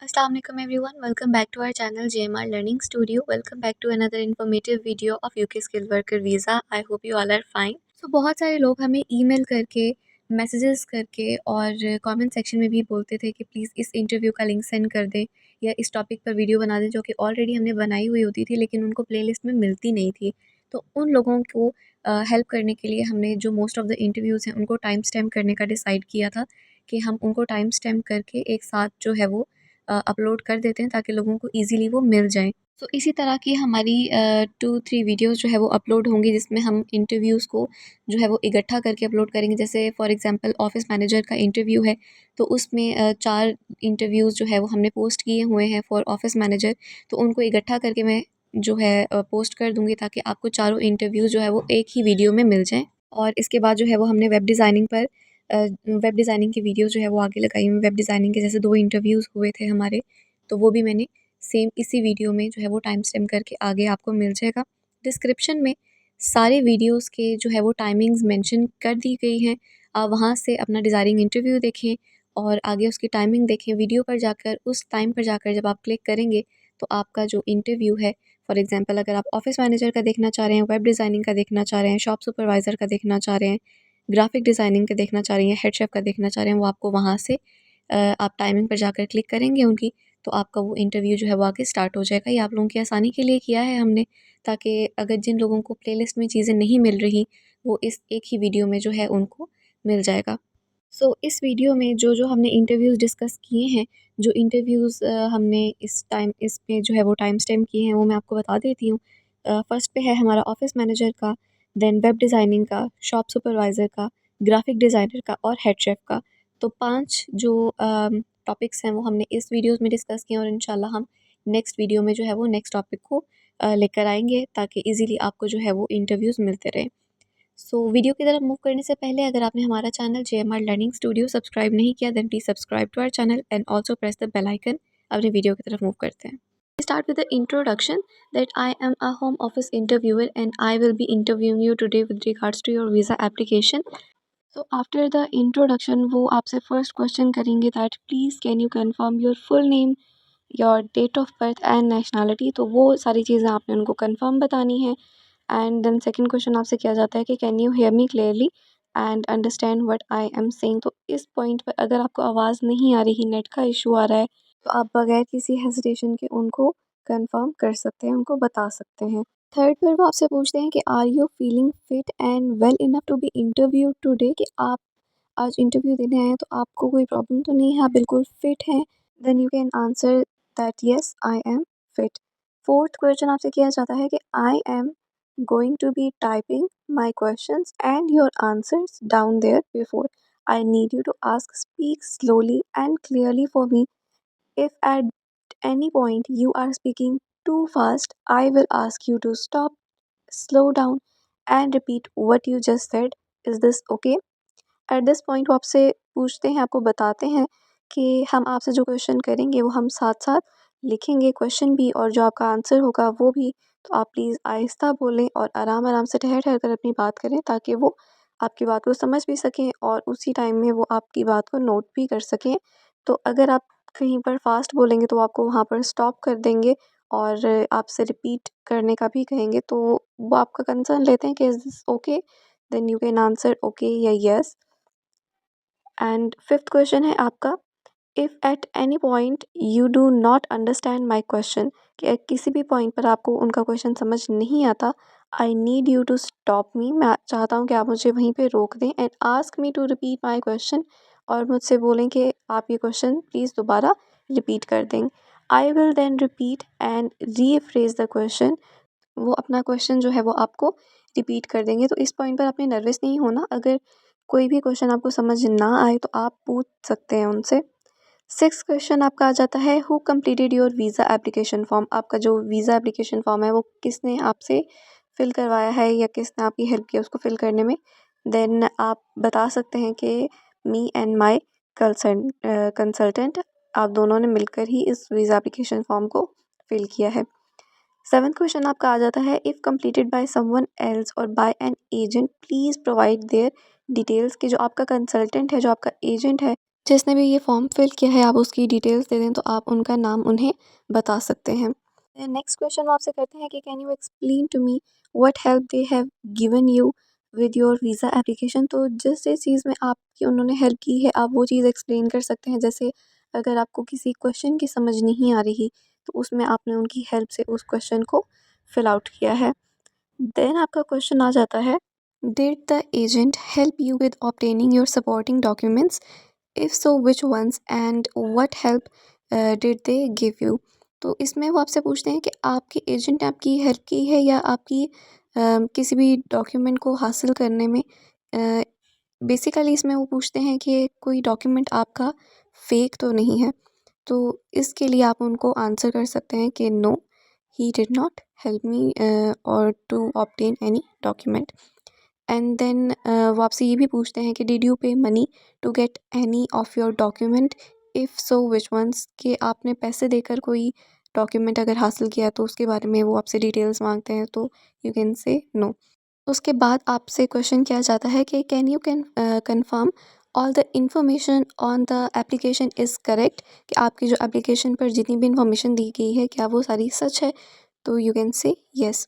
Assalamu alaikum everyone. Welcome back to our channel JMR Learning Studio. Welcome back to another informative video of UK Skilled Worker Visa. I hope you all are fine. So बहुत सारे लोग हमें email करके messages करके और comment section में भी बोलते थे कि प्लीज़ इस इंटरव्यू का लिंक सेंड कर दें या इस टॉपिक पर वीडियो बना दें, जो कि ऑलरेडी हमने बनाई हुई होती थी लेकिन उनको प्लेलिस्ट में मिलती नहीं थी। तो उन लोगों को हेल्प करने के लिए हमने जो मोस्ट ऑफ़ द इंटरव्यूज़ हैं उनको टाइम स्टैम्प करने का डिसाइड किया था कि हम उनको टाइम स्टैम्प करके एक साथ जो है वो अपलोड कर देते हैं ताकि लोगों को ईज़िली वो मिल जाएँ। तो इसी तरह की हमारी 2-3 वीडियोज़ जो है वो अपलोड होंगी, जिसमें हम इंटरव्यूज़ को जो है वो इकट्ठा करके अपलोड करेंगे। जैसे फॉर एग्ज़ाम्पल ऑफ़िस मैनेजर का इंटरव्यू है, तो उसमें 4 इंटरव्यूज़ जो है वो हमने पोस्ट किए हुए हैं फॉर ऑफ़िस मैनेजर, तो उनको इकट्ठा करके मैं जो है पोस्ट कर दूँगी ताकि आपको चारों इंटरव्यूज़ जो है वो एक ही वीडियो में मिल जाएँ। और इसके बाद जो है वो हमने वेब डिज़ाइनिंग की वीडियो जो है वो आगे लगाई हुई। वेब डिज़ाइनिंग के जैसे 2 इंटरव्यूज़ हुए थे हमारे, तो वो भी मैंने सेम इसी वीडियो में जो है वो टाइम स्टैम्प करके आगे आपको मिल जाएगा। डिस्क्रिप्शन में सारे वीडियोज़ के जो है वो टाइमिंग्स मेंशन कर दी गई हैं। आप वहाँ से अपना डिज़ायरिंग इंटरव्यू देखें और आगे उसकी टाइमिंग देखें। वीडियो पर जाकर उस टाइम पर जाकर जब आप क्लिक करेंगे तो आपका जो इंटरव्यू है, फॉर एग्ज़ाम्पल अगर आप ऑफ़िस मैनेजर का देखना चाह रहे हैं, वेब डिज़ाइनिंग का देखना चाह रहे हैं, शॉप सुपरवाइज़र का देखना चाह रहे हैं, ग्राफ़िक डिज़ाइनिंग का देखना चाह रही हैं, हेड शेफ़ का देखना चाह रहे हैं, वो आपको वहाँ से आप टाइमिंग पर जाकर क्लिक करेंगे उनकी, तो आपका वो इंटरव्यू जो है वो आगे स्टार्ट हो जाएगा। ये आप लोगों की आसानी के लिए किया है हमने, ताकि अगर जिन लोगों को प्लेलिस्ट में चीज़ें नहीं मिल रही, वो इस एक ही वीडियो में जो है उनको मिल जाएगा। सो इस वीडियो में जो हमने इंटरव्यूज़ डिस्कस किए हैं, जो इंटरव्यूज़ हमने इसमें जो है वो टाइम स्टैम्प किए हैं, वो मैं आपको बता देती हूँ। फर्स्ट पे है हमारा ऑफ़िस मैनेजर का, देन वेब डिज़ाइनिंग का, शॉप सुपरवाइज़र का, ग्राफ़िक डिज़ाइनर का और हेड शेफ़ का। तो 5 जो टॉपिक्स हैं वो हमने इस वीडियोज़ में डिस्कस किए हैं और इंशाल्लाह हम नेक्स्ट वीडियो में जो है वो नेक्स्ट टॉपिक को लेकर आएँगे ताकि ईज़िली आपको जो है वो इंटरव्यूज़ मिलते रहें। सो वीडियो की तरफ मूव करने से पहले अगर आपने हमारा channel JMR learning studio subscribe नहीं किया, then please subscribe to our channel and also press the bell icon. अपनी वीडियो की तरफ मूव करते हैं। Start with the introduction that I am a home office interviewer and I will be interviewing you today with regards to your visa application. So after the introduction वो आपसे first question करेंगे that please can you confirm your full name, your date of birth and nationality। तो वो सारी चीज़ें आपने उनको confirm बतानी है। एंड देन सेकंड क्वेश्चन आपसे किया जाता है कि can you hear me clearly and understand what I am saying. तो इस पॉइंट पर अगर आपको आवाज़ नहीं आ रही, नेट का इशू आ रहा है, तो आप बगैर किसी हेजिटेशन के उनको कंफर्म कर सकते हैं, उनको बता सकते हैं। थर्ड पर वो आपसे पूछते हैं कि are you feeling fit and well enough to be interview today, कि आप आज इंटरव्यू देने आए हैं तो आपको कोई प्रॉब्लम तो नहीं है, आप बिल्कुल फिट हैं। Then you can answer that yes I am fit. Fourth question आपसे किया जाता है कि I am going to be typing my questions and your answers down there before. I need you to speak slowly and clearly for me. If at any point you are speaking too fast, I will ask you to stop, slow down, and repeat what you just said. Is this okay? Eight this point वो आपसे पूछते हैं, आपको बताते हैं कि हम आपसे जो क्वेश्चन करेंगे वो हम साथ साथ लिखेंगे क्वेश्चन भी, और जो आपका आंसर होगा वो भी। तो आप प्लीज़ आहिस्ता बोलें और आराम आराम से ठहर ठहर कर अपनी बात करें ताकि वो आपकी बात को समझ भी सकें और उसी टाइम में वो आपकी बात को नोट भी कर सकें। तो अगर आप कहीं पर फास्ट बोलेंगे तो आपको वहाँ पर स्टॉप कर देंगे और आपसे रिपीट करने का भी कहेंगे, तो वो आपका कंसर्न लेते हैं कि is this okay. Then you can answer okay या यस। एंड फिफ्थ क्वेश्चन है आपका, if at any point you do not understand my question, कि किसी भी पॉइंट पर आपको उनका क्वेश्चन समझ नहीं आता, I need you to stop me, मैं चाहता हूँ कि आप मुझे वहीं पे रोक दें, and ask me to repeat my question, और मुझसे बोलें कि आप ये क्वेश्चन प्लीज़ दोबारा रिपीट कर दें। I will then repeat and rephrase the question. वो अपना क्वेश्चन जो है वो आपको रिपीट कर देंगे। तो इस पॉइंट पर आपने नर्वस नहीं होना। अगर कोई भी क्वेश्चन आपको समझ ना आए तो आप पूछ सकते हैं उनसे। सिक्स्थ क्वेश्चन आपका आ जाता है, who completed your visa application form. आपका जो वीज़ा एप्लीकेशन फॉर्म है वो किसने आपसे फिल करवाया है या किसने आपकी हेल्प की उसको फिल करने में। देन आप बता सकते हैं कि मी एंड माई कंसल्टेंट, आप दोनों ने मिलकर ही इस वीज़ा एप्लीकेशन फॉर्म को फिल किया है। सेवन्थ क्वेश्चन आपका आ जाता है, if completed by someone else और by an agent please provide their details, कि जो आपका कंसल्टेंट है, जो आपका एजेंट है, जिसने भी ये फॉर्म फिल किया है आप उसकी डिटेल्स दे दें तो आप उनका नाम उन्हें बता सकते हैं। नेक्स्ट क्वेश्चन वो आपसे करते हैं कि can you explain to me what help they have given you with your visa application. तो जिस जिस चीज़ में आपकी उन्होंने हेल्प की है आप वो चीज़ एक्सप्लेन कर सकते हैं। जैसे अगर आपको किसी क्वेश्चन की समझ नहीं आ रही तो उसमें आपने उनकी हेल्प से उस क्वेश्चन को फिल आउट किया है। देन आपका क्वेश्चन आ जाता है, did the agent help you with obtaining your supporting documents, if so which ones and what help did they give you. तो इसमें वो आपसे पूछते हैं कि आपके एजेंट ने आपकी हेल्प की है या आपकी किसी भी डॉक्यूमेंट को हासिल करने में। बेसिकली इसमें वो पूछते हैं कि कोई डॉक्यूमेंट आपका फ़ेक तो नहीं है। तो इसके लिए आप उनको आंसर कर सकते हैं कि no, he did not help me or to obtain any document. And then वो आपसे ये भी पूछते हैं कि did you pay money to get any of your document, if so which ones. कि आपने पैसे देकर कोई डॉक्यूमेंट अगर हासिल किया तो उसके बारे में वो आपसे डिटेल्स मांगते हैं तो यू कैन से नो। उसके बाद आपसे क्वेश्चन किया जाता है कि can you confirm all the information on the application is correct. कि आपकी जो एप्लीकेशन पर जितनी भी इंफॉर्मेशन दी गई है क्या वो सारी सच है। तो you can say yes.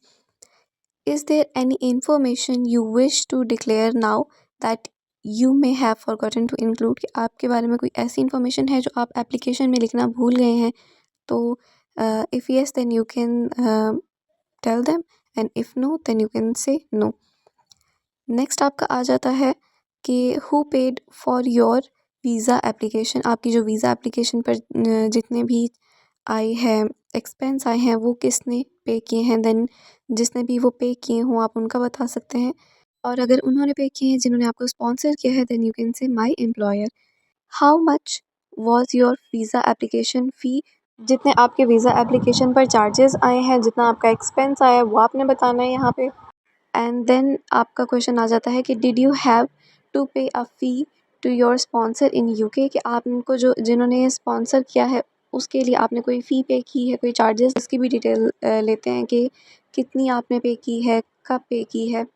Is there any information you wish to declare now that you may have forgotten to include. कि आपके बारे में कोई ऐसी इंफॉर्मेशन है जो आप एप्लीकेशन में लिखना भूल गए हैं। तो if yes then you can tell them and if no then you can say no. Next आपका आ जाता है कि who paid for your visa application. आपकी जो वीज़ा एप्लीकेशन पर जितने भी आए हैं एक्सपेंस आए हैं वो किसने पे किए हैं। देन जिसने भी वो पे किए हों आप उनका बता सकते हैं। और अगर उन्होंने पे किए हैं जिन्होंने आपको स्पॉन्सर किया है then you can say my employer. How much was your visa application fee. जितने आपके वीज़ा एप्लीकेशन पर चार्जेस आए हैं जितना आपका एक्सपेंस आया है वो आपने बताना है यहाँ पे। एंड देन आपका क्वेश्चन आ जाता है कि did you have to pay a fee to your sponsor in UK. कि आप उनको जो जिन्होंने स्पॉन्सर किया है उसके लिए आपने कोई फ़ी पे की है, कोई चार्जेस। इसकी भी डिटेल लेते हैं कि कितनी आपने पे की है, कब पे की है।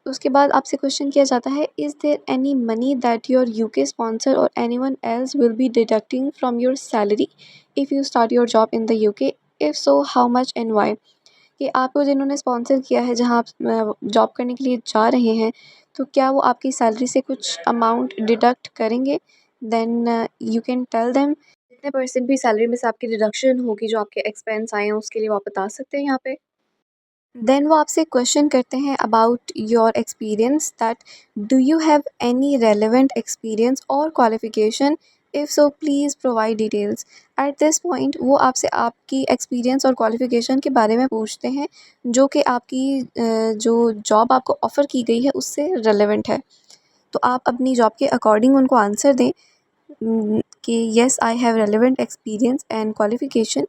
उसके बाद आपसे क्वेश्चन किया जाता है, is there any money that your UK sponsor or anyone else will be deducting from your salary if you start your job in the UK, if so how much and why. कि आपको जिन्होंने sponsor किया है जहाँ आप job करने के लिए जा रहे हैं तो क्या वो आपकी सैलरी से कुछ अमाउंट डिडक्ट करेंगे। Then you can tell them कितने परसेंट भी सैलरी में से आपकी डिडक्शन होगी जो आपके एक्सपेंस आए हैं उसके लिए वो आप बता सकते हैं यहाँ पे। देन वो आपसे क्वेश्चन करते हैं about your experience that do you have any relevant experience or qualification, if so please provide details. At this point वो आपसे आपकी एक्सपीरियंस और क्वालिफिकेशन के बारे में पूछते हैं जो कि आपकी जो जॉब आपको ऑफ़र की गई है उससे रेलेवेंट है। तो आप अपनी जॉब के अकॉर्डिंग उनको आंसर दें कि yes I have relevant experience and qualification,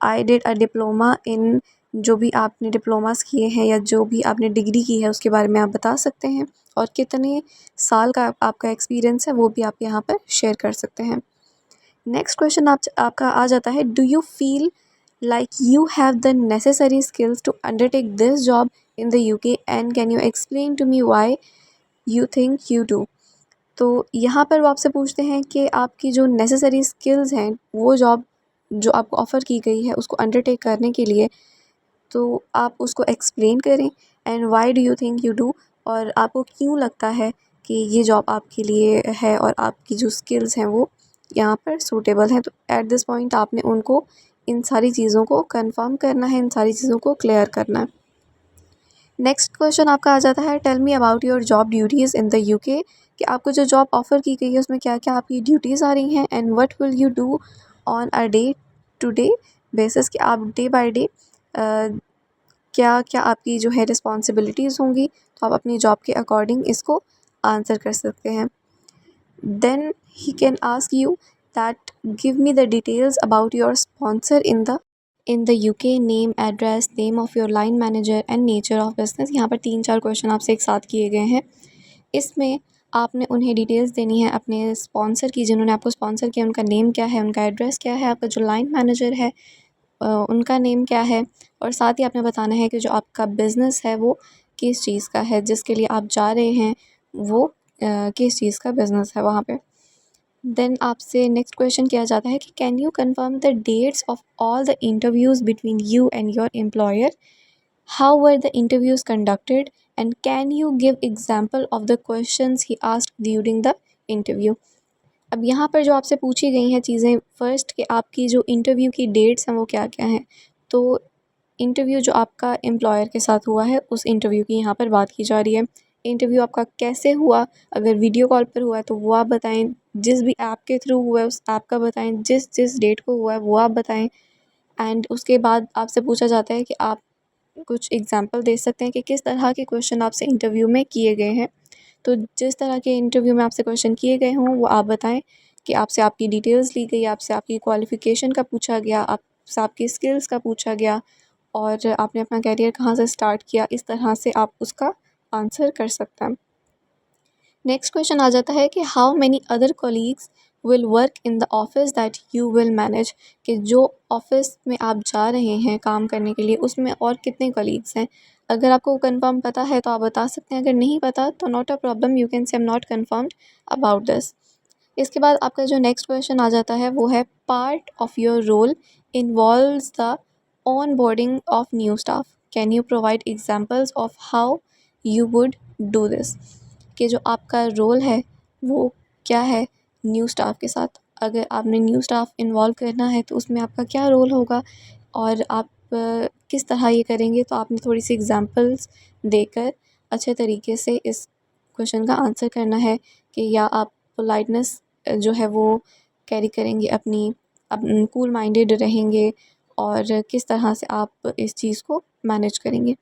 I did a diploma in. जो भी आपने डिप्लोमास किए हैं या जो भी आपने डिग्री की है उसके बारे में आप बता सकते हैं। और कितने साल का आपका एक्सपीरियंस है वो भी आप यहाँ पर शेयर कर सकते हैं। नेक्स्ट क्वेश्चन आपका आ जाता है, do you feel like you have the necessary skills to undertake this job in the UK and can you explain to me why you think you do. तो यहाँ पर वो आपसे पूछते हैं कि आपकी जो नेसेसरी स्किल्स हैं वो जॉब जो आपको ऑफ़र की गई है उसको अंडरटेक करने के लिए तो आप उसको एक्सप्लेन करें and why do you think you do. और आपको क्यों लगता है कि ये जॉब आपके लिए है और आपकी जो स्किल्स हैं वो यहाँ पर सूटेबल हैं। तो एट दिस पॉइंट आपने उनको इन सारी चीज़ों को कंफर्म करना है, इन सारी चीज़ों को क्लियर करना है। नेक्स्ट क्वेश्चन आपका आ जाता है, tell me about your job duties in the UK. कि आपको जो जॉब ऑफ़र की गई है उसमें क्या क्या आपकी ड्यूटीज़ आ रही हैं and what will you do on a day to day basis. कि आप डे बाय डे क्या क्या आपकी जो है रिस्पॉन्सिबिलिटीज़ होंगी। तो आप अपनी जॉब के अकॉर्डिंग इसको आंसर कर सकते हैं। Then he can ask you that give me the details about your sponsor in the UK, name, address, name of your line manager and nature of business. यहाँ पर 3-4 क्वेश्चन आपसे एक साथ किए गए हैं। इसमें आपने उन्हें डिटेल्स देनी है अपने स्पॉन्सर की, जिन्होंने आपको स्पॉन्सर किया उनका नेम क्या है, उनका एड्रेस क्या है, आपका जो लाइन मैनेजर है उनका नेम क्या है। और साथ ही आपने बताना है कि जो आपका बिज़नेस है वो किस चीज़ का है, जिसके लिए आप जा रहे हैं वो किस चीज़ का बिज़नेस है वहाँ पे। देन आपसे नेक्स्ट क्वेश्चन किया जाता है कि can you confirm the dates of all the interviews between you and your employer, how were the interviews conducted, and can you give example of the questions he asked during the interview. अब यहाँ पर जो आपसे पूछी गई हैं चीज़ें, first कि आपकी जो इंटरव्यू की डेट्स हैं वो क्या क्या हैं। तो इंटरव्यू जो आपका एम्प्लॉयर के साथ हुआ है उस इंटरव्यू की यहाँ पर बात की जा रही है। इंटरव्यू आपका कैसे हुआ, अगर वीडियो कॉल पर हुआ है तो वो आप बताएं, जिस भी ऐप के थ्रू हुआ है उस ऐप का बताएं, जिस जिस डेट को हुआ है वो आप बताएं। एंड उसके बाद आपसे पूछा जाता है कि आप कुछ एग्जांपल दे सकते हैं कि किस तरह के क्वेश्चन आपसे इंटरव्यू में किए गए हैं। तो जिस तरह के इंटरव्यू में आपसे क्वेश्चन किए गए हों वो आप बताएं, कि आपसे आपकी डिटेल्स ली गई, आपसे आपकी क्वालिफ़िकेशन का पूछा गया, आपसे आपकी स्किल्स का पूछा गया, और आपने अपना करियर कहाँ से स्टार्ट किया, इस तरह से आप उसका आंसर कर सकते हैं। नेक्स्ट क्वेश्चन आ जाता है कि how many other colleagues will work in the office that you will manage, कि जो ऑफिस में आप जा रहे हैं काम करने के लिए उसमें और कितने कोलीग्स हैं। अगर आपको कंफर्म पता है तो आप बता सकते हैं, अगर नहीं पता तो not a problem, you can से I am not confirmed about this. इसके बाद आपका जो नेक्स्ट क्वेश्चन आ जाता है वो है part of your role involves the onboarding of new staff, can you provide examples of how you would do this, कि जो आपका रोल है वो क्या है न्यू स्टाफ के साथ। अगर आपने न्यू स्टाफ इन्वॉल्व करना है तो उसमें आपका क्या रोल होगा और आप किस तरह ये करेंगे। तो आपने थोड़ी सी एग्जांपल्स देकर अच्छे तरीके से इस क्वेश्चन का आंसर करना है, कि या आप पोलाइटनेस जो है वो कैरी करेंगे अपनी, कूल माइंडेड रहेंगे, और किस तरह से आप इस चीज़ को मैनेज करेंगे।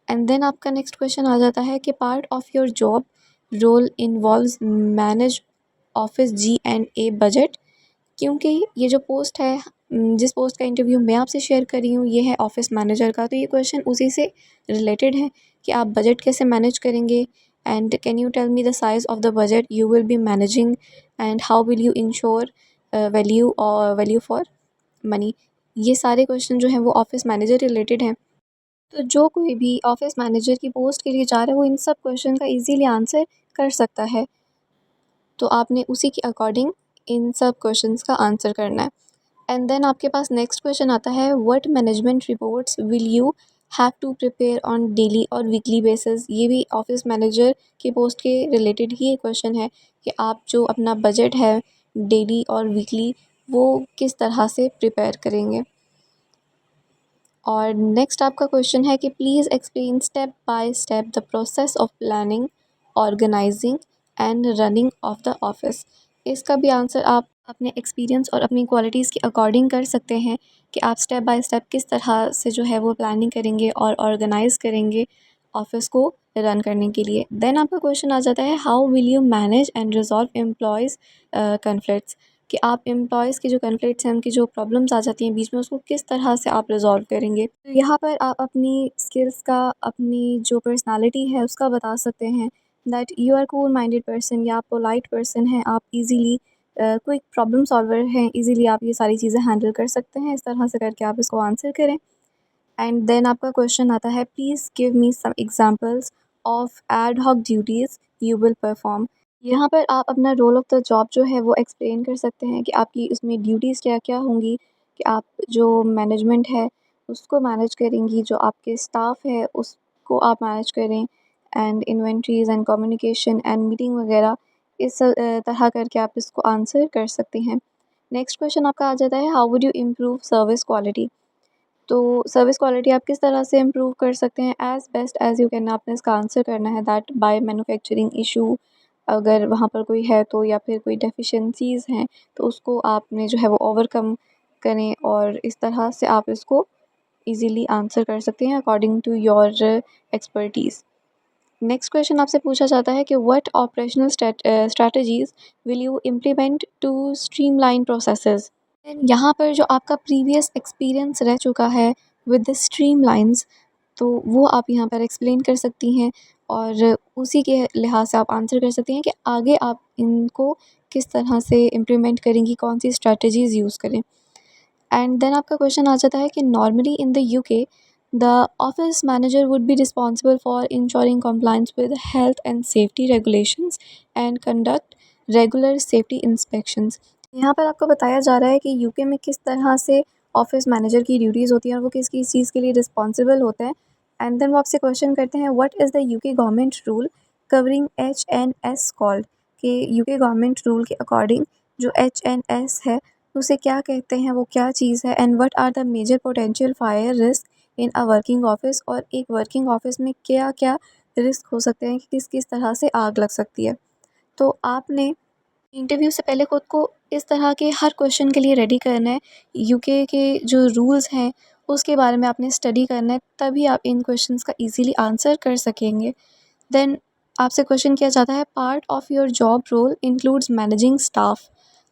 एंड देन आपका नेक्स्ट क्वेश्चन आ जाता है कि part of your job role involves manage office G&A budget, क्योंकि ये जो पोस्ट है, जिस पोस्ट का इंटरव्यू मैं आपसे शेयर कर रही हूँ ये है ऑफिस मैनेजर का, तो ये क्वेश्चन उसी से रिलेटेड है कि आप बजट कैसे मैनेज करेंगे, and can you tell me the size of the budget you will be managing, and how will you ensure value और वैल्यू फॉर मनी। ये सारे क्वेश्चन जो हैं वो ऑफिस मैनेजर रिलेटेड हैं। तो जो कोई भी ऑफिस मैनेजर की पोस्ट के लिए जा रहा है वो इन सब क्वेश्चन का इजीली आंसर कर सकता है। तो आपने उसी के अकॉर्डिंग इन सब क्वेश्चंस का आंसर करना है। एंड देन आपके पास नेक्स्ट क्वेश्चन आता है what management reports will you have to prepare on daily और वीकली बेसिस। ये भी ऑफिस मैनेजर की पोस्ट के रिलेटेड ही एक क्वेश्चन है कि आप जो अपना बजट है डेली और वीकली वो किस तरह से प्रिपेयर करेंगे। और नेक्स्ट आपका क्वेश्चन है कि please explain step by step the process of planning, organising and running of the office. इसका भी आंसर आप अपने एक्सपीरियंस और अपनी क्वालिटीज़ के अकॉर्डिंग कर सकते हैं, कि आप स्टेप बाय स्टेप किस तरह से जो है वो प्लानिंग करेंगे और ऑर्गेनाइज़ करेंगे ऑफिस को रन करने के लिए। देन आपका क्वेश्चन आ जाता है how will you manage and resolve employees conflicts, कि आप एम्प्लॉयज़ की जो कन्फ्लिक्ट्स हैं, उनकी जो प्रॉब्लम्स आ जाती हैं बीच में, उसको किस तरह से आप रिज़ॉल्व करेंगे। तो यहाँ पर आप अपनी स्किल्स का, अपनी जो पर्सनालिटी है उसका बता सकते हैं, that you are cool minded person, या आप पोलाइट पर्सन हैं, आप इजीली क्विक प्रॉब्लम सॉल्वर हैं, इजीली आप ये सारी चीज़ें हैंडल कर सकते हैं। इस तरह से करके आप इसको आंसर करें। एंड देन आपका क्वेश्चन आता है please give me some examples of ad hoc duties you will perform. यहाँ पर आप अपना रोल ऑफ द जॉब जो है वो एक्सप्लेन कर सकते हैं, कि आपकी उसमें ड्यूटीज़ क्या क्या होंगी, कि आप जो मैनेजमेंट है उसको मैनेज करेंगी, जो आपके स्टाफ है उसको आप मैनेज करें, and inventories and communication and meeting वगैरह, इस तरह करके आप इसको आंसर कर सकते हैं। नेक्स्ट क्वेश्चन आपका आ जाता है how would you improve service quality. तो सर्विस क्वालिटी आप किस तरह से इम्प्रूव कर सकते हैं, as best as you can आपने इसका आंसर करना है, दैट बाय मैन्युफैक्चरिंग इशू अगर वहाँ पर कोई है तो, या फिर कोई डेफिशिएंसीज़ हैं तो उसको आपने जो है वो ओवरकम करें, और इस तरह से आप इसको इजीली आंसर कर सकते हैं according to your expertise. Next question आपसे पूछा जाता है कि what operational strategies will you implement to streamline processes. यहाँ पर जो आपका प्रीवियस एक्सपीरियंस रह चुका है विद द स्ट्रीमलाइंस, तो वो आप यहाँ पर एक्सप्लेन कर सकती हैं, और उसी के लिहाज से आप आंसर कर सकती हैं कि आगे आप इनको किस तरह से इम्प्लीमेंट करेंगी, कौन सी स्ट्रैटेजीज़ यूज़ करें। एंड देन आपका क्वेश्चन आ जाता है कि normally in the UK the office manager would be responsible for ensuring compliance with health and safety regulations and conduct regular safety inspections. यहाँ पर आपको बताया जा रहा है कि यूके में किस तरह से ऑफिस मैनेजर की ड्यूटीज़ होती हैं और वो किस किस चीज़ के लिए रिस्पॉन्सिबल होता है। एंड देन वो आपसे क्वेश्चन करते हैं, what is the UK government rule covering HNS called, कि यूके गवर्नमेंट रूल के अकॉर्डिंग जो HNS है उसे क्या कहते हैं, वो क्या चीज़ है। And what are the major potential fire risk in a working office, और एक वर्किंग ऑफिस में क्या क्या रिस्क हो सकते हैं कि किस किस तरह से आग लग सकती है। तो आपने इंटरव्यू से पहले खुद को इस तरह के हर क्वेश्चन के लिए रेडी करना है। यूके के जो रूल्स हैं उसके बारे में आपने स्टडी करना है, तभी आप इन क्वेश्चंस का इजीली आंसर कर सकेंगे। देन आपसे क्वेश्चन किया जाता है, part of your job role includes managing staff,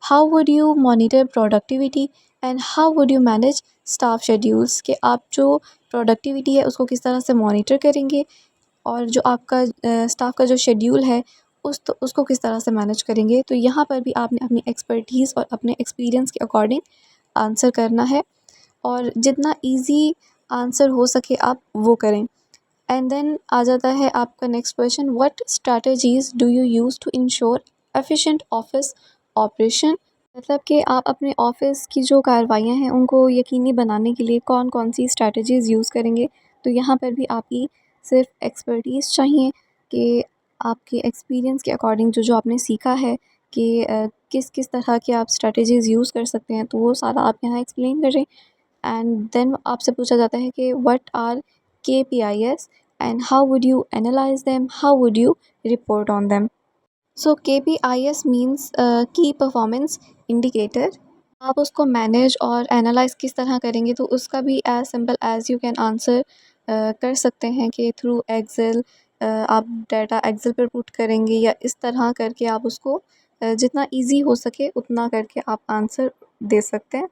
how would you monitor productivity and how would you manage staff schedules, कि आप जो प्रोडक्टिविटी है उसको किस तरह से मॉनिटर करेंगे और जो आपका स्टाफ का जो शेड्यूल है उसको किस तरह से मैनेज करेंगे। तो यहाँ पर भी आपने अपनी एक्सपर्टीज़ और अपने एक्सपीरियंस के अकॉर्डिंग आंसर करना है और जितना इजी आंसर हो सके आप वो करें। एंड देन आ जाता है आपका next question, what strategies do you use to ensure efficient office operation, मतलब कि आप अपने ऑफिस की जो कार्रवाइयाँ हैं उनको यकीनी बनाने के लिए कौन कौन सी स्ट्रैटेजीज़ यूज़ करेंगे। तो यहाँ पर भी आपकी सिर्फ एक्सपर्टीज़ चाहिए कि आपके एक्सपीरियंस के अकॉर्डिंग जो जो आपने सीखा है कि किस किस तरह के आप स्ट्रैटेजीज़ यूज़ कर सकते हैं, तो वो सारा आप यहाँ एक्सप्लेन करें। एंड देन आपसे पूछा जाता है कि what are KPIs and how would you analyze them, how would you report on them. So KPIs means की परफॉर्मेंस इंडिकेटर। आप उसको मैनेज और एनालाइज किस तरह करेंगे, तो उसका भी as simple as you can answer कर सकते हैं कि थ्रू एक्सेल आप डाटा एक्सेल पर पुट करेंगे, या इस तरह करके आप उसको जितना इजी हो सके उतना करके आप आंसर दे सकते हैं।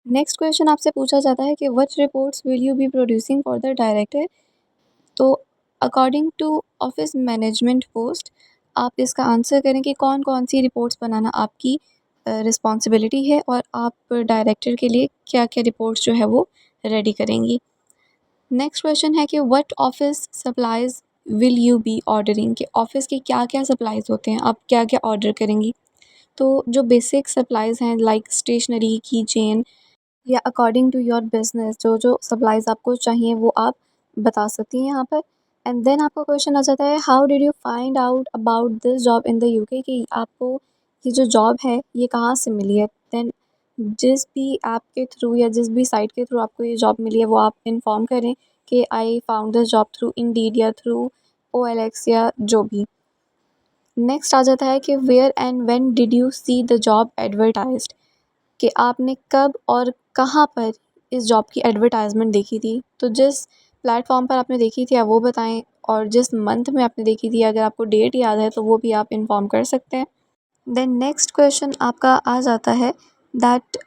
नेक्स्ट क्वेश्चन आपसे पूछा जाता है कि what reports will you be producing for the director. तो according to office management post आप इसका आंसर करें कि कौन कौन सी रिपोर्ट्स बनाना आपकी रिस्पॉन्सिबिलिटी है और आप डायरेक्टर के लिए क्या क्या रिपोर्ट्स जो है वो रेडी करेंगी। नेक्स्ट क्वेश्चन है कि what office supplies will you be ordering, कि ऑफिस के क्या क्या सप्लाइज होते हैं, आप क्या क्या ऑर्डर करेंगी। तो जो बेसिक सप्लाइज हैं लाइक स्टेशनरी की चेन, या अकॉर्डिंग टू योर बिज़नेस जो जो सप्लाइज़ आपको चाहिए वो आप बता सकती हैं यहाँ पर। एंड देन आपका क्वेश्चन आ जाता है, how did you find out about this job in the UK, कि आपको ये जो जॉब है ये कहाँ से मिली है। देन जिस भी ऐप के थ्रू या जिस भी साइट के थ्रू आपको ये जॉब मिली है वो आप इन्फॉर्म करें कि I found this job through Indeed या थ्रू OLX या जो भी। नेक्स्ट आ जाता है कि where and when did you see the job advertised, कि आपने कब और कहाँ पर इस जॉब की एडवर्टाइजमेंट देखी थी। तो जिस प्लेटफॉर्म पर आपने देखी थी आप वो बताएं, और जिस मंथ में आपने देखी थी अगर आपको डेट याद है तो वो भी आप इन्फॉर्म कर सकते हैं। देन नेक्स्ट क्वेश्चन आपका आ जाता है that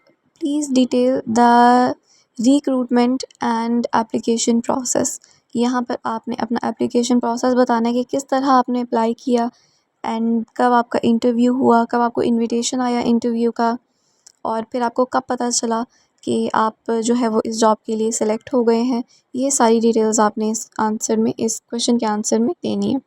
please detail the recruitment and application process. यहाँ पर आपने अपना एप्लीकेशन प्रोसेस बताना है कि किस तरह आपने अप्लाई किया एंड कब आपका इंटरव्यू हुआ, कब आपको इनविटेशन आया इंटरव्यू का, और फिर आपको कब पता चला कि आप जो है वो इस जॉब के लिए सिलेक्ट हो गए हैं। ये सारी डिटेल्स आपने इस क्वेश्चन के आंसर में देनी है।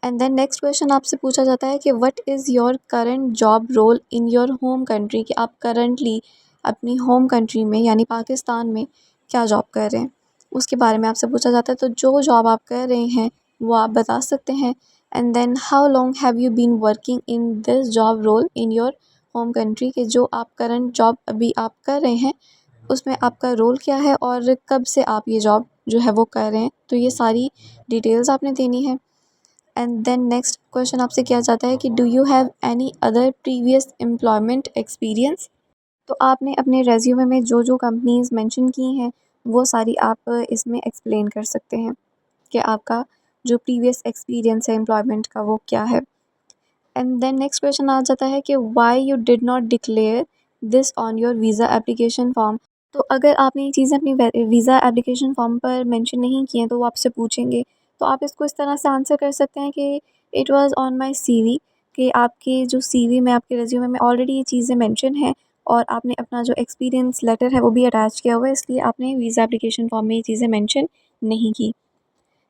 एंड देन नेक्स्ट क्वेश्चन आपसे पूछा जाता है कि what is your current job role in your home country, कि आप करंटली अपनी होम कंट्री में यानी पाकिस्तान में क्या जॉब कर रहे हैं उसके बारे में आपसे पूछा जाता है। तो जो जॉब आप कर रहे हैं वो आप बता सकते हैं। And then how long have you been working in this job role in your home country, के जो आप करंट जॉब अभी आप कर रहे हैं उसमें आपका रोल क्या है और कब से आप ये जॉब जो है वो कर रहे हैं। तो ये सारी डिटेल्स आपने देनी है। एंड देन नेक्स्ट क्वेश्चन आपसे किया जाता है कि do you have any other previous employment experience. तो आपने अपने रेज्यूमे में जो जो कंपनीज़ मेंशन की हैं वो सारी आप इसमें एक्सप्लेन कर सकते हैं कि आपका जो प्रीवियस एक्सपीरियंस है एम्प्लॉयमेंट का वो क्या है। एंड देन नेक्स्ट क्वेश्चन आ जाता है कि why you did not declare this on your visa application form. तो अगर आपने ये चीज़ें अपनी वीज़ा एप्लीकेशन फॉर्म पर मेंशन नहीं की हैं तो वो आपसे पूछेंगे, तो आप इसको इस तरह से आंसर कर सकते हैं कि it was on my CV, कि आपके जो CV में आपके रेज्यूमे में ऑलरेडी ये चीज़ें मेंशन हैं और आपने अपना जो एक्सपीरियंस लेटर है वो भी अटैच किया हुआ है, इसलिए आपने वीज़ा एप्लीकेशन फॉर्म में ये चीज़ें मेंशन नहीं की।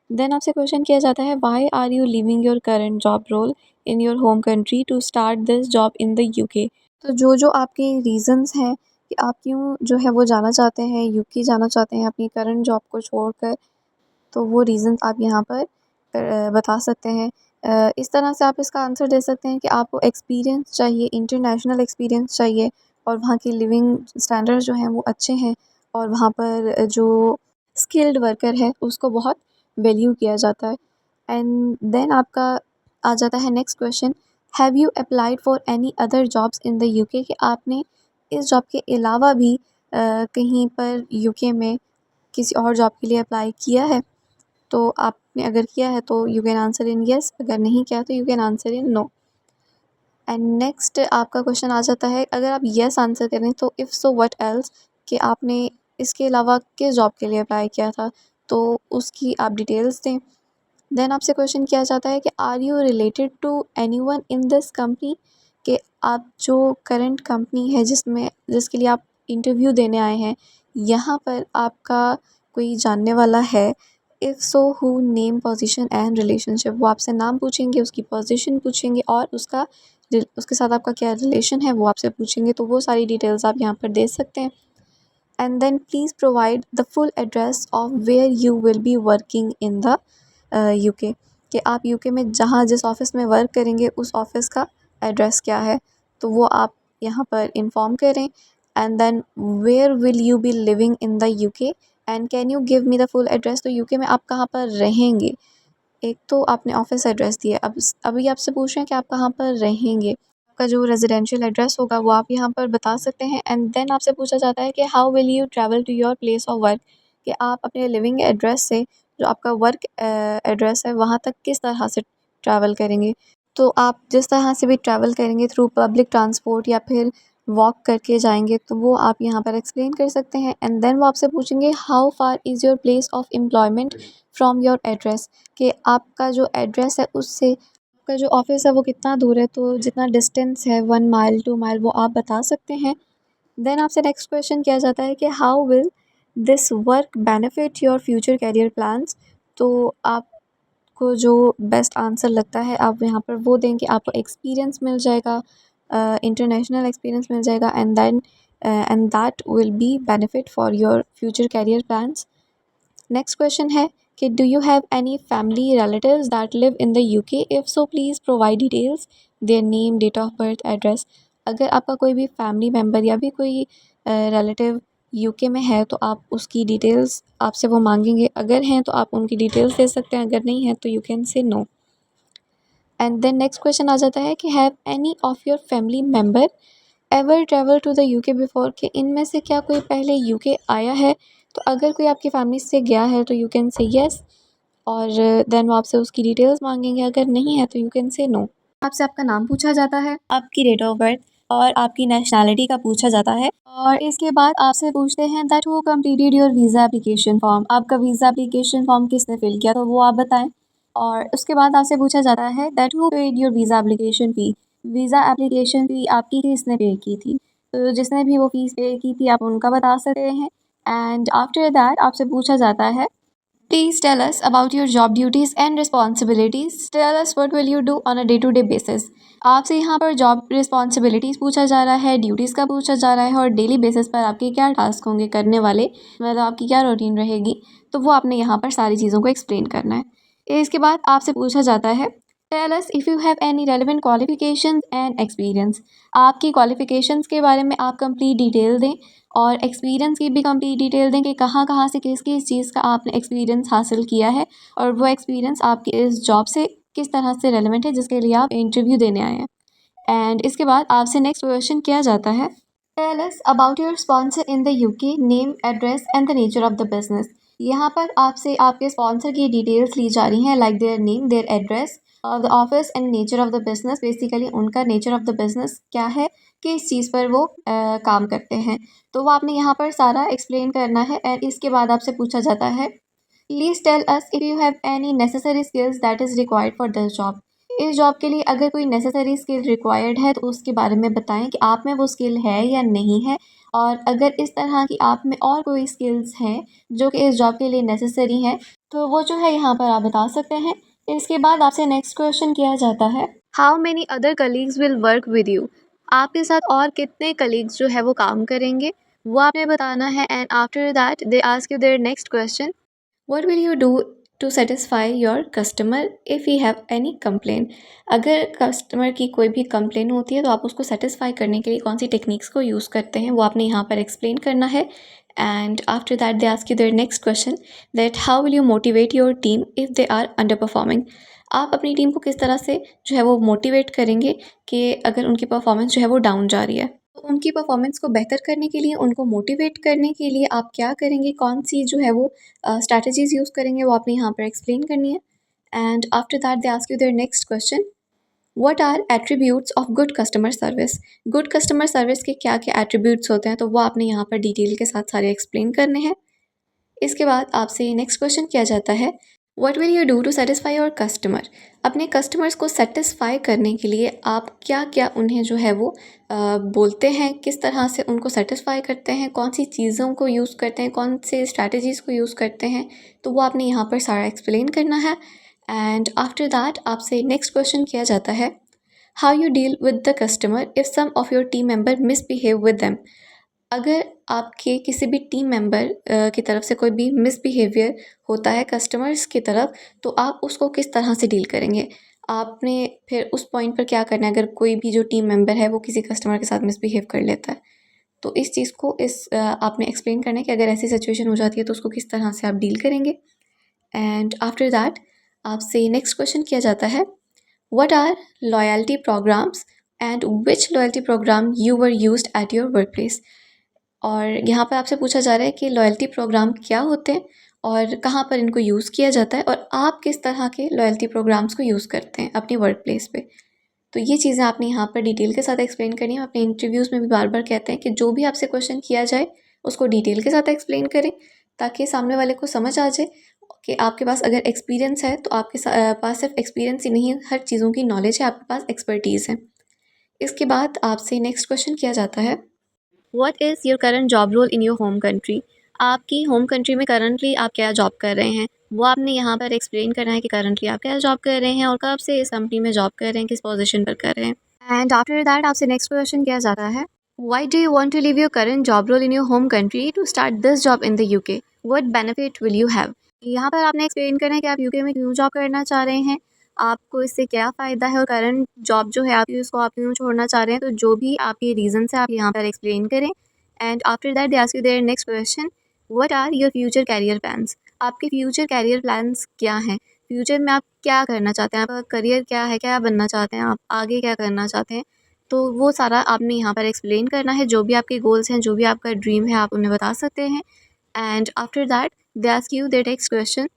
देन आपसे क्वेश्चन किया जाता है, why are you leaving your current job role in your home country to start this job in the UK। तो जो आपके रीज़न्स हैं कि आप क्यों जो है वो जाना चाहते हैं, यूके जाना चाहते हैं अपनी करंट जॉब को छोड़कर, तो वो रीज़न्स आप यहाँ पर बता सकते हैं। इस तरह से आप इसका आंसर दे सकते हैं कि आपको एक्सपीरियंस चाहिए, इंटरनेशनल एक्सपीरियंस चाहिए और वहाँ की लिविंग स्टैंडर्ड्स जो हैं वो अच्छे हैं और वहाँ पर जो स्किल्ड वर्कर है उसको बहुत वैल्यू किया जाता है। एंड देन आपका आ जाता है next question, have you applied for any other jobs in the UK, कि आपने इस जॉब के अलावा भी कहीं पर यूके में किसी और जॉब के लिए अप्लाई किया है? तो आपने अगर किया है तो you can answer in yes, अगर नहीं किया तो you can answer in no. And next आपका क्वेश्चन आ जाता है, अगर आप येस आंसर करें तो इफ़ सो व्हाट एल्स, कि आपने इसके अलावा किस जॉब के लिए अप्लाई किया था, तो उसकी आप डिटेल्स दें। देन आपसे क्वेश्चन किया जाता है कि are you related to anyone in this company, कि आप जो करंट कंपनी है जिसके लिए आप इंटरव्यू देने आए हैं, यहाँ पर आपका कोई जानने वाला है। If so who, name, position and relationship, वो आपसे नाम पूछेंगे, उसकी पोजीशन पूछेंगे और उसके साथ आपका क्या रिलेशन है वो आपसे पूछेंगे, तो वो सारी डिटेल्स आप यहाँ पर दे सकते हैं। And then please provide the full address of where you will be working in the UK, कि आप यूके में जहाँ जिस ऑफ़िस में वर्क करेंगे उस ऑफ़िस का एड्रेस क्या है, तो वो आप यहाँ पर इन्फॉर्म करें। And then where will you be living in the UK and can you give me the full address, तो यूके में आप कहाँ पर रहेंगे। एक तो आपने ऑफ़िस एड्रेस दिया, अभी आपसे पूछ रहे हैं कि आप कहाँ पर रहेंगे। आपका जो रेजिडेंशियल एड्रेस होगा वो आप यहाँ पर बता सकते हैं। एंड देन आपसे पूछा जाता है कि how will you travel to your place of work, कि आप अपने लिविंग एड्रेस से जो आपका वर्क एड्रेस है वहाँ तक किस तरह से ट्रैवल करेंगे। तो आप जिस तरह से भी ट्रैवल करेंगे, थ्रू पब्लिक ट्रांसपोर्ट या फिर वॉक करके जाएंगे, तो वो आप यहाँ पर एक्सप्लेन कर सकते हैं। एंड देन वो आपसे पूछेंगे how far is your place of employment from your address, कि आपका जो एड्रेस है उससे आपका जो ऑफ़िस है वो कितना दूर है, तो जितना डिस्टेंस है 1 माइल 2 माइल वो आप बता सकते हैं। देन आपसे नेक्स्ट क्वेश्चन किया जाता है कि how will this work benefit your future career plans, तो आपको जो बेस्ट आंसर लगता है आप यहाँ पर वो दें कि आपको एक्सपीरियंस मिल जाएगा, इंटरनेशनल एक्सपीरियंस मिल जाएगा and that will be benefit for your future career plans. Next question है कि do you have any family relatives that live in the UK, if so please provide details, their name, date of birth, address. अगर आपका कोई भी family member या भी कोई relative UK में है तो आप उसकी डिटेल्स आपसे वो मांगेंगे, अगर हैं तो आप उनकी डिटेल्स दे सकते हैं, अगर नहीं है तो you can say no. And then next question आ जाता है कि have any of your family member ever travel to the UK before, कि इनमें से क्या कोई पहले यूके आया है, तो अगर कोई आपकी फैमिली से गया है तो यू कैन से येस और देन वो आपसे उसकी डिटेल्स मांगेंगे, अगर नहीं है तो यू कैन से नो। आपसे आपका नाम पूछा जाता है, आपकी डेट ऑफ बर्थ और आपकी नेशनैलिटी का पूछा जाता है, और इसके बाद आपसे पूछते हैं that who completed your visa application form, आपका वीज़ा एप्लीकेशन फॉर्म किसने फिल किया, तो वो आप बताएं। और उसके बाद आपसे पूछा जाता है that who paid your visa application fee, visa application फ़ी आपकी किसने पे की थी, तो जिसने भी वो फ़ीस पे की थी आप उनका बता सकते हैं। एंड आफ्टर दैट आपसे पूछा जाता है please tell us about your job duties and responsibilities, tell us what will you do on a day to day basis. आपसे यहाँ पर जॉब रिस्पॉन्सिबिलिटीज़ पूछा जा रहा है, ड्यूटीज़ का पूछा जा रहा है और डेली बेसिस पर आपके क्या टास्क होंगे करने वाले, मतलब आपकी क्या रूटीन रहेगी, तो वो आपने यहाँ पर सारी चीज़ों को एक्सप्लेन करना है। इसके बाद आपसे पूछा जाता है tell us if you have any relevant qualifications and experience, आपकी क्वालिफिकेशंस के बारे में आप कंप्लीट डिटेल दें और एक्सपीरियंस की भी कंप्लीट डिटेल दें कि कहाँ कहाँ से किस किस चीज़ का आपने एक्सपीरियंस हासिल किया है और वो एक्सपीरियंस आपके इस जॉब से किस तरह से रेलेवेंट है जिसके लिए आप इंटरव्यू देने आए हैं। एंड इसके बाद आपसे नेक्स्ट क्वेश्चन किया जाता है tell us about your sponsor in the UK, name, address and the nature of the business. यहाँ पर आपसे आपके स्पॉन्सर की डिटेल्स ली जा रही हैं, like their name, their address of the office and nature of the business, basically उनका nature of the business क्या है, किस चीज़ पर वो काम करते हैं, तो वो आपने यहाँ पर सारा एक्सप्लेन करना है। एंड इसके बाद आपसे पूछा जाता है please tell us if you have any necessary skills that is required for this job, इस जॉब के लिए अगर कोई नेसेसरी स्किल रिक्वायर्ड है तो उसके बारे में बताएं कि आप में वो स्किल है या नहीं है, और अगर इस तरह की आप में और कोई स्किल्स हैं जो कि इस जॉब के लिए नेसेसरी हैं तो वो जो है यहाँ पर आप बता सकते हैं। इसके बाद आपसे नेक्स्ट क्वेश्चन किया जाता है how many other colleagues will work with you, आपके साथ और कितने कलीग्स जो है वो काम करेंगे, वो आपने बताना है। And after that they ask you their next question, what will you do to satisfy your customer if you have any complain. अगर कस्टमर की कोई भी कंप्लेन होती है तो आप उसको सेटिस्फाई करने के लिए कौन सी टेक्निक्स को यूज़ करते हैं, वो आपने यहाँ पर एक्सप्लेन करना है। And after that they ask you their next question, that how will you motivate your team if they are underperforming. आप अपनी टीम को किस तरह से जो है वो मोटिवेट करेंगे कि अगर उनकी परफॉर्मेंस जो है वो डाउन जा रही है, तो उनकी परफॉर्मेंस को बेहतर करने के लिए, उनको मोटिवेट करने के लिए आप क्या करेंगे, कौन सी जो है वो स्ट्रैटेजीज़ यूज़ करेंगे, वो आपने यहाँ पर एक्सप्लेन करनी है। And after that they ask you their next question, what are attributes of good customer service. Good customer service के क्या क्या एट्रीब्यूट्स होते हैं, तो वो आपने यहाँ पर डिटेल के साथ सारे एक्सप्लेन करने हैं। इसके बाद आपसे नेक्स्ट क्वेश्चन किया जाता है, what will you do to satisfy your customer. अपने कस्टमर्स को सेटिस्फाई करने के लिए आप क्या क्या उन्हें जो है वो बोलते हैं, किस तरह से उनको सेटिस्फाई करते हैं, कौन सी चीज़ों को यूज़ करते हैं, कौन से स्ट्रैटेजीज़ को यूज़ करते हैं, तो वो आपने यहाँ पर सारा एक्सप्लेन करना है। एंड आफ्टर दैट आपसे नेक्स्ट क्वेश्चन किया जाता है, how you deal with the customer if some of your team member misbehave with them. अगर आपके किसी भी टीम मेंबर की तरफ से कोई भी मिसबिहेवियर होता है कस्टमर्स की तरफ, तो आप उसको किस तरह से डील करेंगे। आपने फिर उस पॉइंट पर क्या करना है, अगर कोई भी जो टीम मेंबर है वो किसी कस्टमर के साथ मिसबिहेव कर लेता है, तो इस चीज़ को आपने एक्सप्लेन करना है कि अगर ऐसी सिचुएशन हो जाती है तो उसको किस तरह से आप डील करेंगे। एंड आफ्टर दैट आपसे नेक्स्ट क्वेश्चन किया जाता है, what are loyalty programmes and which loyalty programme you were used at your work place. और यहाँ पर आपसे पूछा जा रहा है कि लॉयल्टी प्रोग्राम क्या होते हैं और कहाँ पर इनको यूज़ किया जाता है, और आप किस तरह के लॉयल्टी प्रोग्राम्स को यूज़ करते हैं अपनी वर्क प्लेस पे। तो ये चीज़ें आपने यहाँ पर डिटेल के साथ एक्सप्लेन करनी है। अपने इंटरव्यूज़ में भी बार बार कहते हैं कि जो भी आपसे क्वेश्चन किया जाए उसको डिटेल के साथ एक्सप्लेन करें, ताकि सामने वाले को समझ आ जाए कि आपके पास अगर एक्सपीरियंस है तो आपके पास सिर्फ एक्सपीरियंस ही नहीं, हर चीज़ों की नॉलेज है, आपके पास एक्सपर्टीज़ है। इसके बाद आपसे नेक्स्ट क्वेश्चन किया जाता है, what is your current job role in your home country. आपकी होम कंट्री में करंटली आप क्या जॉब कर रहे हैं, वो आपने यहाँ पर एक्सप्लेन करना है कि करंटली आप क्या जॉब कर रहे हैं और कब से इस कंपनी में जॉब कर रहे हैं, किस पोजीशन पर कर रहे हैं। एंड आफ्टर दैट आपसे नेक्स्ट क्वेश्चन किया जाता है, why do you want to leave your current job role in your home country to start this job in the UK, what benefit will you have. यहाँ पर आपने explain करना है कि आप यूके में क्यों जॉब करना चाह रहे हैं, आपको इससे क्या फ़ायदा है, और करंट जॉब जो है आपकी उसको आप क्यों छोड़ना चाह रहे हैं। तो जो भी आपके रीज़न्स है आप यहाँ पर एक्सप्लेन करें। And after that they ask you their next question, what are your future career plans. आपके फ्यूचर कैरियर प्लान्स क्या हैं, फ्यूचर में आप क्या करना चाहते हैं, आपका करियर क्या है, क्या बनना चाहते हैं आप, आगे क्या करना चाहते हैं। तो वो सारा आपने यहाँ पर एक्सप्लेन करना है, जो भी आपके गोल्स हैं, जो भी आपका ड्रीम है, आप उन्हें बता सकते हैं। And after that they ask you their next question,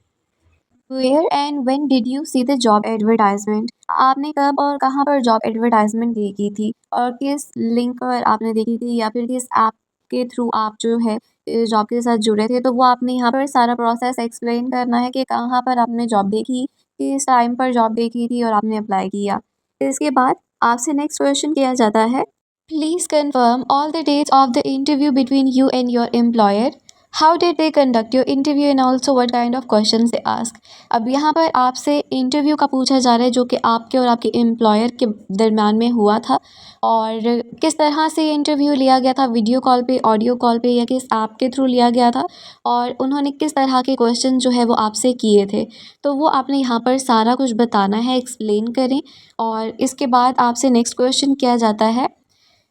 where and when did you see the job advertisement. आपने कब और कहाँ पर जॉब एडवर्टाइजमेंट देखी थी, और किस लिंक पर आपने देखी थी, या फिर किस ऐप के थ्रू आप जो है जॉब के साथ जुड़े थे। तो वो आपने यहाँ पर सारा प्रोसेस एक्सप्लेन करना है कि कहाँ पर आपने जॉब देखी, किस टाइम पर जॉब देखी थी और आपने अप्लाई किया। इसके बाद आपसे नेक्स्ट क्वेश्चन किया जाता है, please confirm all the dates of the interview between you and your employer. How did they conduct your interview and also what kind of questions they ask. अब यहाँ पर आपसे इंटरव्यू का पूछा जा रहा है, जो कि आपके और आपके एम्प्लॉयर के दरम्यान में हुआ था, और किस तरह से ये इंटरव्यू लिया गया था, वीडियो कॉल पे, ऑडियो कॉल पे, या किस ऐप के थ्रू लिया गया था, और उन्होंने किस तरह के क्वेश्चन जो है वो आपसे किए थे। तो वो आपने यहाँ पर सारा कुछ बताना है, एक्सप्लेन करें। और इसके बाद आपसे नेक्स्ट क्वेश्चन किया जाता है,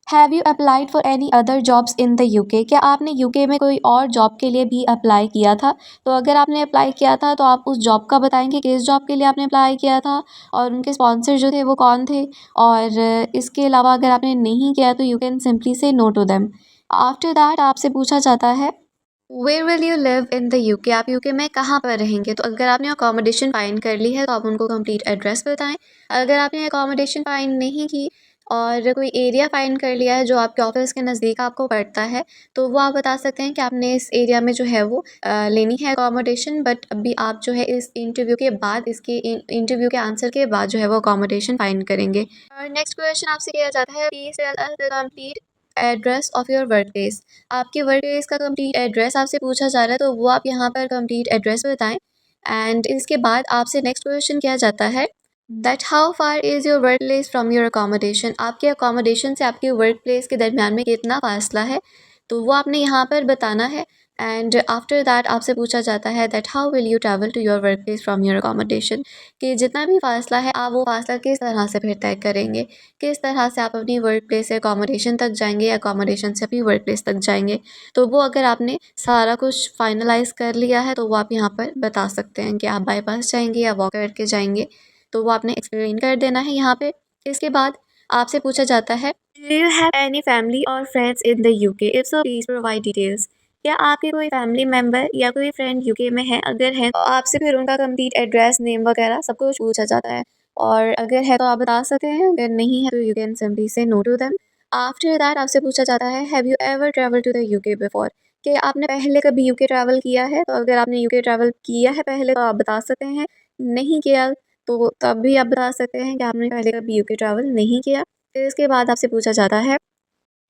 have you applied for any other jobs in the UK. क्या आपने यूके में कोई और जॉब के लिए भी अप्लाई किया था। तो अगर आपने अप्लाई किया था तो आप उस जॉब का बताएंगे, किस जॉब के लिए आपने अप्लाई किया था और उनके स्पॉन्सर जो थे वो कौन थे। और इसके अलावा अगर आपने नहीं किया तो you can simply say no to them. After that आपसे पूछा जाता है, where will you live in the UK. आप यूके में कहाँ पर रहेंगे। तो अगर आपने अकोमोडेशन फाइंड कर ली है तो आप उनको कंप्लीट एड्रेस बताएं। अगर आपने अकोमोडेशन फाइंड नहीं की और कोई एरिया फाइंड कर लिया है जो आपके ऑफिस के नज़दीक आपको पड़ता है, तो वो आप बता सकते हैं कि आपने इस एरिया में जो है वो लेनी है अकोमोडेशन। बट अभी आप जो है इस इंटरव्यू के बाद, इसके इंटरव्यू के आंसर के बाद जो है वो अकोमोडेशन फाइंड करेंगे। और नेक्स्ट क्वेश्चन आपसे किया जाता है, please tell us the complete address of your work place. आपके वर्क प्लेस का कंप्लीट एड्रेस आपसे पूछा जा रहा है, तो वो आप यहाँ पर कंप्लीट एड्रेस बताएं। एंड इसके बाद आपसे नेक्स्ट क्वेश्चन किया जाता है, that how far is your work place from your accommodation, आपके अकोमोडेशन से आपके वर्क प्लेस के दरमियान में कितना फासला है, तो वो आपने यहाँ पर बताना है। एंड आफ्टर दैट आपसे पूछा जाता है that how will you travel to your work place from your accommodation, कि जितना भी फासला है आप वो फासला किस तरह से फिर तय करेंगे, किस तरह से आप अपनी वर्क प्लेस से अकोमोडेशन तक जाएंगे या अकोमोडेशन से अपनी वर्क प्लेस तक जाएंगे। तो वो अगर आपने सारा कुछ फाइनलाइज कर लिया है तो वो आप यहाँ पर बता सकते हैं कि आप बाई पास जाएंगे या वॉक करके जाएंगे, तो वो आपने एक्सप्लेन कर देना है यहाँ पे। इसके बाद आपसे पूछा जाता है do you have any family or friends in the UK, if so please provide details, क्या आपके कोई फैमिली मेम्बर या कोई फ्रेंड यूके में है, अगर है तो आपसे फिर उनका कंप्लीट एड्रेस नेम वगैरह सब कुछ पूछा जाता है, और अगर है तो आप बता सकते हैं, अगर नहीं है तो you can simply say no to them. After that आपसे पूछा जाता है have you ever travel to the UK before, कि आपने पहले कभी यूके ट्रैवल किया है, तो अगर आपने यूके ट्रैवल किया है पहले तो आप बता सकते हैं, नहीं किया तो तब भी आप बता सकते हैं कि आपने पहले कभी यूके ट्रैवल नहीं किया। फिर इसके बाद आपसे पूछा जाता है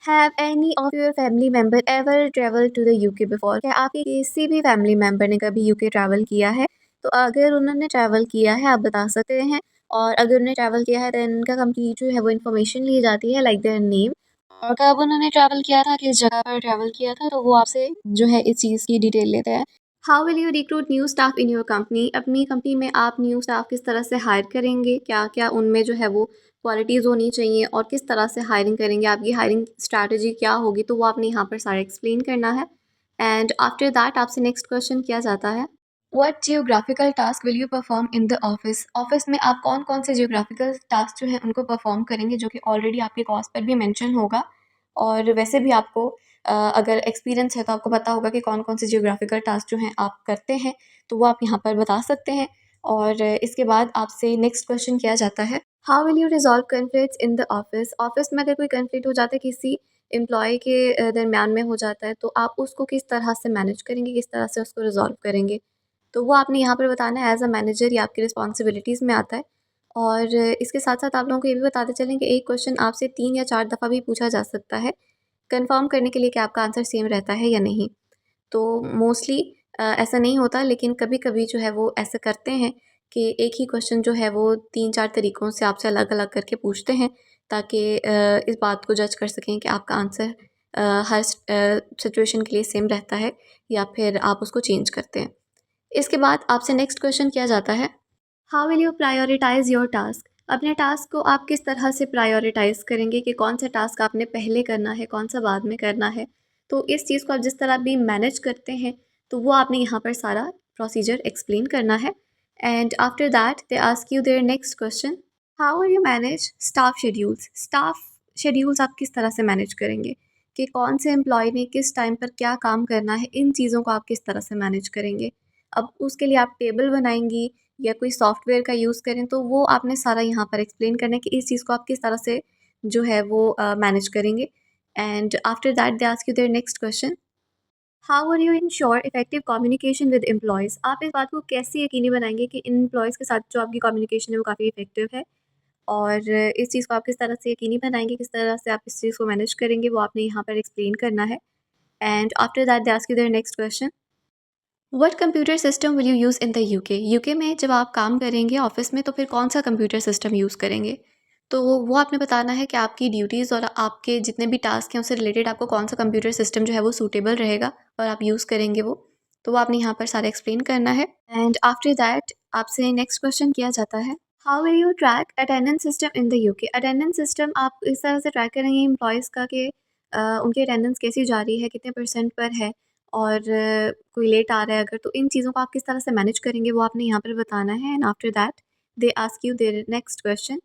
have any of your family member ever travel to the UK before, क्या आपके किसी भी फैमिली मेम्बर ने कभी यूके ट्रैवल किया है, तो अगर उन्होंने ट्रैवल किया है आप बता सकते हैं, और अगर उन्होंने ट्रैवल किया है तो इनका कंप्लीट जो है वो इन्फॉर्मेशन ली जाती है लाइक देयर नेम, और कब उन्होंने ट्रैवल किया था, किस जगह पर ट्रैवल किया था, तो वो आपसे जो है इस चीज़ की डिटेल लेते हैं। How will you recruit new staff in your company, अपनी कंपनी में आप न्यू स्टाफ किस तरह से हायर करेंगे, क्या क्या उनमें जो है वो क्वालिटीज़ होनी चाहिए और किस तरह से हायरिंग करेंगे, आपकी हायरिंग स्ट्रैटेजी क्या होगी, तो वो आपने यहाँ पर सारा एक्सप्लेन करना है। एंड आफ्टर दैट आपसे नेक्स्ट क्वेश्चन किया जाता है what geographical task will you perform in the office, office में आप कौन कौन से जियोग्राफिकल टास्क जो है उनको परफॉर्म करेंगे, जो कि ऑलरेडी आपके कॉस्ट पर भी मेंशन होगा, और वैसे भी आपको अगर एक्सपीरियंस है तो आपको पता होगा कि कौन कौन से जियोग्राफिकल टास्क जो हैं आप करते हैं, तो वो आप यहाँ पर बता सकते हैं। और इसके बाद आपसे नेक्स्ट क्वेश्चन किया जाता है how will you resolve conflicts in the office, office में अगर कोई कन्फ्लिक्ट हो जाता है किसी एम्प्लॉय के दरमियान में हो जाता है, तो आप उसको किस तरह से मैनेज करेंगे, किस तरह से उसको रिजॉल्व करेंगे, तो वो आपने यहाँ पर बताना है एज अ मैनेजर, ये आपकी रिस्पॉन्सिबिलिटीज़ में आता है। और इसके साथ साथ आप लोगों को ये भी बताते चलें कि एक क्वेश्चन आपसे 3 या 4 दफ़ा भी पूछा जा सकता है, कंफर्म करने के लिए कि आपका आंसर सेम रहता है या नहीं। तो मोस्टली ऐसा नहीं होता, लेकिन कभी-कभी जो है वो ऐसा करते हैं कि एक ही क्वेश्चन जो है वो 3-4 तरीक़ों से आपसे अलग-अलग करके पूछते हैं, ताकि इस बात को जज कर सकें कि आपका आंसर हर सिचुएशन के लिए सेम रहता है या फिर आप उसको चेंज करते हैं। इसके बाद आपसे नेक्स्ट क्वेश्चन किया जाता है how will you prioritise your task, अपने टास्क को आप किस तरह से प्रायोरिटाइज़ करेंगे कि कौन सा टास्क आपने पहले करना है, कौन सा बाद में करना है। तो इस चीज़ को आप जिस तरह भी मैनेज करते हैं, तो वो आपने यहाँ पर सारा प्रोसीजर एक्सप्लेन करना है। And after that they ask you their next question how will you manage staff schedules, staff schedules आप किस तरह से मैनेज करेंगे, कि कौन से एम्प्लॉय ने किस टाइम पर क्या काम करना है, इन चीज़ों को आप किस तरह से मैनेज करेंगे। अब उसके लिए आप टेबल बनाएंगी या कोई सॉफ्टवेयर का यूज़ करें, तो वो आपने सारा यहाँ पर एक्सप्लेन करना है कि इस चीज़ को आप किस तरह से जो है वो मैनेज करेंगे। And after that they ask you their next question how are you ensure effective communication with employees, आप इस बात को कैसे यकीनी बनाएंगे कि इन एम्प्लॉयज़ के साथ जो आपकी कम्युनिकेशन है वो काफ़ी इफेक्टिव है, और इस चीज़ को आप किस तरह से यकीनी बनाएंगे, किस तरह से आप इस चीज़ को मैनेज करेंगे, वो आपने यहाँ पर एक्सप्लेन करना है। And after that they ask you their next question what computer system will you use in the UK, UK में जब आप काम करेंगे ऑफिस में तो फिर कौन सा कंप्यूटर सिस्टम यूज़ करेंगे, तो वो आपने बताना है कि आपकी ड्यूटीज़ और आपके जितने भी टास्क हैं उससे रिलेटेड आपको कौन सा कंप्यूटर सिस्टम जो है वो सूटेबल रहेगा और आप यूज़ करेंगे वो, तो वो आपने यहाँ पर सारा एक्सप्लेन करना है। एंड आफ्टर दैट आपसे नेक्स्ट क्वेश्चन किया जाता है how will you track attendance system in the UK, attendance system आप इस तरह से ट्रैक करेंगे एम्प्लॉयज़ का कि उनकी अटेंडेंस कैसी जा रही है, कितने परसेंट पर है, और कोई लेट आ रहा है अगर, तो इन चीज़ों को आप किस तरह से मैनेज करेंगे वो आपने यहाँ पर बताना है। And after that they ask you their next question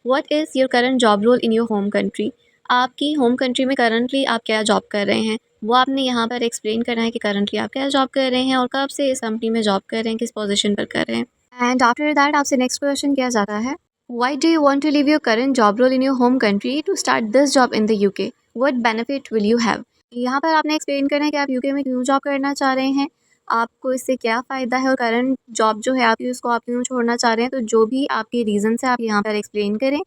what is your current job role in your home country, आपकी होम कंट्री में करंटली आप क्या जॉब कर रहे हैं, वो आपने यहाँ पर एक्सप्लेन करना है कि करंटली आप क्या जॉब कर रहे हैं और कब से इस कंपनी में जॉब कर रहे हैं, किस पोजीशन पर कर रहे हैं। एंड आफ्टर दैट आपसे नेक्स्ट क्वेश्चन किया जाता है why do you want to leave your current job role in your home country to start this job in the UK, what benefit will you have, यहाँ पर आपने explain करना है कि आप यूके में क्यों जॉब करना चाह रहे हैं, आपको इससे क्या फ़ायदा है, और करंट जॉब जो है आपकी उसको आप क्यों छोड़ना चाह रहे हैं, तो जो भी आपके रीज़न्स है आप यहाँ पर एक्सप्लेन करें।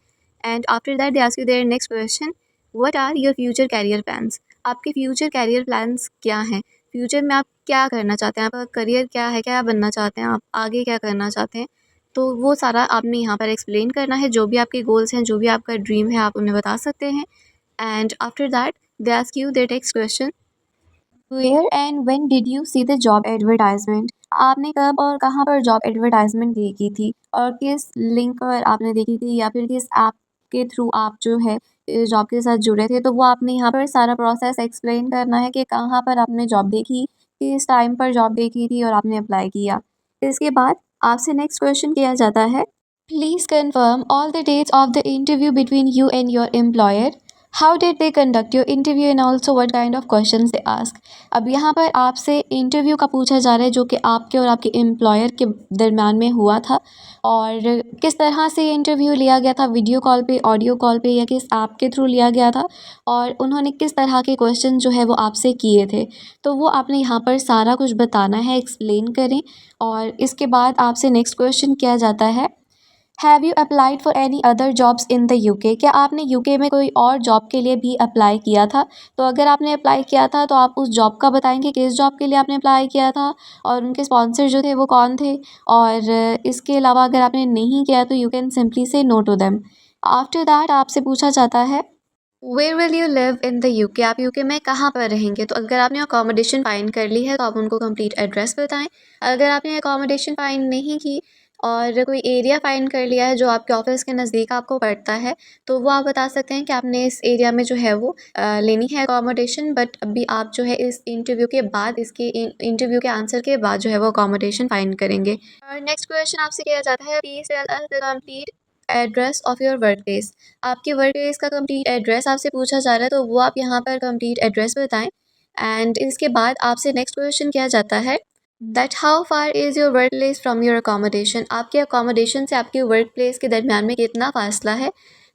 And after that they ask you their next question what are your future career plans, आपके फ्यूचर कैरियर प्लान्स क्या हैं, फ्यूचर में आप क्या करना चाहते हैं, आपका करियर क्या है, क्या बनना चाहते हैं आप, आगे क्या करना चाहते हैं, तो वो सारा आपने यहाँ पर एक्सप्लेन करना है, जो भी आपके गोल्स हैं, जो भी आपका ड्रीम है, आप उन्हें बता सकते हैं। And after that they ask you their next question, where and when did you see the job advertisement? आपने कब और कहाँ पर जॉब एडवर्टाइजमेंट देखी थी, और किस लिंक पर आपने देखी थी, या फिर किस ऐप के थ्रू आप जो है जॉब के साथ जुड़े थे? तो वो आपने यहाँ पर सारा प्रोसेस एक्सप्लेन करना है कि कहाँ पर आपने जॉब देखी, किस टाइम पर जॉब देखी थी और आपने अप्लाई किया। इसके बाद आपसे नेक्स्ट क्वेश्चन किया जाता है, please confirm all the dates of the interview between you and your employer. How did they conduct your interview and also what kind of questions they ask? अब यहाँ पर आपसे इंटरव्यू का पूछा जा रहा है, जो कि आपके और आपके एम्प्लॉयर के दरम्यान में हुआ था, और किस तरह से ये इंटरव्यू लिया गया था, वीडियो कॉल पे, ऑडियो कॉल पे, या किस ऐप के थ्रू लिया गया था, और उन्होंने किस तरह के क्वेश्चन जो है वो आपसे किए थे। तो वो आपने यहाँ पर सारा कुछ बताना है, एक्सप्लेन करें। और इसके बाद आपसे नेक्स्ट क्वेश्चन किया जाता है, have you applied for any other jobs in the UK? क्या आपने यूके में कोई और जॉब के लिए भी अप्लाई किया था? तो अगर आपने अप्लाई किया था तो आप उस जॉब का बताएंगे, किस जॉब के लिए आपने अप्लाई किया था, और उनके स्पॉन्सर जो थे वो कौन थे। और इसके अलावा अगर आपने नहीं किया तो you can simply say no to them. After that आपसे पूछा जाता है, where will you live in the UK? आप यूके में कहाँ पर रहेंगे? तो अगर आपने अकोमोडेशन फाइंड कर ली है तो आप उनको कंप्लीट एड्रेस बताएं। अगर आपने अकोमोडेशन फाइंड नहीं की और कोई एरिया फाइंड कर लिया है जो आपके ऑफिस के नज़दीक आपको पड़ता है, तो वो आप बता सकते हैं कि आपने इस एरिया में जो है वो लेनी है अकोमोडेशन, बट अभी आप जो है इस इंटरव्यू के बाद, इसके इंटरव्यू के आंसर के बाद जो है वो अकोमोडेशन फाइंड करेंगे। और नेक्स्ट क्वेश्चन आपसे किया जाता है, please tell us the complete address of your work place. आपके वर्क प्लेस का कंप्लीट एड्रेस आपसे पूछा जा रहा है, तो वो आप यहाँ पर कंप्लीट एड्रेस बताएं। एंड इसके बाद आपसे नेक्स्ट क्वेश्चन किया जाता है, that how far is your work place from your accommodation? आपके अकोमोडेशन से आपके वर्क प्लेस के दरमियान में कितना फासला है,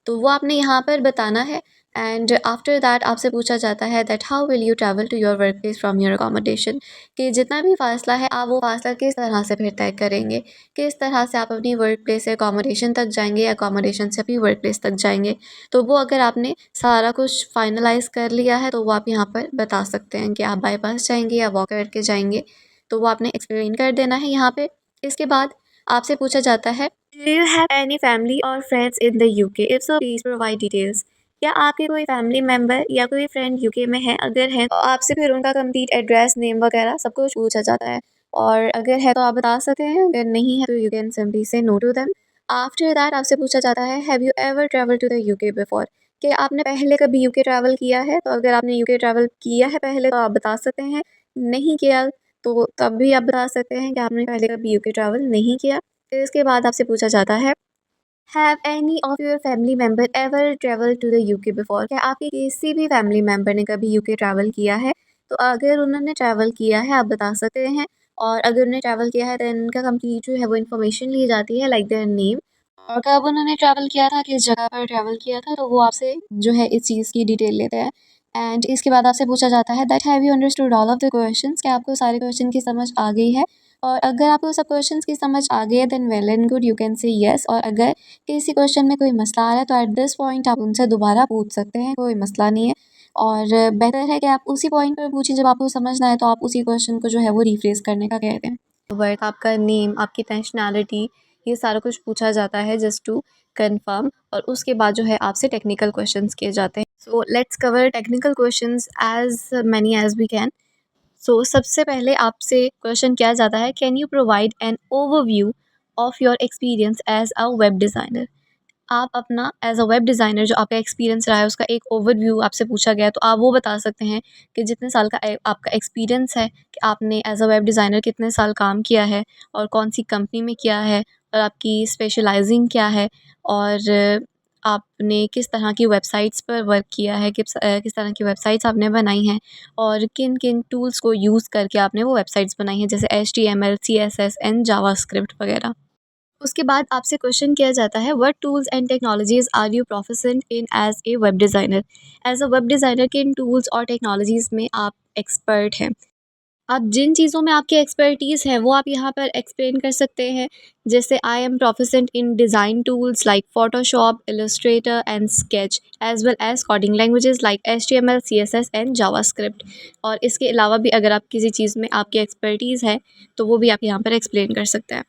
तो वो आपने यहाँ पर बताना है। एंड आफ्टर दैट आपसे पूछा जाता है, that how will you travel to your work place from your accommodation? कि जितना भी फासला है आप वो फासला किस तरह से फिर तय करेंगे, किस तरह से आप अपनी वर्क प्लेस से अकोमोडेशन तक जाएंगे, या अकोमोडेशन से अपनी वर्क प्लेस तक जाएंगे। तो वो अगर आपने सारा कुछ फाइनलाइज कर लिया है तो वो आप यहाँ पर बता सकते हैं कि आप बाई बस जाएंगे या वॉक करके जाएंगे। तो वो आपने एक्सप्लेन कर देना है यहाँ पे। इसके बाद आपसे पूछा जाता है, do you have any family or friends in the UK? If so please provide details. क्या आपके कोई फैमिली मेम्बर या कोई फ्रेंड यूके में है? अगर है तो आपसे फिर उनका कंप्लीट एड्रेस, नेम वगैरह सब कुछ पूछा जाता है, और अगर है तो आप बता सकते हैं, अगर नहीं है तो you can simply say no to them. After that आपसे पूछा जाता है, have you ever travel to the UK before? कि आपने पहले कभी यूके ट्रैवल किया है? तो अगर आपने यूके ट्रैवल किया है पहले तो आप बता सकते हैं, नहीं किया तो तब भी आप बता सकते हैं कि आपने पहले कभी यूके ट्रैवल नहीं किया। फिर इसके बाद आपसे पूछा जाता है, have any of your family member ever travel to the UK before? क्या आपके किसी भी फैमिली मेम्बर ने कभी यूके ट्रैवल किया है? तो अगर उन्होंने ट्रैवल किया है आप बता सकते हैं, और अगर उन्होंने ट्रैवल किया है तो उनका कंप्लीट जो है वो इन्फॉर्मेशन ली जाती है, लाइक देयर नेम, और कब उन्होंने ट्रैवल किया था, किस जगह पर ट्रैवल किया था, तो वो आपसे जो है इस चीज़ की डिटेल लेते हैं। एंड इसके बाद आपसे पूछा जाता है, that have you understood all of the questions? क्या आपको सारे क्वेश्चन की समझ आ गई है? और अगर आपको सब क्वेश्चंस की समझ आ गई है then well and good, you can say yes. और अगर किसी क्वेश्चन में कोई मसला आ रहा है तो एट दिस पॉइंट आप उनसे दोबारा पूछ सकते हैं, कोई मसला नहीं है। और बेहतर है कि आप उसी पॉइंट पर पूछें जब आपको समझना है, तो आप उसी क्वेश्चन को जो है वो रिफ्रेश करने का कहते हैं। वर्क, आपका नेम, आपकी नेशनैलिटी, ये सारा कुछ पूछा जाता है जस्ट टू कंफर्म, और उसके बाद जो है आपसे टेक्निकल क्वेश्चंस किए जाते हैं। So let's cover technical questions as many as we can. So सबसे पहले आपसे क्वेश्चन किया जाता है, can you provide an overview of your experience as a web designer? आप अपना एज अ वेब डिज़ाइनर जो आपका एक्सपीरियंस रहा है उसका एक ओवरव्यू आपसे पूछा गया है, तो आप वो बता सकते हैं कि जितने साल का आपका एक्सपीरियंस है, कि आपने एज अ वेब डिज़ाइनर कितने साल काम किया है, और कौन सी कंपनी में किया है, और आपकी स्पेशलाइजिंग क्या है, और आपने किस तरह की वेबसाइट्स पर वर्क किया है, किस तरह की वेबसाइट्स आपने बनाई हैं, और किन किन टूल्स को यूज़ करके आपने वो वेबसाइट्स बनाई हैं, जैसे HTML, CSS एंड जावास्क्रिप्ट वगैरह। उसके बाद आपसे क्वेश्चन किया जाता है, what tools and technologies are you proficient in as a web designer? As a web designer किन टूल्स और टेक्नोलॉजीज़ में आप एक्सपर्ट हैं? आप जिन चीज़ों में आपकी एक्सपर्टीज़ है वो आप यहाँ पर एक्सप्लेन कर सकते हैं, जैसे I am proficient in design tools like Photoshop, Illustrator and Sketch, as well as coding languages like HTML, CSS and JavaScript. और इसके अलावा भी अगर आप किसी चीज़ में आपकी एक्सपर्टीज़ है तो वो भी आप यहाँ पर एक्सप्लेन कर सकते हैं।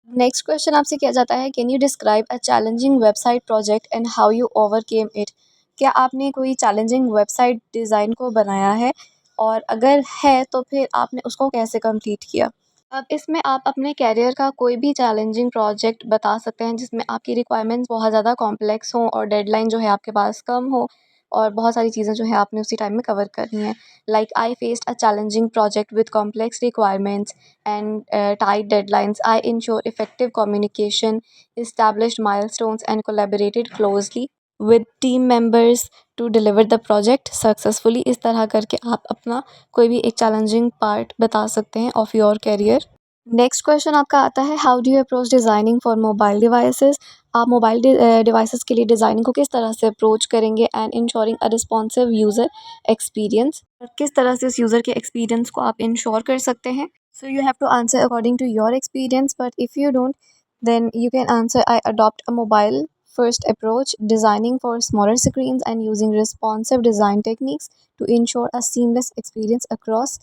नेक्स्ट क्वेश्चन आपसे किया जाता है, can you describe a challenging website project and how you overcame it? क्या आपने कोई चैलेंजिंग वेबसाइट डिज़ाइन को बनाया है, और अगर है तो फिर आपने उसको कैसे कंप्लीट किया? अब इसमें आप अपने करियर का कोई भी चैलेंजिंग प्रोजेक्ट बता सकते हैं जिसमें आपकी रिक्वायरमेंट्स बहुत ज़्यादा कॉम्प्लेक्स हों और डेडलाइन जो है आपके पास कम हो, और बहुत सारी चीज़ें जो है आपने उसी टाइम में कवर करनी है। Like I faced a challenging project with complex requirements and tight deadlines. I ensure effective communication, established milestones and collaborated closely with team members to deliver the project successfully। इस तरह करके आप अपना कोई भी एक चैलेंजिंग पार्ट बता सकते हैं of your career. Next question आपका आता है, how do you approach designing for mobile devices? आप मोबाइल डिवाइसेस के लिए डिज़ाइनिंग को किस तरह से अप्रोच करेंगे and ensuring a responsive user experience? किस तरह से उस यूज़र के एक्सपीरियंस को आप इंश्योर कर सकते हैं? So you have to answer according to your experience, but if you don't, then you can answer, I adopt a mobile first approach, designing for smaller screens and using responsive design techniques to ensure a seamless experience across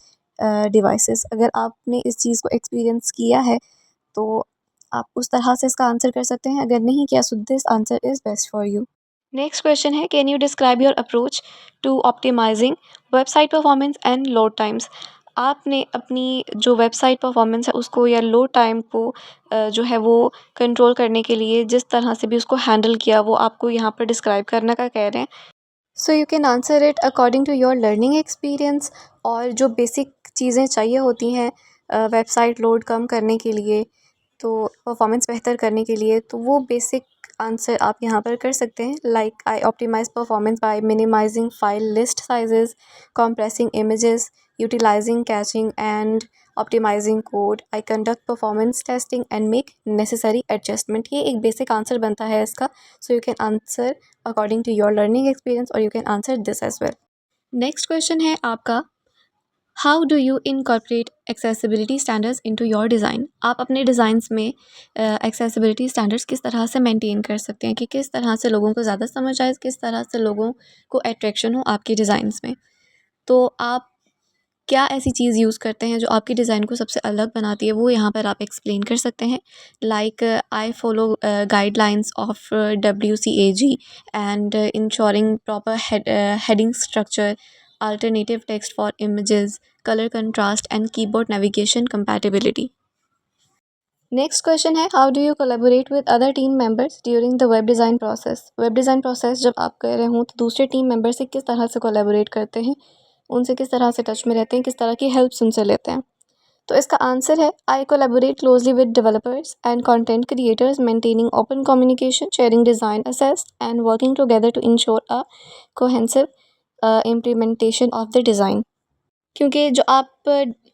devices। अगर आपने इस चीज़ को experience किया है तो आप उस तरह से इसका आंसर कर सकते हैं, अगर नहीं किया so this answer is best for you. Next question है, can you describe your approach to optimising website performance and load times? आपने अपनी जो वेबसाइट परफॉर्मेंस है उसको या लोड टाइम को जो है वो कंट्रोल करने के लिए जिस तरह से भी उसको हैंडल किया, वो आपको यहाँ पर डिस्क्राइब करने का कह रहे हैं। So you can answer it according to your learning experience. और जो बेसिक चीज़ें चाहिए होती हैं वेबसाइट लोड कम करने के लिए, तो परफॉर्मेंस बेहतर करने के लिए, तो वो बेसिक आंसर आप यहाँ पर कर सकते हैं। Like I optimise performance by minimising file list sizes, compressing images, utilizing caching and optimizing code, I conduct performance testing and make necessary adjustment। ये एक बेसिक आंसर बनता है इसका। So you can answer according to your learning experience, or you can answer this as well. Next question है आपका, how do you incorporate accessibility standards into your design? आप अपने designs में एक्सेसिबिलिटी स्टैंडर्ड्स किस तरह से मेंटेन कर सकते हैं कि किस तरह से लोगों को ज़्यादा समझ आए, किस तरह से लोगों को अट्रैक्शन हो आपके डिज़ाइंस में? तो आप क्या ऐसी चीज़ यूज़ करते हैं जो आपकी डिज़ाइन को सबसे अलग बनाती है, वो यहाँ पर आप एक्सप्लेन कर सकते हैं। Like I follow guidelines of WCAG and ensuring proper heading structure, alternative text for images, colour contrast and keyboard navigation compatibility. Next question है, how do you collaborate with other team members during the web design process? Web design process जब आप कर रहे हों तो दूसरे team member से किस तरह से कोलैबोरेट करते हैं, उनसे किस तरह से टच में रहते हैं, किस तरह की हेल्प्स उनसे लेते हैं? तो इसका आंसर है, I collaborate closely with developers and content creators, maintaining open communication, sharing design असेस and working together to ensure a cohesive implementation of the design. क्योंकि जो आप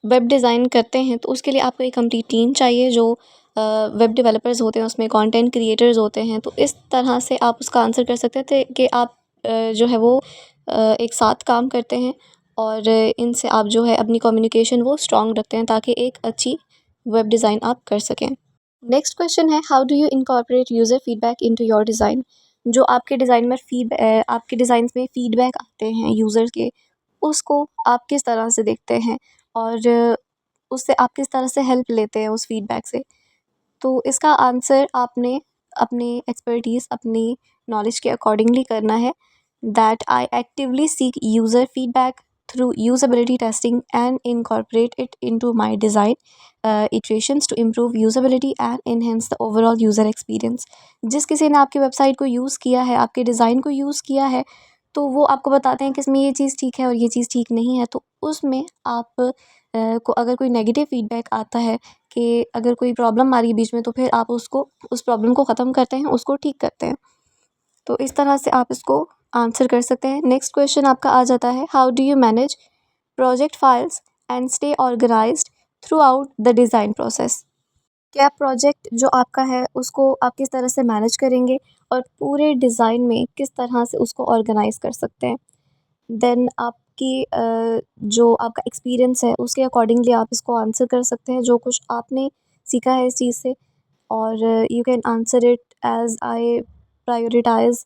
वेब डिज़ाइन करते हैं तो उसके लिए आपको एक कंप्लीट टीम चाहिए, जो वेब डेवलपर्स होते हैं, उसमें कंटेंट क्रिएटर्स होते हैं। तो इस तरह से आप उसका आंसर कर सकते थे कि आप जो है वो एक साथ काम करते हैं, और इनसे आप जो है अपनी कम्युनिकेशन वो स्ट्रॉन्ग रखते हैं ताकि एक अच्छी वेब डिज़ाइन आप कर सकें। नेक्स्ट क्वेश्चन है, how do you incorporate user feedback into your design? जो आपके डिज़ाइन में आपके डिज़ाइंस में फीडबैक आते हैं यूज़र्स के, उसको आप किस तरह से देखते हैं, और उससे आप किस तरह से हेल्प लेते हैं उस फीडबैक से? तो इसका आंसर आपने अपनी एक्सपर्टीज़, अपनी नॉलेज के अकॉर्डिंगली करना है। That I actively seek user feedback through usability testing and incorporate it into my design iterations to improve usability and enhance the overall user experience. जिस किसी ने आपकी वेबसाइट को यूज़ किया है, आपके डिज़ाइन को यूज़ किया है, तो वो आपको बताते हैं कि इसमें ये चीज़ ठीक है और ये चीज़ ठीक नहीं है। तो उसमें आप को अगर कोई नेगेटिव फीडबैक आता है कि अगर कोई प्रॉब्लम आ रही है बीच में, तो फिर आप उसको उस प्रॉब्लम को ख़त्म करते हैं, उसको ठीक करते हैं। तो इस तरह से आप इसको आंसर कर सकते हैं। नेक्स्ट क्वेश्चन आपका आ जाता है, how do you manage project files and stay organised throughout the design process? क्या प्रोजेक्ट जो आपका है उसको आप किस तरह से मैनेज करेंगे, और पूरे डिज़ाइन में किस तरह से उसको ऑर्गेनाइज़ कर सकते हैं? देन आपकी जो आपका एक्सपीरियंस है उसके अकॉर्डिंगली आप इसको आंसर कर सकते हैं, जो कुछ आपने सीखा है इस चीज़ से। और you can answer it as I prioritise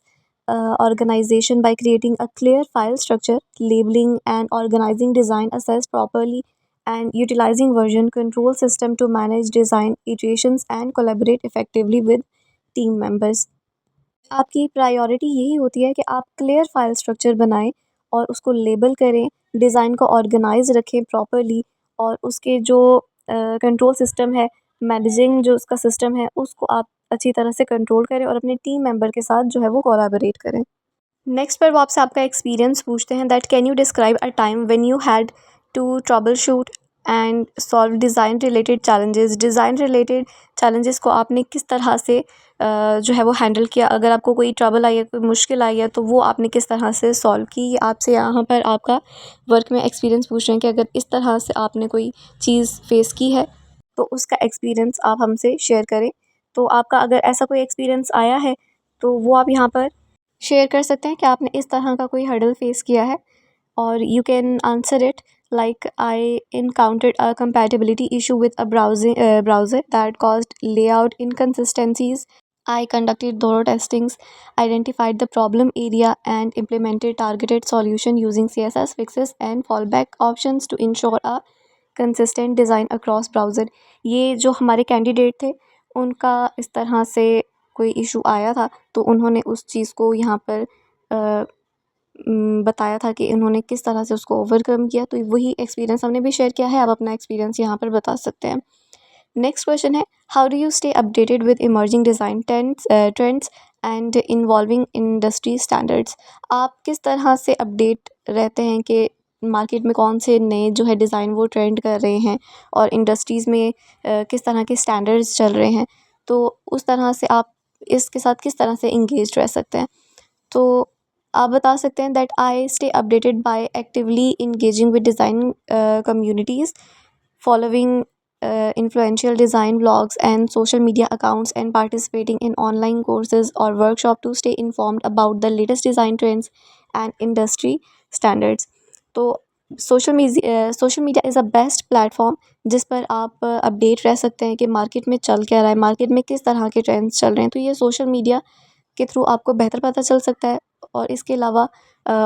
organization by creating a clear file structure, labeling and organizing design assets properly, and utilizing version control system to manage design iterations and collaborate effectively with team members. आपकी priority यही होती है कि आप clear file structure बनाएं और उसको label करें, डिज़ाइन को ऑर्गेनाइज रखें प्रॉपरली, और उसके जो कंट्रोल सिस्टम है, मैनेजिंग जो उसका सिस्टम है, उसको आप अच्छी तरह से कंट्रोल करें और अपने टीम मेंबर के साथ जो है वो कोलैबोरेट करें। नेक्स्ट पर वो आपसे आपका एक्सपीरियंस पूछते हैं that can you describe a time when you had to troubleshoot and solve design related challenges. Design related challenges को आपने किस तरह से जो है वो हैंडल किया। अगर आपको कोई ट्रबल आई है, कोई मुश्किल आई है, तो वो आपने किस तरह से सॉल्व की। ये आपसे यहाँ पर आपका वर्क में एक्सपीरियंस पूछ रहे हैं कि अगर इस तरह से आपने कोई चीज़ फेस की है तो उसका एक्सपीरियंस आप हमसे शेयर करें। तो आपका अगर ऐसा कोई एक्सपीरियंस आया है तो वो आप यहाँ पर शेयर कर सकते हैं कि आपने इस तरह का कोई हर्डल फेस किया है। और you can answer it like I encountered a compatibility issue with a browser that caused layout inconsistencies. I conducted thorough testings, identified the problem area, and implemented targeted solution using CSS fixes and fallback options to ensure a consistent design across browser. ये जो हमारे candidate थे उनका इस तरह से कोई issue आया था, तो उन्होंने उस चीज़ को यहाँ पर बताया था कि उन्होंने किस तरह से उसको ओवरकम किया। तो वही एक्सपीरियंस हमने भी शेयर किया है, आप अपना एक्सपीरियंस यहाँ पर बता सकते हैं। नेक्स्ट क्वेश्चन है how do you stay updated with emerging design trends and involving industry standards. आप किस तरह से अपडेट रहते हैं कि मार्केट में कौन से नए जो है डिज़ाइन वो ट्रेंड कर रहे हैं और इंडस्ट्रीज़ में किस तरह के स्टैंडर्ड्स चल रहे हैं, तो उस तरह से आप इसके साथ किस तरह से इंगेज रह सकते हैं। तो आप बता सकते हैं that I stay updated by actively engaging with design communities, following influential design blogs and social media accounts, and participating in online courses or workshop to stay informed about the latest design trends and industry standards. तो social media is a best platform जिस पर आप update रह सकते हैं कि market में चल क्या रहा है, मार्केट में किस तरह के ट्रेंड्स चल रहे हैं। तो ये सोशल मीडिया के थ्रू आपको बेहतर पता चल सकता है। और इसके अलावा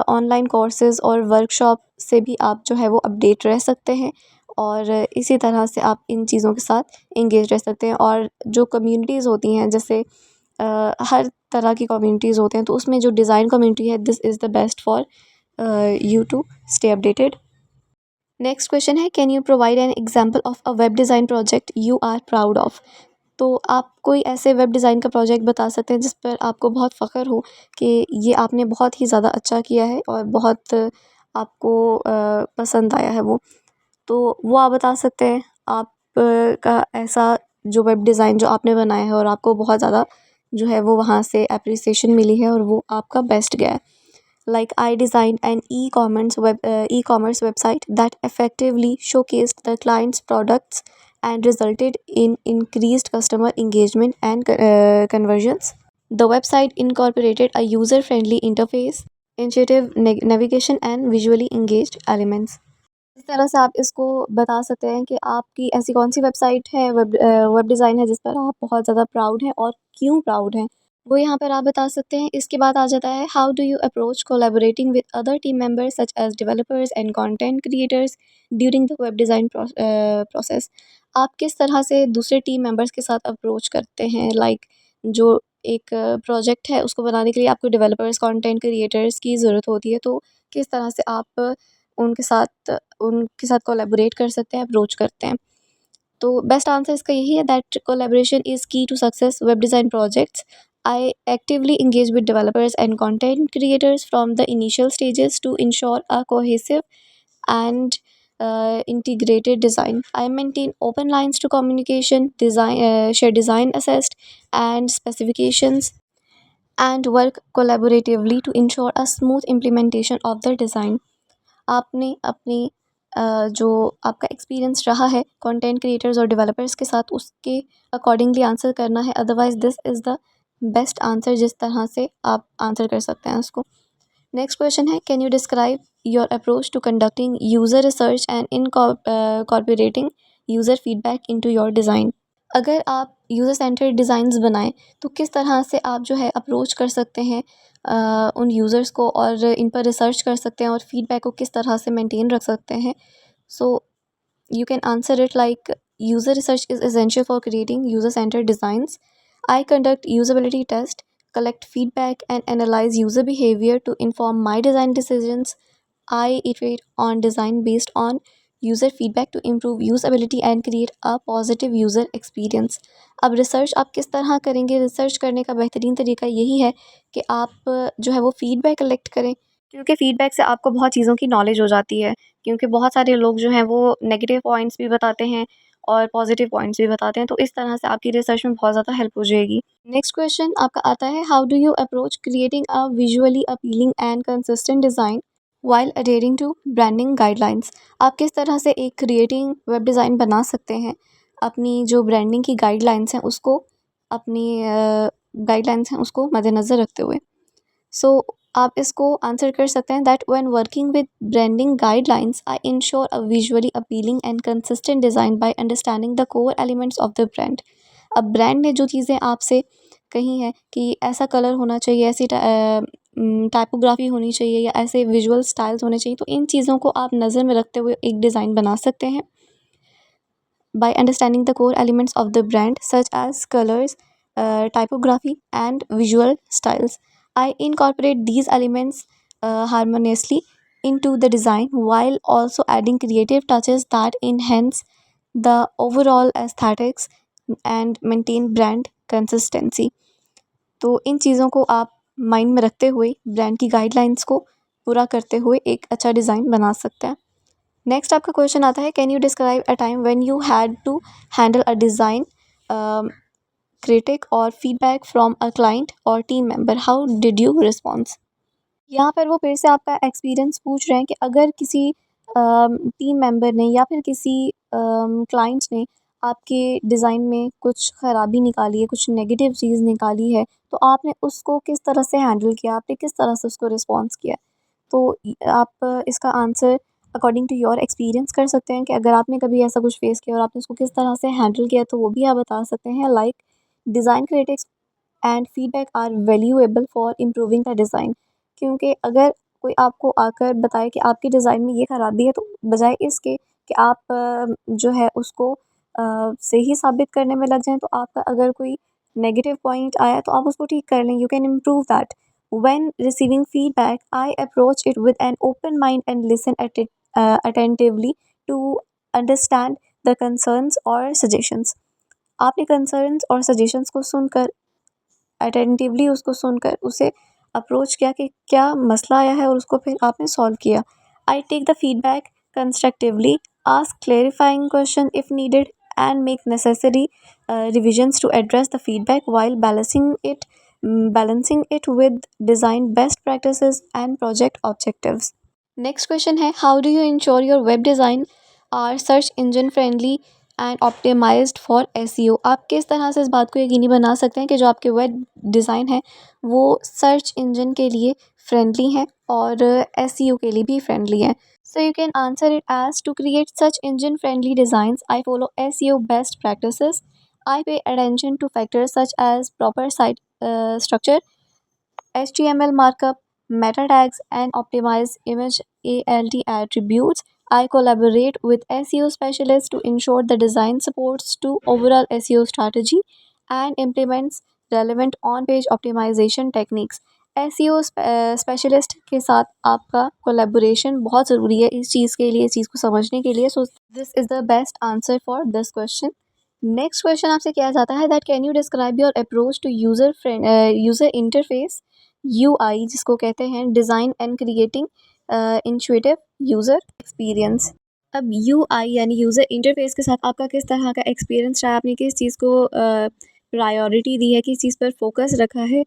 ऑनलाइन कोर्सेज़ और वर्कशॉप से भी आप जो है वो अपडेट रह सकते हैं, और इसी तरह से आप इन चीज़ों के साथ एंगेज रह सकते हैं। और जो कम्युनिटीज़ होती हैं, जैसे हर तरह की कम्युनिटीज़ होते हैं, तो उसमें जो डिज़ाइन कम्युनिटी है, this is the best for you to stay updated. Next question है can you provide an example of a web design project you are proud of. तो आप कोई ऐसे वेब डिज़ाइन का प्रोजेक्ट बता सकते हैं जिस पर आपको बहुत फ़ख्र हो कि ये आपने बहुत ही ज़्यादा अच्छा किया है और बहुत आपको पसंद आया है वो। तो वो आप बता सकते हैं। आप का ऐसा जो वेब डिज़ाइन जो आपने बनाया है और आपको बहुत ज़्यादा जो है वो वहाँ से एप्रिसिएशन मिली है और वो आपका बेस्ट गया है। Like I designed an e-commerce website that effectively showcased the client's products and resulted in increased customer engagement and conversions. The website incorporated a user-friendly interface, intuitive navigation, and visually engaged elements. इस तरह से आप इसको बता सकते हैं कि आपकी ऐसी कौन सी वेबसाइट है, वेब डिज़ाइन है जिस पर आप बहुत ज़्यादा प्राउड हैं और क्यों प्राउड हैं, वो यहाँ पर आप बता सकते हैं। इसके बाद आ जाता है how do you approach collaborating with other team members such as developers and content creators during the web design process. आप किस तरह से दूसरे टीम मेंबर्स के साथ अप्रोच करते हैं। लाइक जो एक प्रोजेक्ट है उसको बनाने के लिए आपको डेवलपर्स, कंटेंट क्रिएटर्स की ज़रूरत होती है, तो किस तरह से आप उनके साथ कोलैबोरेट कर सकते हैं, अप्रोच करते हैं। तो बेस्ट आंसर इसका यही है that collaboration is key to success web design projects. I actively engage with developers and content creators from the initial stages to ensure a cohesive and integrated design. I maintain open lines to communication, share design assessed and specifications, and work collaboratively to ensure a smooth implementation of the design. आपने अपनी जो आपका experience रहा है content creators और developers के साथ, उसके अकॉर्डिंगली आंसर करना है। Otherwise this is the best answer जिस तरह से आप आंसर कर सकते हैं उसको। नेक्स्ट क्वेश्चन है can you describe your approach to conducting user research and incorporating user feedback into your design. अगर आप यूज़र सेंटर्ड डिज़ाइंस बनाएं तो किस तरह से आप जो है अप्रोच कर सकते हैं उन यूज़र्स को, और इन पर रिसर्च कर सकते हैं और फीडबैक को किस तरह से मेंटेन रख सकते हैं। सो You can answer it like user research is essential for creating user-centered designs. I conduct usability tests, collect feedback, and analyze user behavior to inform my design decisions. I iterate on design based on user feedback to improve usability and create a positive user experience. अब research आप किस तरह करेंगे? Research करने का बेहतरीन तरीका यही है कि आप जो है वो फीडबैक कलेक्ट करें, क्योंकि फीडबैक से आपको बहुत चीज़ों की नॉलेज हो जाती है। क्योंकि बहुत सारे लोग जो हैं वो नेगेटिव पॉइंट्स भी बताते हैं और पॉजिटिव पॉइंट्स भी बताते हैं, तो इस तरह से आपकी रिसर्च में बहुत ज़्यादा हेल्प हो जाएगी। नेक्स्ट क्वेश्चन आपका आता है, how do you approach creating a visually appealing and consistent design while adhering to branding guidelines? आप किस तरह से एक क्रिएटिंग वेब डिज़ाइन बना सकते हैं अपनी जो ब्रांडिंग की गाइडलाइंस हैं उसको, अपनी गाइडलाइंस हैं उसको मद्देनज़र रखते हुए? सो आप इसको आंसर कर सकते हैं that when working with branding guidelines I ensure a visually appealing and consistent design by understanding the core elements of the brand. अब ब्रांड ने जो चीज़ें आपसे कही हैं कि ऐसा कलर होना चाहिए, ऐसी टाइपोग्राफी होनी चाहिए या ऐसे विजुअल स्टाइल्स होने चाहिए, तो इन चीज़ों को आप नज़र में रखते हुए एक डिज़ाइन बना सकते हैं by understanding the core elements of the brand such as colors, typography and visual styles. I incorporate these elements harmoniously into the design while also adding creative touches that enhance the overall aesthetics and maintain brand consistency. तो इन चीज़ों को आप mind में रखते हुए brand की guidelines को पूरा करते हुए एक अच्छा डिज़ाइन बना सकते हैं। नेक्स्ट आपका क्वेश्चन आता है, can you describe a time when you had to handle a design critique or feedback from a client or team member, how did you response? यहाँ पर वो फिर से आपका एक्सपीरियंस पूछ रहे हैं कि अगर किसी टीम मेंबर ने या फिर किसी क्लाइंट ने आपके डिज़ाइन में कुछ ख़राबी निकाली है, कुछ नेगेटिव चीज़ निकाली है, तो आपने उसको किस तरह से हैंडल किया, आपने किस तरह से उसको रिस्पॉन्स किया? तो आप इसका answer according to your experience कर सकते हैं कि अगर आपने कभी ऐसा कुछ फेस किया और आपने उसको किस तरह से हैंडल किया, तो वो भी आप बता सकते हैं। Like design critiques and feedback are valuable for improving the design. क्योंकि अगर कोई आपको आकर बताए कि आपके डिज़ाइन में ये ख़राबी है, तो बजाय इसके कि आप जो है उसको सही साबित करने में लग जाएँ, तो आपका अगर कोई नेगेटिव पॉइंट आया तो आप उसको ठीक कर लें, you can improve that. When receiving feedback, I approach it with an open mind and listen attentively to understand the concerns or suggestions. आपने concerns और suggestions को सुनकर, अटेंटिवली उसको सुनकर उसे अप्रोच किया कि क्या मसला आया है और उसको फिर आपने सॉल्व किया। I take the feedback constructively, ask clarifying question if needed and make necessary revisions to address the feedback while balancing it with design best practices and project objectives. Next question है, how do you ensure your web design are search engine friendly and optimised for SEO? आप किस तरह से इस बात को यकीनी बना सकते हैं कि जो आपके वेब डिज़ाइन है वो सर्च इंजन के लिए फ्रेंडली है और एसईओ के लिए भी फ्रेंडली है? So you can answer it as, to create सच engine friendly designs I follow SEO best practices. I pay attention to factors such as proper site structure, HTML markup, meta tags, and optimize image ALT attributes. I collaborate with SEO specialists to ensure the design supports to overall SEO strategy and implements relevant on-page optimization techniques. SEO specialist के साथ आपका collaboration बहुत ज़रूरी है इस चीज़ के लिए, इस चीज़ को समझने के लिए। So this is the best answer for this question. Next question आपसे किया जाता है that can you describe your approach to user interface, UI जिसको कहते हैं, design and creating intuitive user experience. अब यूआई यानी यूज़र इंटरफेस के साथ आपका किस तरह का एक्सपीरियंस रहा, आपने किस चीज़ को प्रायोरिटी दी है, किस चीज़ पर फोकस रखा है,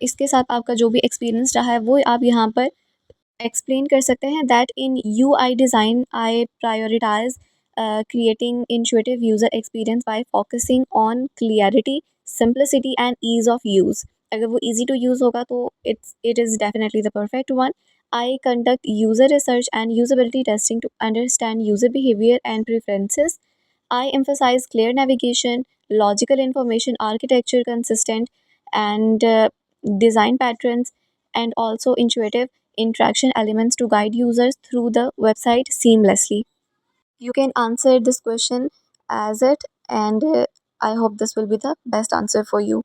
इसके साथ आपका जो भी एक्सपीरियंस रहा है वो आप यहाँ पर एक्सप्लेन कर सकते हैं। That in UI design I prioritise creating intuitive user experience by focusing on clarity, simplicity and ease of use. अगर वो easy to use होगा तो it is definitely the perfect one. I conduct user research and usability testing to understand user behavior and preferences. I emphasize clear navigation, logical information architecture consistent and design patterns, and also intuitive interaction elements to guide users through the website seamlessly. You can answer this question as it, and I hope this will be the best answer for you.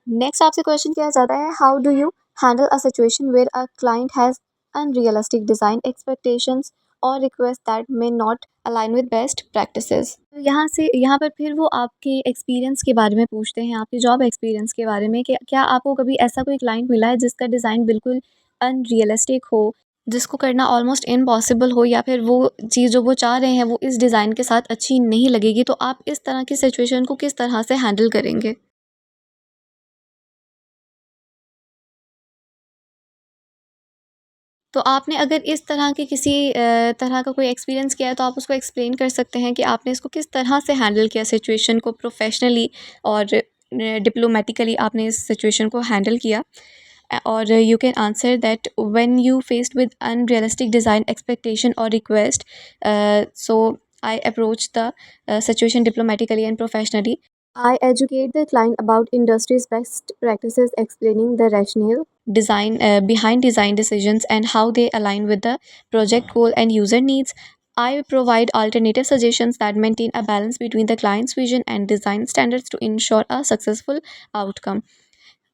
Next आपसे question किया जाता है, how do you handle a situation where a client has unrealistic design expectations or request that may not align with best practices. तो यहाँ पर फिर वो आपके एक्सपीरियंस के बारे में पूछते हैं, आपके जॉब एक्सपीरियंस के बारे में, कि क्या आपको कभी ऐसा कोई क्लाइंट मिला है जिसका डिज़ाइन बिल्कुल अनरियलिस्टिक हो, जिसको करना ऑलमोस्ट इम्पॉसिबल हो, या फिर वो चीज़ जो वो चाह रहे हैं वो इस डिज़ाइन के साथ अच्छी नहीं लगेगी, तो आप इस तरह की सिचुएशन को किस तरह से हैंडल करेंगे? तो आपने अगर इस तरह के किसी तरह का कोई एक्सपीरियंस किया है, तो आप उसको एक्सप्लेन कर सकते हैं कि आपने इसको किस तरह से हैंडल किया, सिचुएशन को प्रोफेशनली और डिप्लोमेटिकली आपने इस सिचुएशन को हैंडल किया। और you can answer that when you faced with unrealistic design expectation or request, so I approach the situation diplomatically and professionally. I educate the client about industry's best practices, explaining the rationale design behind design decisions and how they align with the project goal and user needs. I provide alternative suggestions that maintain a balance between the client's vision and design standards to ensure a successful outcome.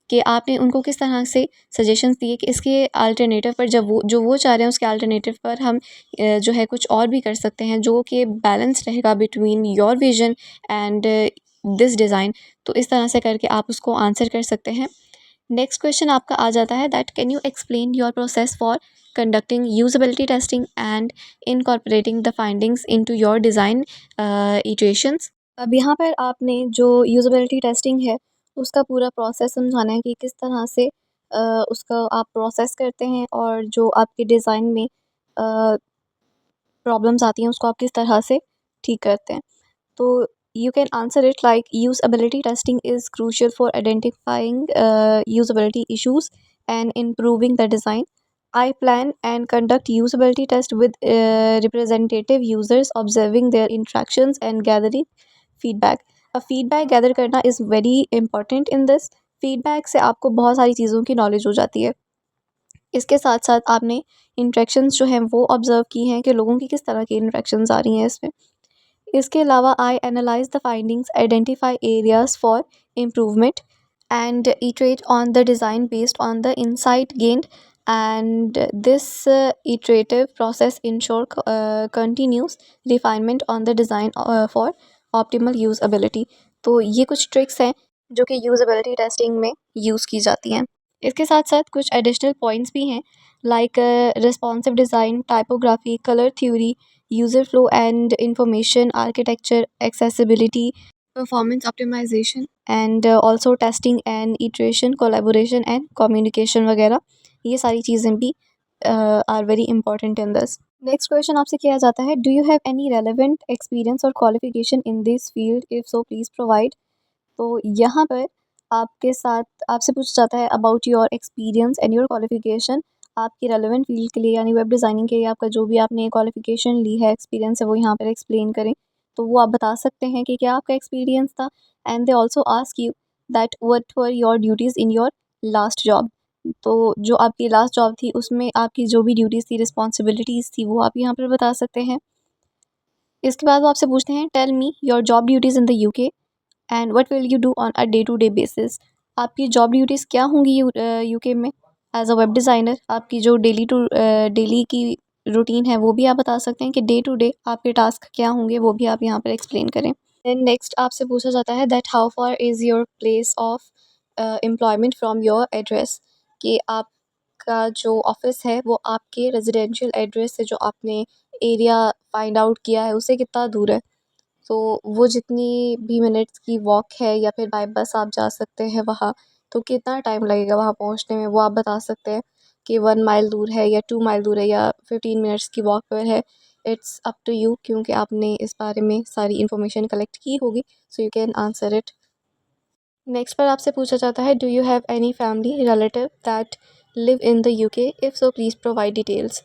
कि आपने उनको किस तरह से suggestions दिए कि इसके alternative पर, जब वो जो वो चाह रहे हैं उसके अल्टरनेटिव पर हम जो है कुछ और भी कर सकते हैं जो कि बैलेंस रहेगा between your vision and this design. तो इस तरह से करके आप उसको आंसर कर सकते हैं। नेक्स्ट क्वेश्चन आपका आ जाता है that can you explain your process for conducting usability testing and incorporating the findings into your design iterations. अब यहाँ पर आपने जो यूजेबिलिटी टेस्टिंग है उसका पूरा प्रोसेस समझाना है कि किस तरह से उसका आप प्रोसेस करते हैं, और जो आपके डिज़ाइन में प्रॉब्लम्स आती हैं उसको आप किस तरह से ठीक करते हैं। तो you can answer it like usability testing is crucial for identifying usability issues and improving the design. I plan and conduct usability test with representative users, observing their interactions and gathering feedback. A feedback gather करना is very important in this. feedback से आपको बहुत सारी चीज़ों की knowledge हो जाती है। इसके साथ साथ आपने इंट्रैक्शंस जो हैं वो ऑब्ज़र्व की हैं कि लोगों की किस तरह की इंट्रैक्शंस आ रही हैं इसमें। इसके अलावा I analyse the findings, identify areas for improvement and iterate on the design based on the insight gained, and this iterative process ensure continuous refinement on the design for optimal usability. तो ये कुछ tricks हैं जो कि यूज़बिलिटी testing में use की जाती हैं। इसके साथ साथ कुछ एडिशनल पॉइंट्स भी हैं, like responsive design, typography, colour theory, user flow and information architecture, accessibility, performance optimization, and also testing and iteration, collaboration and communication वगैरह, ये सारी चीज़ें भी are very important in this. Next question आपसे किया जाता है, do you have any relevant experience or qualification in this field, if so please provide. तो यहाँ पर आपके साथ आपसे पूछा जाता है about your experience and your qualification, आपकी रेलेवेंट फील्ड के लिए यानी वेब डिज़ाइनिंग के लिए आपका जो भी आपने क्वालिफिकेशन ली है, एक्सपीरियंस है, वो यहाँ पर एक्सप्लेन करें। तो वो आप बता सकते हैं कि क्या आपका एक्सपीरियंस था। And they also ask you that what were your duties in your last job. तो जो आपकी लास्ट जॉब थी उसमें आपकी जो भी ड्यूटीज़ थी, रिस्पॉन्सिबिलिटीज़ थी, वो आप यहाँ पर बता सकते हैं। इसके बाद वो आपसे पूछते हैं, tell me your job duties in the UK and what will you do on a day to day basis. आपकी जॉब ड्यूटीज़ क्या होंगी यूके में एज अ वेब डिज़ाइनर। आपकी जो डेली की रूटीन है वो भी आप बता सकते हैं कि डे टू डे आपके टास्क क्या होंगे, वो भी आप यहाँ पर एक्सप्लेन करें। देन नेक्स्ट आपसे पूछा जाता है that how far is your place of employment from your address, कि आपका जो ऑफिस है वो आपके रेजिडेंशियल एड्रेस से, जो आपने एरिया फाइंड आउट किया है, उससे कितना दूर है। तो वो जितनी भी मिनट्स की वॉक है या फिर बाय बस आप जा सकते हैं वहाँ, तो कितना टाइम लगेगा वहाँ पहुँचने में, वो आप बता सकते हैं कि 1 माइल दूर है या 2 माइल दूर है या 15 मिनट्स की वॉक पर है। इट्स अप टू यू, क्योंकि आपने इस बारे में सारी इन्फॉर्मेशन कलेक्ट की होगी, सो you can answer it. Next पर आपसे पूछा जाता है, do you have any family relative that live in the UK, if so please provide details.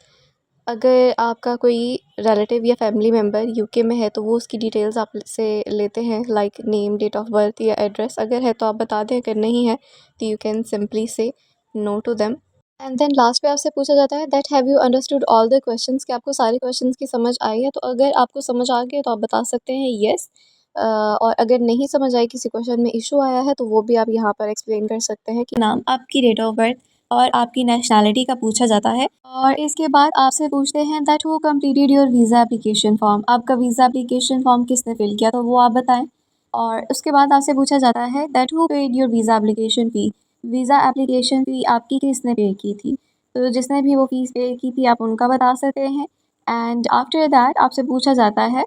अगर आपका कोई रिलेटिव या फैमिली मेम्बर यूके में है तो वो उसकी डिटेल्स आपसे लेते हैं, like name, date of birth या एड्रेस। अगर है तो आप बता दें, अगर नहीं है तो you can simply say no to them. And then last पे आपसे पूछा जाता है that have you understood all the questions, कि आपको सारे क्वेश्चंस की समझ आई है। तो अगर आपको समझ आ गया तो आप बता सकते हैं येस, और अगर नहीं समझ आई, किसी क्वेश्चन में इशू आया है, तो वो भी आप यहाँ पर एक्सप्लेन कर सकते हैं कि नाम, आपकी डेट ऑफ बर्थ और आपकी नेशनैलिटी का पूछा जाता है। और इसके बाद आपसे पूछते हैं that who completed your visa application form, आपका वीज़ा एप्लीकेशन फॉर्म किसने फिल किया, तो वो आप बताएं। और उसके बाद आपसे पूछा जाता है that who paid your visa application fee, visa application फ़ी आपकी किसने पे की थी, तो जिसने भी वो फ़ीस पे की थी आप उनका बता सकते हैं। एंड आफ्टर दैट आपसे पूछा जाता है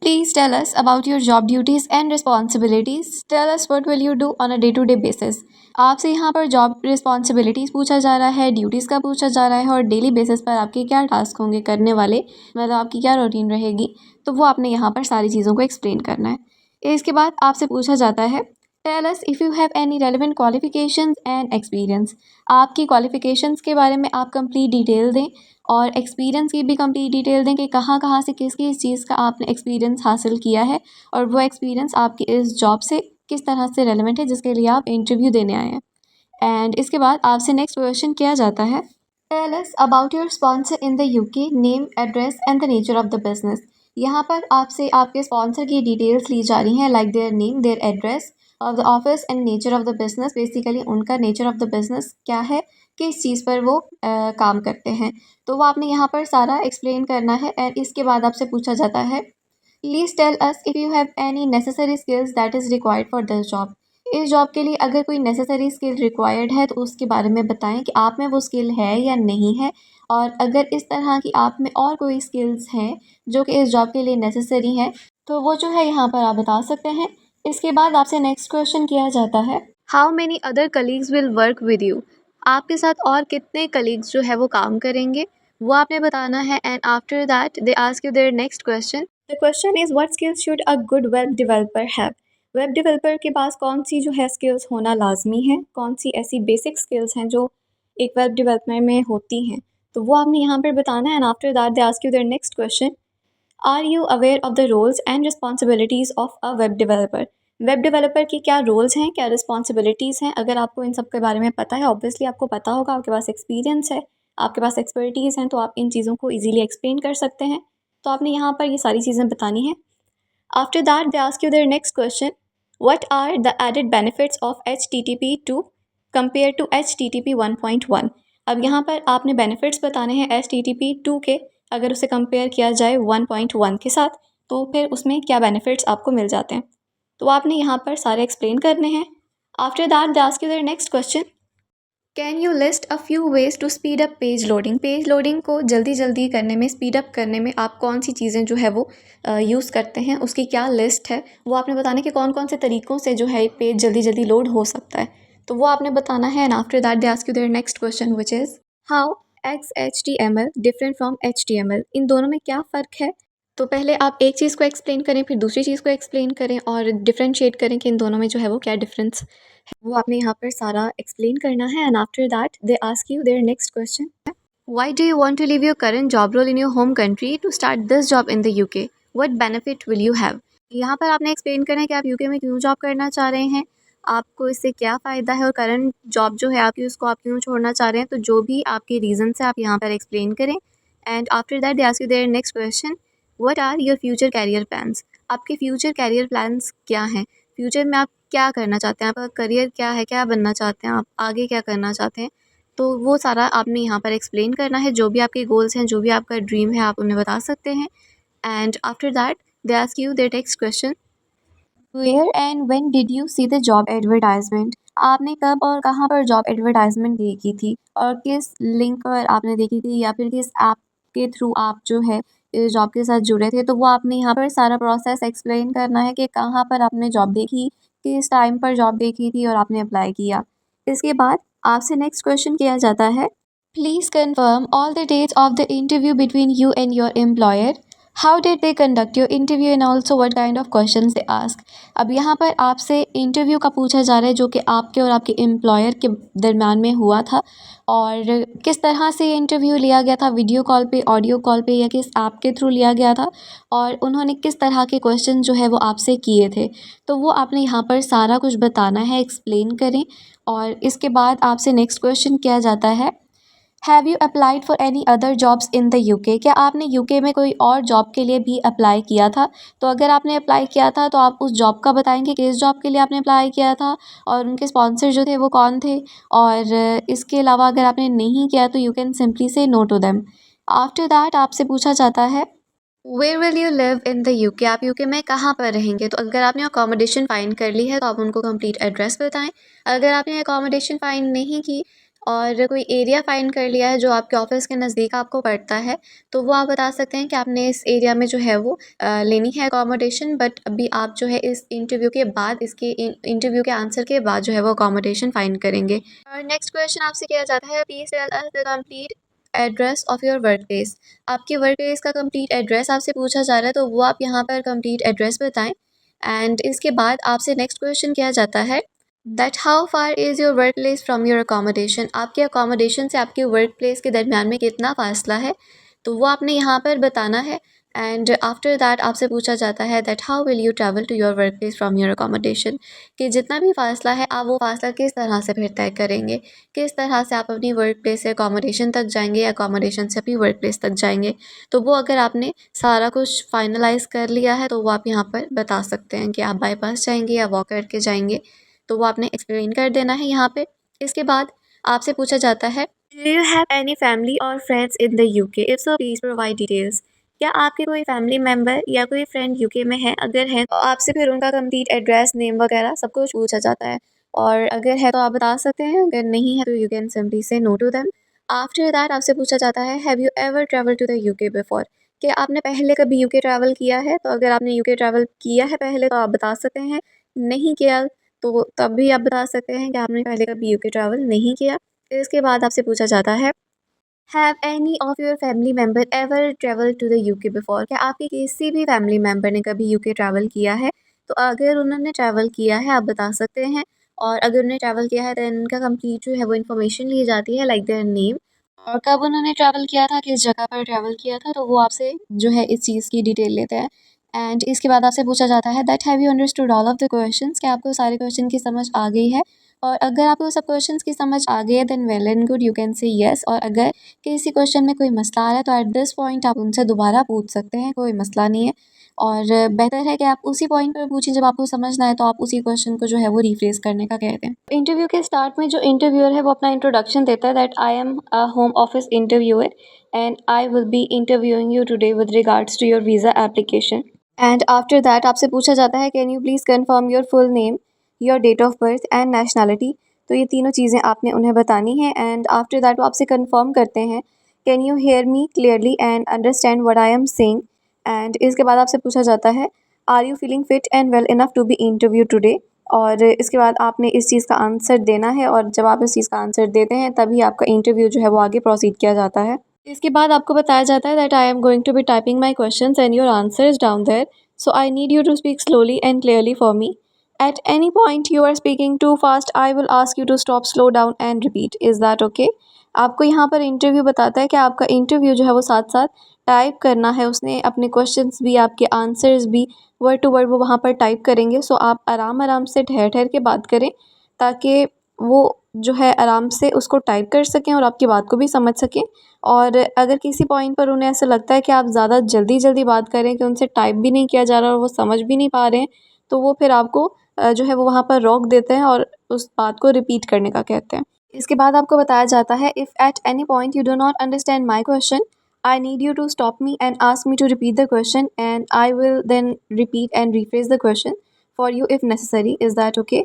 please tell us about your job duties and responsibilities, tell us what will you do on a day to day basis. आपसे यहाँ पर जॉब रिस्पॉन्सिबिलिटीज़ पूछा जा रहा है, ड्यूटीज़ का पूछा जा रहा है, और डेली बेसिस पर आपके क्या टास्क होंगे करने वाले, मतलब आपकी क्या रूटीन रहेगी, तो वो आपने यहाँ पर सारी चीज़ों को एक्सप्लेन करना है। इसके बाद आपसे पूछा जाता है tell us if you have any relevant qualifications and experience, आपकी क्वालिफिकेशंस के बारे में आप कंप्लीट डिटेल दें, और एक्सपीरियंस की भी कंप्लीट डिटेल दें कि कहाँ कहाँ से किस किस चीज़ का आपने एक्सपीरियंस हासिल किया है, और वो एक्सपीरियंस आपकी इस जॉब से किस तरह से रेलेवेंट है जिसके लिए आप इंटरव्यू देने आए हैं। एंड इसके बाद आपसे नेक्स्ट क्वेश्चन किया जाता है tell us about your sponsor in the UK, name, address and the nature of the business. यहाँ पर आपसे आपके स्पॉन्सर की डिटेल्स ली जा रही हैं, like their name, their address of the office and nature of the business. Basically उनका nature of the business क्या है, किस चीज़ पर वो काम करते हैं, तो वो आपने यहाँ पर सारा एक्सप्लेन करना है। एंड इसके बाद आपसे पूछा जाता है please tell us if you have any necessary skills that is required for this job. इस जॉब के लिए अगर कोई नेसेसरी स्किल रिक्वायर्ड है तो उसके बारे में बताएं कि आप में वो स्किल है या नहीं है, और अगर इस तरह की आप में और कोई स्किल्स हैं जो कि इस जॉब के लिए नेसेसरी हैं, तो वो जो है यहाँ पर आप बता सकते हैं। इसके बाद आपसे नेक्स्ट क्वेश्चन किया जाता है how many other colleagues will work with you, आपके साथ और कितने कलीग्स जो है वो काम करेंगे, वो आपने बताना है। And after that they ask you their next question, the question is what skills should a good web developer have. Web developer के पास कौन सी जो है स्किल्स होना लाजमी है, कौन सी ऐसी बेसिक स्किल्स हैं जो एक वेब डेवलपर में होती हैं, तो वो आपने यहाँ पर बताना है। And after that they ask you their next question are you aware of the roles and responsibilities of a web developer. Web developer की क्या रोल्स हैं, क्या रिस्पॉन्सिबिलिटीज़ हैं, अगर आपको इन सब के बारे में पता है, ऑब्वियसली आपको पता होगा, आपके पास एक्सपीरियंस है, आपके पास एक्सपर्टीज़ हैं, तो आप इन चीज़ों को ईजिली एक्सप्लेन कर सकते हैं। तो आपने यहाँ पर ये सारी चीज़ें बतानी हैं। After that, they ask you their next question. What are the added benefits of HTTP 2 compared to HTTP 1.1? अब यहाँ पर आपने बेनिफिट्स बताने हैं HTTP 2 के, अगर उसे कंपेयर किया जाए 1.1 के साथ, तो फिर उसमें क्या बेनिफिट्स आपको मिल जाते हैं, तो आपने यहाँ पर सारे एक्सप्लेन करने हैं। After that they ask you their next question can you list a few ways to speed up page loading. Page loading को जल्दी जल्दी करने में, स्पीड अप करने में आप कौन सी चीज़ें जो है वो यूज़ करते हैं, उसकी क्या लिस्ट है, वो आपने बताना कि कौन कौन से तरीक़ों से जो है पेज जल्दी जल्दी लोड हो सकता है, तो वो आपने बताना है। And after that they ask you their next question which is how XHTML different from HTML, इन दोनों में क्या फ़र्क है। तो पहले आप एक चीज़ को एक्सप्लेन करें, फिर दूसरी चीज़ को एक्सप्लेन करें, और डिफ्रेंशिएट करें कि इन दोनों में जो है वो क्या डिफरेंस, वो आपने यहाँ पर सारा एक्सप्लेन करना है। And after that they ask you their next question why do you want to leave your current job role in your home country to start this job in the UK, what benefit will you have. यहाँ पर आपने explain करना है कि आप UK में क्यों job करना चाह रहे हैं, आपको इससे क्या फ़ायदा है, और करंट जॉब जो है आपकी उसको आप क्यों छोड़ना चाह रहे हैं, तो जो भी आपके रीज़न्स है आप यहाँ पर एक्सप्लेन करें। And after that they ask you their next question what are your future career plans, आपके फ्यूचर कैरियर प्लान्स क्या हैं, फ्यूचर में आप क्या करना चाहते हैं, आपका करियर क्या है, क्या बनना चाहते हैं आप, आगे क्या करना चाहते हैं, तो वो सारा आपने यहाँ पर एक्सप्लेन करना है। जो भी आपके गोल्स हैं, जो भी आपका ड्रीम है, आप उन्हें बता सकते हैं। And after that they ask you their next question where and when did you see the job advertisement, आपने कब और कहाँ पर जॉब एडवर्टाइजमेंट देखी थी, और किस लिंक पर आपने देखी थी, या फिर किस ऐप के थ्रू आप जो है इस जॉब के साथ जुड़े थे, तो वो आपने यहाँ पर सारा प्रोसेस एक्सप्लेन करना है कि कहाँ पर आपने जॉब देखी, किस टाइम पर जॉब देखी थी और आपने अप्लाई किया। इसके बाद आपसे नेक्स्ट क्वेश्चन किया जाता है please confirm all the dates of the interview between you and your employer, how did they conduct your interview and also what kind of question they ask. अब यहाँ पर आपसे इंटरव्यू का पूछा जा रहा है जो कि आपके और आपके एम्प्लॉयर के दरम्यान में हुआ था, और किस तरह से ये इंटरव्यू लिया गया था, वीडियो कॉल पे, ऑडियो कॉल पे, या किस ऐप के थ्रू लिया गया था, और उन्होंने किस तरह के क्वेश्चन जो है वो आपसे किए थे, तो वो आपने यहाँ पर सारा कुछ बताना है, एक्सप्लेन करें। और इसके बाद आपसे नेक्स्ट क्वेश्चन किया जाता है have you applied for any other jobs in the UK? क्या आपने यूके में कोई और जॉब के लिए भी अप्लाई किया था? तो अगर आपने अप्लाई किया था तो आप उस जॉब का बताएंगे, किस जॉब के लिए आपने अप्लाई किया था और उनके स्पॉन्सर जो थे वो कौन थे। और इसके अलावा अगर आपने नहीं किया तो you can simply say no to them. After that आपसे पूछा जाता है where will you live in the UK? आप यूके में कहाँ पर रहेंगे? तो अगर आपने अकोमोडेशन फाइंड कर ली है तो आप उनको कंप्लीट एड्रेस बताएं। अगर आपने अकोमोडेशन फाइंड नहीं की और कोई एरिया फाइंड कर लिया है जो आपके ऑफिस के नज़दीक आपको पड़ता है, तो वो आप बता सकते हैं कि आपने इस एरिया में जो है वो लेनी है अकोमोडेशन, बट अभी आप जो है इस इंटरव्यू के बाद, इसके इंटरव्यू के आंसर के बाद जो है वो अकोमोडेशन फाइंड करेंगे। और नेक्स्ट क्वेश्चन आपसे किया जाता है please tell us the complete address of your work place. आपके वर्क प्लेस का कंप्लीट एड्रेस आपसे पूछा जा रहा है, तो वो आप यहाँ पर कंप्लीट एड्रेस बताएं। एंड इसके बाद आपसे नेक्स्ट क्वेश्चन किया जाता है that how far is your work place from your accommodation? आपके अकोमोडेशन से आपके वर्क प्लेस के दरमियान में कितना फासला है, तो वो आपने यहाँ पर बताना है। एंड आफ्टर दैट आपसे पूछा जाता है that how will you travel to your work place from your accommodation? कि जितना भी फासला है आप वो फासला किस तरह से फिर तय करेंगे, किस तरह से आप अपनी वर्क प्लेस से अकोमोडेशन तक जाएंगे या अकोमोडेशन से अपनी वर्क प्लेस तक जाएंगे। तो वो अगर आपने सारा कुछ फाइनलाइज कर लिया है तो वो आप यहाँ पर बता सकते हैं कि आप बाई बस जाएंगे या वॉक करके जाएंगे, तो वो आपने एक्सप्लेन कर देना है यहाँ पे। इसके बाद आपसे पूछा जाता है do you have any family or friends in the UK? If so please provide details. क्या आपके कोई फैमिली मेम्बर या कोई फ्रेंड यूके में है? अगर है तो आपसे फिर उनका कंप्लीट एड्रेस, नेम वगैरह सब कुछ पूछा जाता है। और अगर है तो आप बता सकते हैं, अगर नहीं है तो you can simply say no to them. After that आपसे पूछा जाता है have you ever travel to the UK before? कि आपने पहले कभी यूके ट्रैवल किया है? तो अगर आपने यूके ट्रैवल किया है पहले तो आप बता सकते हैं, नहीं किया तो तब भी आप बता सकते हैं कि आपने पहले कभी यूके ट्रैवल नहीं किया। इसके बाद आपसे पूछा जाता है have any of your family member ever travel to the UK before? क्या आपके किसी भी फैमिली मेम्बर ने कभी यूके ट्रैवल किया है? तो अगर उन्होंने ट्रैवल किया है आप बता सकते हैं। और अगर उन्होंने ट्रैवल किया है तो उनका कंप्लीट जो है वो इन्फॉर्मेशन ली जाती है लाइक देयर नेम और कब उन्होंने ट्रैवल किया था, किस जगह पर ट्रैवल किया था, तो वो आपसे जो है इस चीज़ की डिटेल लेते हैं। एंड इसके बाद आपसे पूछा जाता है that have you understood all of the questions? क्या आपको सारे क्वेश्चन की समझ आ गई है? और अगर आपको सब क्वेश्चंस की समझ आ गई है then well and good, you can say yes. और अगर किसी क्वेश्चन में कोई मसला आ रहा है तो एट दिस पॉइंट आप उनसे दोबारा पूछ सकते हैं, कोई मसला नहीं है। और बेहतर है कि आप उसी पॉइंट पर पूछें जब आपको समझना है, तो आप उसी क्वेश्चन को जो है वो रिफ्रेज करने का कहते हैं। इंटरव्यू के स्टार्ट में जो इंटरव्यूअर है वो अपना इंट्रोडक्शन देता है that I am a home office interviewer and I will be interviewing you today with regards to your visa application. And after that आपसे पूछा जाता है can you please confirm your full name, your date of birth and nationality? तो ये तीनों चीज़ें आपने उन्हें बतानी है। एंड आफ्टर दैट वो आपसे कन्फर्म करते हैं can you hear me clearly and understand what I am saying? And इसके बाद आपसे पूछा जाता है are you feeling fit and well enough to be interview today? और इसके बाद आपने इस चीज़ का आंसर देना है और जब आप इस चीज़ का आंसर देते हैं तभी आपका इंटरव्यू जो है वो आगे प्रोसीड किया जाता है। इसके बाद आपको बताया जाता है that I am going to be typing my questions and your answers down there, so I need you to speak slowly and clearly for me. At any point you are speaking too fast, I will ask you to stop, slow down and repeat. Is that okay? आपको यहाँ पर interview बताता है कि आपका interview जो है वो साथ साथ टाइप करना है। उसने अपने क्वेश्चंस भी, आपके आंसर्स भी वर्ड टू वर्ड वो वहाँ पर टाइप करेंगे। सो आप आराम आराम से ठहर ठहर के बात करें ताकि वो जो है आराम से उसको टाइप कर सकें और आपकी बात को भी समझ सकें। और अगर किसी पॉइंट पर उन्हें ऐसा लगता है कि आप ज़्यादा जल्दी जल्दी बात करें कि उनसे टाइप भी नहीं किया जा रहा और वो समझ भी नहीं पा रहे हैं, तो वो फिर आपको जो है वो वहाँ पर रोक देते हैं और उस बात को रिपीट करने का कहते हैं। इसके बाद आपको बताया जाता है if at any point you do not understand my question, I need you to stop me and ask me to repeat the question and I will then repeat and rephrase the question for you if necessary. Is that okay?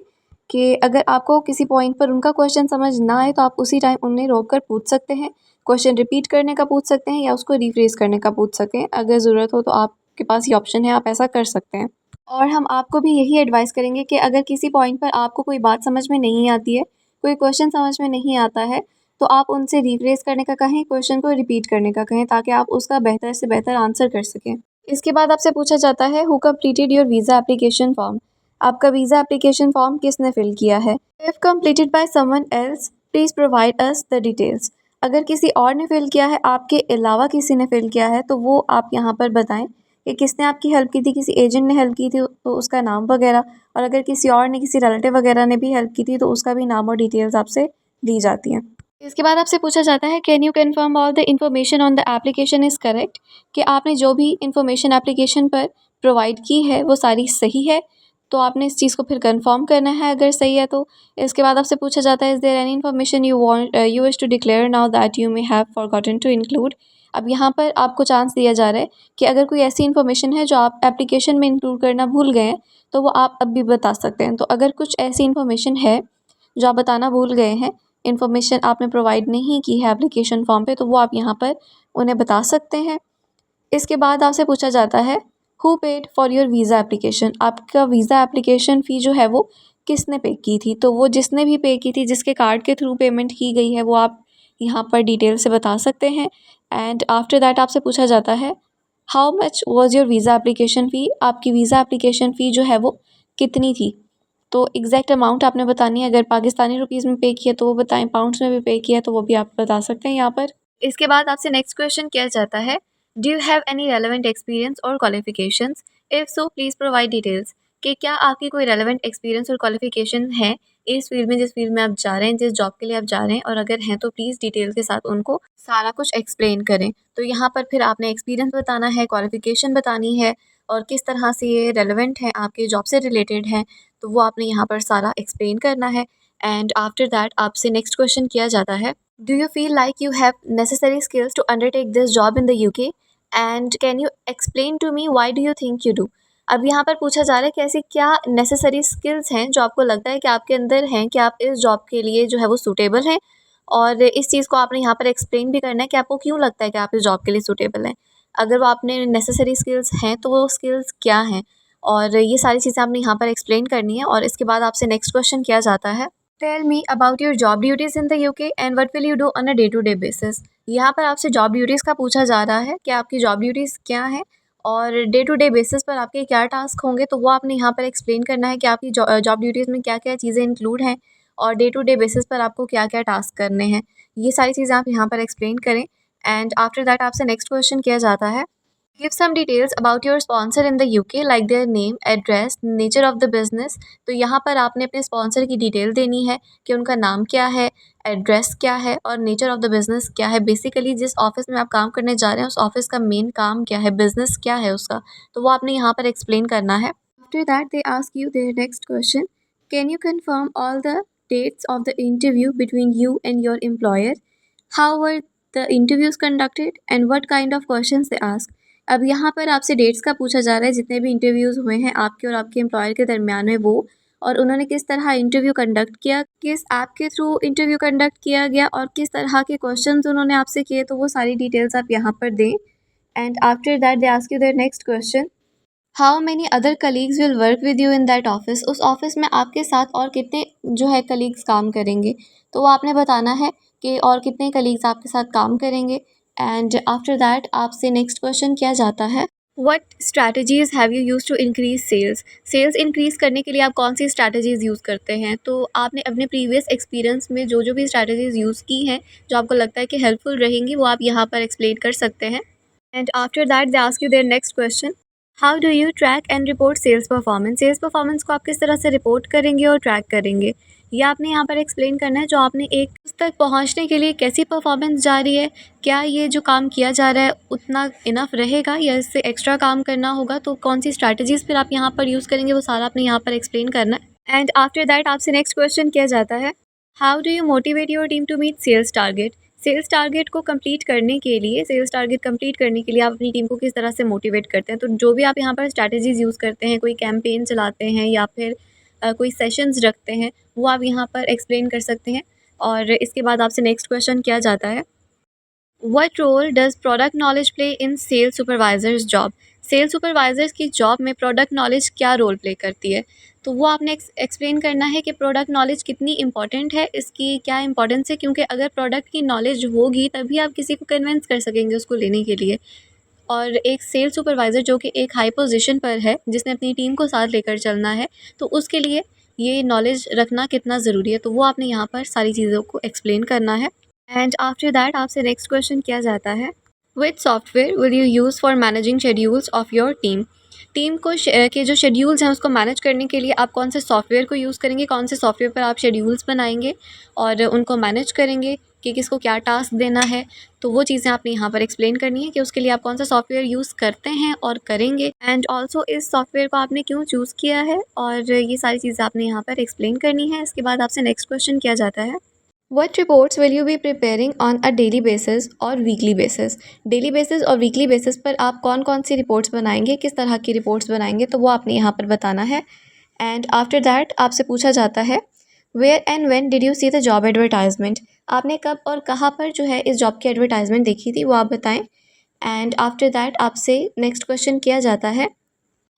कि अगर आपको किसी point पर उनका question समझ ना आए तो आप उसी टाइम उन्हें रोक कर पूछ सकते हैं, क्वेश्चन रिपीट करने का पूछ सकते हैं या उसको रिफ्रेज करने का पूछ सकते हैं। अगर ज़रूरत हो तो आपके पास ये ऑप्शन है, आप ऐसा कर सकते हैं। और हम आपको भी यही एडवाइस करेंगे कि अगर किसी पॉइंट पर आपको कोई बात समझ में नहीं आती है, कोई क्वेश्चन समझ में नहीं आता है, तो आप उनसे रिफ्रेज करने का कहें, क्वेश्चन को रिपीट करने का कहें ताकि आप उसका बेहतर से बेहतर आंसर कर सकें। इसके बाद आपसे पूछा जाता है who completed your visa application form? आपका वीज़ा एप्लीकेशन फॉर्म किसने फिल किया है? If completed by someone else please provide us the details. अगर किसी और ने फिल किया है, आपके अलावा किसी ने फिल किया है, तो वो आप यहाँ पर बताएं कि किसने आपकी हेल्प की थी, किसी एजेंट ने हेल्प की थी तो उसका नाम वगैरह, और अगर किसी और ने, किसी रिलेटिव वगैरह ने भी हेल्प की थी तो उसका भी नाम और डिटेल्स आपसे दी जाती हैं। इसके बाद आपसे पूछा जाता है can you confirm all the information on the application is correct, कि आपने जो भी इन्फॉर्मेशन एप्लीकेशन पर प्रोवाइड की है वो सारी सही है। तो आपने इस चीज़ को फिर कंफर्म करना है अगर सही है तो। इसके बाद आपसे पूछा जाता है is there any information you wish to declare now that you may have forgotten to include. अब यहाँ पर आपको चांस दिया जा रहा है कि अगर कोई ऐसी इन्फॉर्मेशन है जो आप एप्लीकेशन में इंक्लूड करना भूल गए हैं तो वो आप अब भी बता सकते हैं। तो अगर कुछ ऐसी इन्फॉर्मेशन है जो आप बताना भूल गए हैं, इन्फॉर्मेशन आपने प्रोवाइड नहीं की है एप्लीकेशन फॉर्म पे, तो वो आप यहाँ पर उन्हें बता सकते हैं। इसके बाद आपसे पूछा जाता है who paid for your visa application, आपका वीज़ा एप्लीकेशन फ़ी जो है वो किसने पे की थी। तो वो जिसने भी पे की थी, जिसके कार्ड के थ्रू पेमेंट की गई है, वो आप यहाँ पर डिटेल से बता सकते हैं। एंड आफ्टर दैट आपसे पूछा जाता है how much was your visa application फ़ी, आपकी वीज़ा एप्लीकेशन फ़ी जो है वो कितनी थी। तो एग्जैक्ट अमाउंट आपने बतानी है, अगर पाकिस्तानी रुपीज़ में पे किया तो वो बताएं, पाउंड्स में भी पे किया तो वो भी आप बता सकते हैं यहाँ पर। इसके बाद आपसे नेक्स्ट क्वेश्चन किया जाता है do you have any relevant experience or qualifications, if so please provide details, कि क्या आपकी कोई रेलेवेंट एक्सपीरियंस और क्वालिफिकेशन है इस फील्ड में, जिस फील्ड में आप जा रहे हैं, जिस जॉब के लिए आप जा रहे हैं, और अगर हैं तो प्लीज़ डिटेल के साथ उनको सारा कुछ एक्सप्लेन करें। तो यहाँ पर फिर आपने एक्सपीरियंस बताना है, क्वालिफिकेशन बतानी है, और किस तरह से ये रेलेवेंट है, आपके जॉब से रिलेटेड है, तो वो आपने यहाँ पर सारा एक्सप्लेन करना है। एंड आफ्टर दैट आपसे नेक्स्ट क्वेश्चन किया जाता है do you feel like you have necessary skills to undertake this job in the UK, and can you explain to me why do you think you do. अब यहाँ पर पूछा जा रहा है कि ऐसी क्या नेसेसरी स्किल्स हैं जो आपको लगता है कि आपके अंदर हैं कि आप इस जॉब के लिए जो है वो सूटेबल हैं, और इस चीज़ को आपने यहाँ पर एक्सप्लेन भी करना है कि आपको क्यों लगता है कि आप इस जॉब के लिए सूटेबल हैं। अगर वो आपने नेसेसरी स्किल्स हैं तो वो स्किल्स क्या हैं, और ये सारी चीज़ें आपने यहाँ पर एक्सप्लेन करनी है। और इसके बाद आपसे नेक्स्ट क्वेश्चन किया जाता है tell me about your job duties in the UK and what will you do on a day to day basis. यहाँ पर आपसे जॉब ड्यूटीज़ का पूछा जा रहा है कि आपकी जॉब ड्यूटीज़ क्या हैं, और डे टू डे बेसिस पर आपके क्या टास्क होंगे, तो वो आपने यहाँ पर एक्सप्लेन करना है कि आपकी जॉब ड्यूटीज़ में क्या क्या चीज़ें इंक्लूड हैं, और डे टू डे बेसिस पर आपको क्या क्या टास्क करने हैं। ये सारी चीज़ें आप यहाँ पर एक्सप्लेन करें। एंड आफ्टर दैट आपसे नेक्स्ट क्वेश्चन किया जाता है give some details about your sponsor in the UK like their name, address, nature of the business. तो यहाँ पर आपने अपने स्पॉन्सर की डिटेल देनी है कि उनका नाम क्या है, एड्रेस क्या है, और नेचर ऑफ द बिज़नेस क्या है। बेसिकली जिस ऑफिस में आप काम करने जा रहे हैं उस ऑफिस का मेन काम क्या है, बिज़नेस क्या है उसका, तो वो आपने यहाँ पर एक्सप्लेन करना है। After that they ask you their next question can you confirm all the dates of the interview between you and your employer, how were the interviews conducted and what kind of questions they ask। अब यहाँ पर आपसे dates का पूछा जा रहा है जितने भी इंटरव्यूज़ हुए हैं आपके और आपके एम्प्लॉयर के दरमियान में वो, और उन्होंने किस तरह इंटरव्यू कंडक्ट किया, किस ऐप के थ्रू इंटरव्यू कंडक्ट किया गया, और किस तरह के क्वेश्चंस उन्होंने आपसे किए, तो वो सारी डिटेल्स आप यहाँ पर दें। And after that they ask you their next question how many other colleagues will work with you in that office, उस ऑफिस में आपके साथ और कितने जो है कलीग्स काम करेंगे, तो वो आपने बताना है कि और कितने कलीग्स आपके साथ काम करेंगे। एंड आफ्टर दैट आपसे नेक्स्ट क्वेश्चन किया जाता है what strategies have you use to increase sales, sales increase करने के लिए आप कौन सी स्ट्रैटेजीज़ यूज़ करते हैं। तो आपने अपने प्रीवियस एक्सपीरियंस में जो जो भी स्ट्रैटेजीज़ यूज़ की हैं जो आपको लगता है कि हेल्पफुल रहेंगी, वो आप यहाँ पर एक्सप्लेन कर सकते हैं। And after that they ask you their next question how do you track and report sales performance, sales performance को आप किस तरह से रिपोर्ट करेंगे और ट्रैक करेंगे, ये आपने यहाँ पर एक्सप्लेन करना है। जो आपने एक उस तक पहुँचने के लिए कैसी परफॉर्मेंस जा रही है, क्या ये जो काम किया जा रहा है उतना इनफ रहेगा या इससे एक्स्ट्रा काम करना होगा, तो कौन सी स्ट्रैटेजीज़ फिर आप यहाँ पर यूज़ करेंगे, वो सारा आपने यहाँ पर एक्सप्लेन करना है। एंड आफ्टर दैट आपसे नेक्स्ट क्वेश्चन किया जाता है how do you motivate your team to meet sales target, sales target को कंप्लीट करने के लिए, सेल्स टारगेट कंप्लीट करने के लिए आप अपनी टीम को किस तरह से मोटिवेट करते हैं। तो जो भी आप यहाँ पर स्ट्रैटेजीज़ यूज़ करते हैं, कोई कैंपेन चलाते हैं या फिर कोई सेशंस रखते हैं, वो आप यहाँ पर एक्सप्लेन कर सकते हैं। और इसके बाद आपसे नेक्स्ट क्वेश्चन किया जाता है what role does product knowledge play in sales supervisors job, sales supervisors की जॉब में प्रोडक्ट नॉलेज क्या रोल प्ले करती है, तो वो आपने एक्सप्लेन करना है कि प्रोडक्ट नॉलेज कितनी इंपॉर्टेंट है, इसकी क्या इंपॉर्टेंस है, क्योंकि अगर प्रोडक्ट की नॉलेज होगी तभी आप किसी को कन्विंस कर सकेंगे उसको लेने के लिए। और एक सेल्स सुपरवाइज़र जो कि एक हाई पोजीशन पर है, जिसने अपनी टीम को साथ लेकर चलना है, तो उसके लिए ये नॉलेज रखना कितना ज़रूरी है, तो वो आपने यहाँ पर सारी चीज़ों को एक्सप्लेन करना है। एंड आफ्टर दैट आपसे नेक्स्ट क्वेश्चन किया जाता है which software will you use for managing schedules of your team, team को के जो शेड्यूल्स हैं उसको मैनेज करने के लिए आप कौन से सॉफ्टवेयर को यूज़ करेंगे, कौन से सॉफ्टवेयर पर आप शेड्यूल्स बनाएंगे और उनको मैनेज करेंगे, कि किसको क्या टास्क देना है। तो वो चीज़ें आपने यहाँ पर एक्सप्लेन करनी है कि उसके लिए आप कौन सा सॉफ्टवेयर यूज़ करते हैं और करेंगे, एंड ऑल्सो इस सॉफ्टवेयर को आपने क्यों चूज़ किया है, और ये सारी चीज़ें आपने यहाँ पर एक्सप्लेन करनी है। इसके बाद आपसे नेक्स्ट क्वेश्चन किया जाता है, What reports will you be preparing on a daily basis और weekly basis? डेली बेसिस और वीकली बेसिस पर आप कौन कौन सी रिपोर्ट्स बनाएंगे, किस तरह की रिपोर्ट्स बनाएंगे, तो वो आपने यहाँ पर बताना है। एंड आफ्टर दैट आपसे पूछा जाता है, where and when did you see the job advertisement? आपने कब और कहाँ पर जो है इस जॉब की एडवर्टाइजमेंट देखी थी, वो आप बताएं। एंड आफ्टर दैट आपसे नेक्स्ट क्वेश्चन किया जाता है,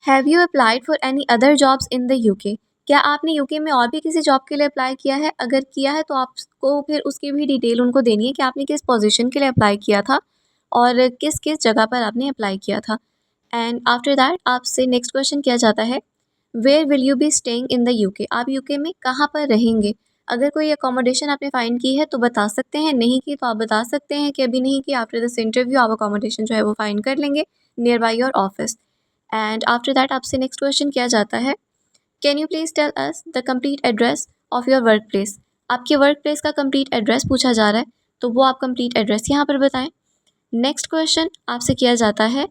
have you applied for any other jobs in the UK? क्या आपने यूके में और भी किसी जॉब के लिए अप्लाई किया है? अगर किया है तो आपको फिर उसकी भी डिटेल उनको देनी है कि आपने किस पोजीशन के लिए अप्लाई किया था और किस किस जगह पर आपने अप्लाई किया था। एंड आफ्टर दैट आपसे नेक्स्ट क्वेश्चन किया जाता है, where will you be staying in the UK? आप यूके में कहाँ पर रहेंगे? अगर कोई अकोमोडेशन आपने फाइंड की है तो बता सकते हैं, नहीं की तो आप बता सकते हैं कि अभी नहीं की, आफ्टर दिस इंटरव्यू आप अकोमोडेशन जो है वो फाइंड कर लेंगे nearby your office. And after that आपसे नेक्स्ट क्वेश्चन किया जाता है, can you please tell us the complete address of your work place? आपके वर्क प्लेस का कंप्लीट एड्रेस पूछा जा रहा है, तो वो आप कंप्लीट एड्रेस यहाँ पर बताएं। नेक्स्ट क्वेश्चन आपसे किया जाता है,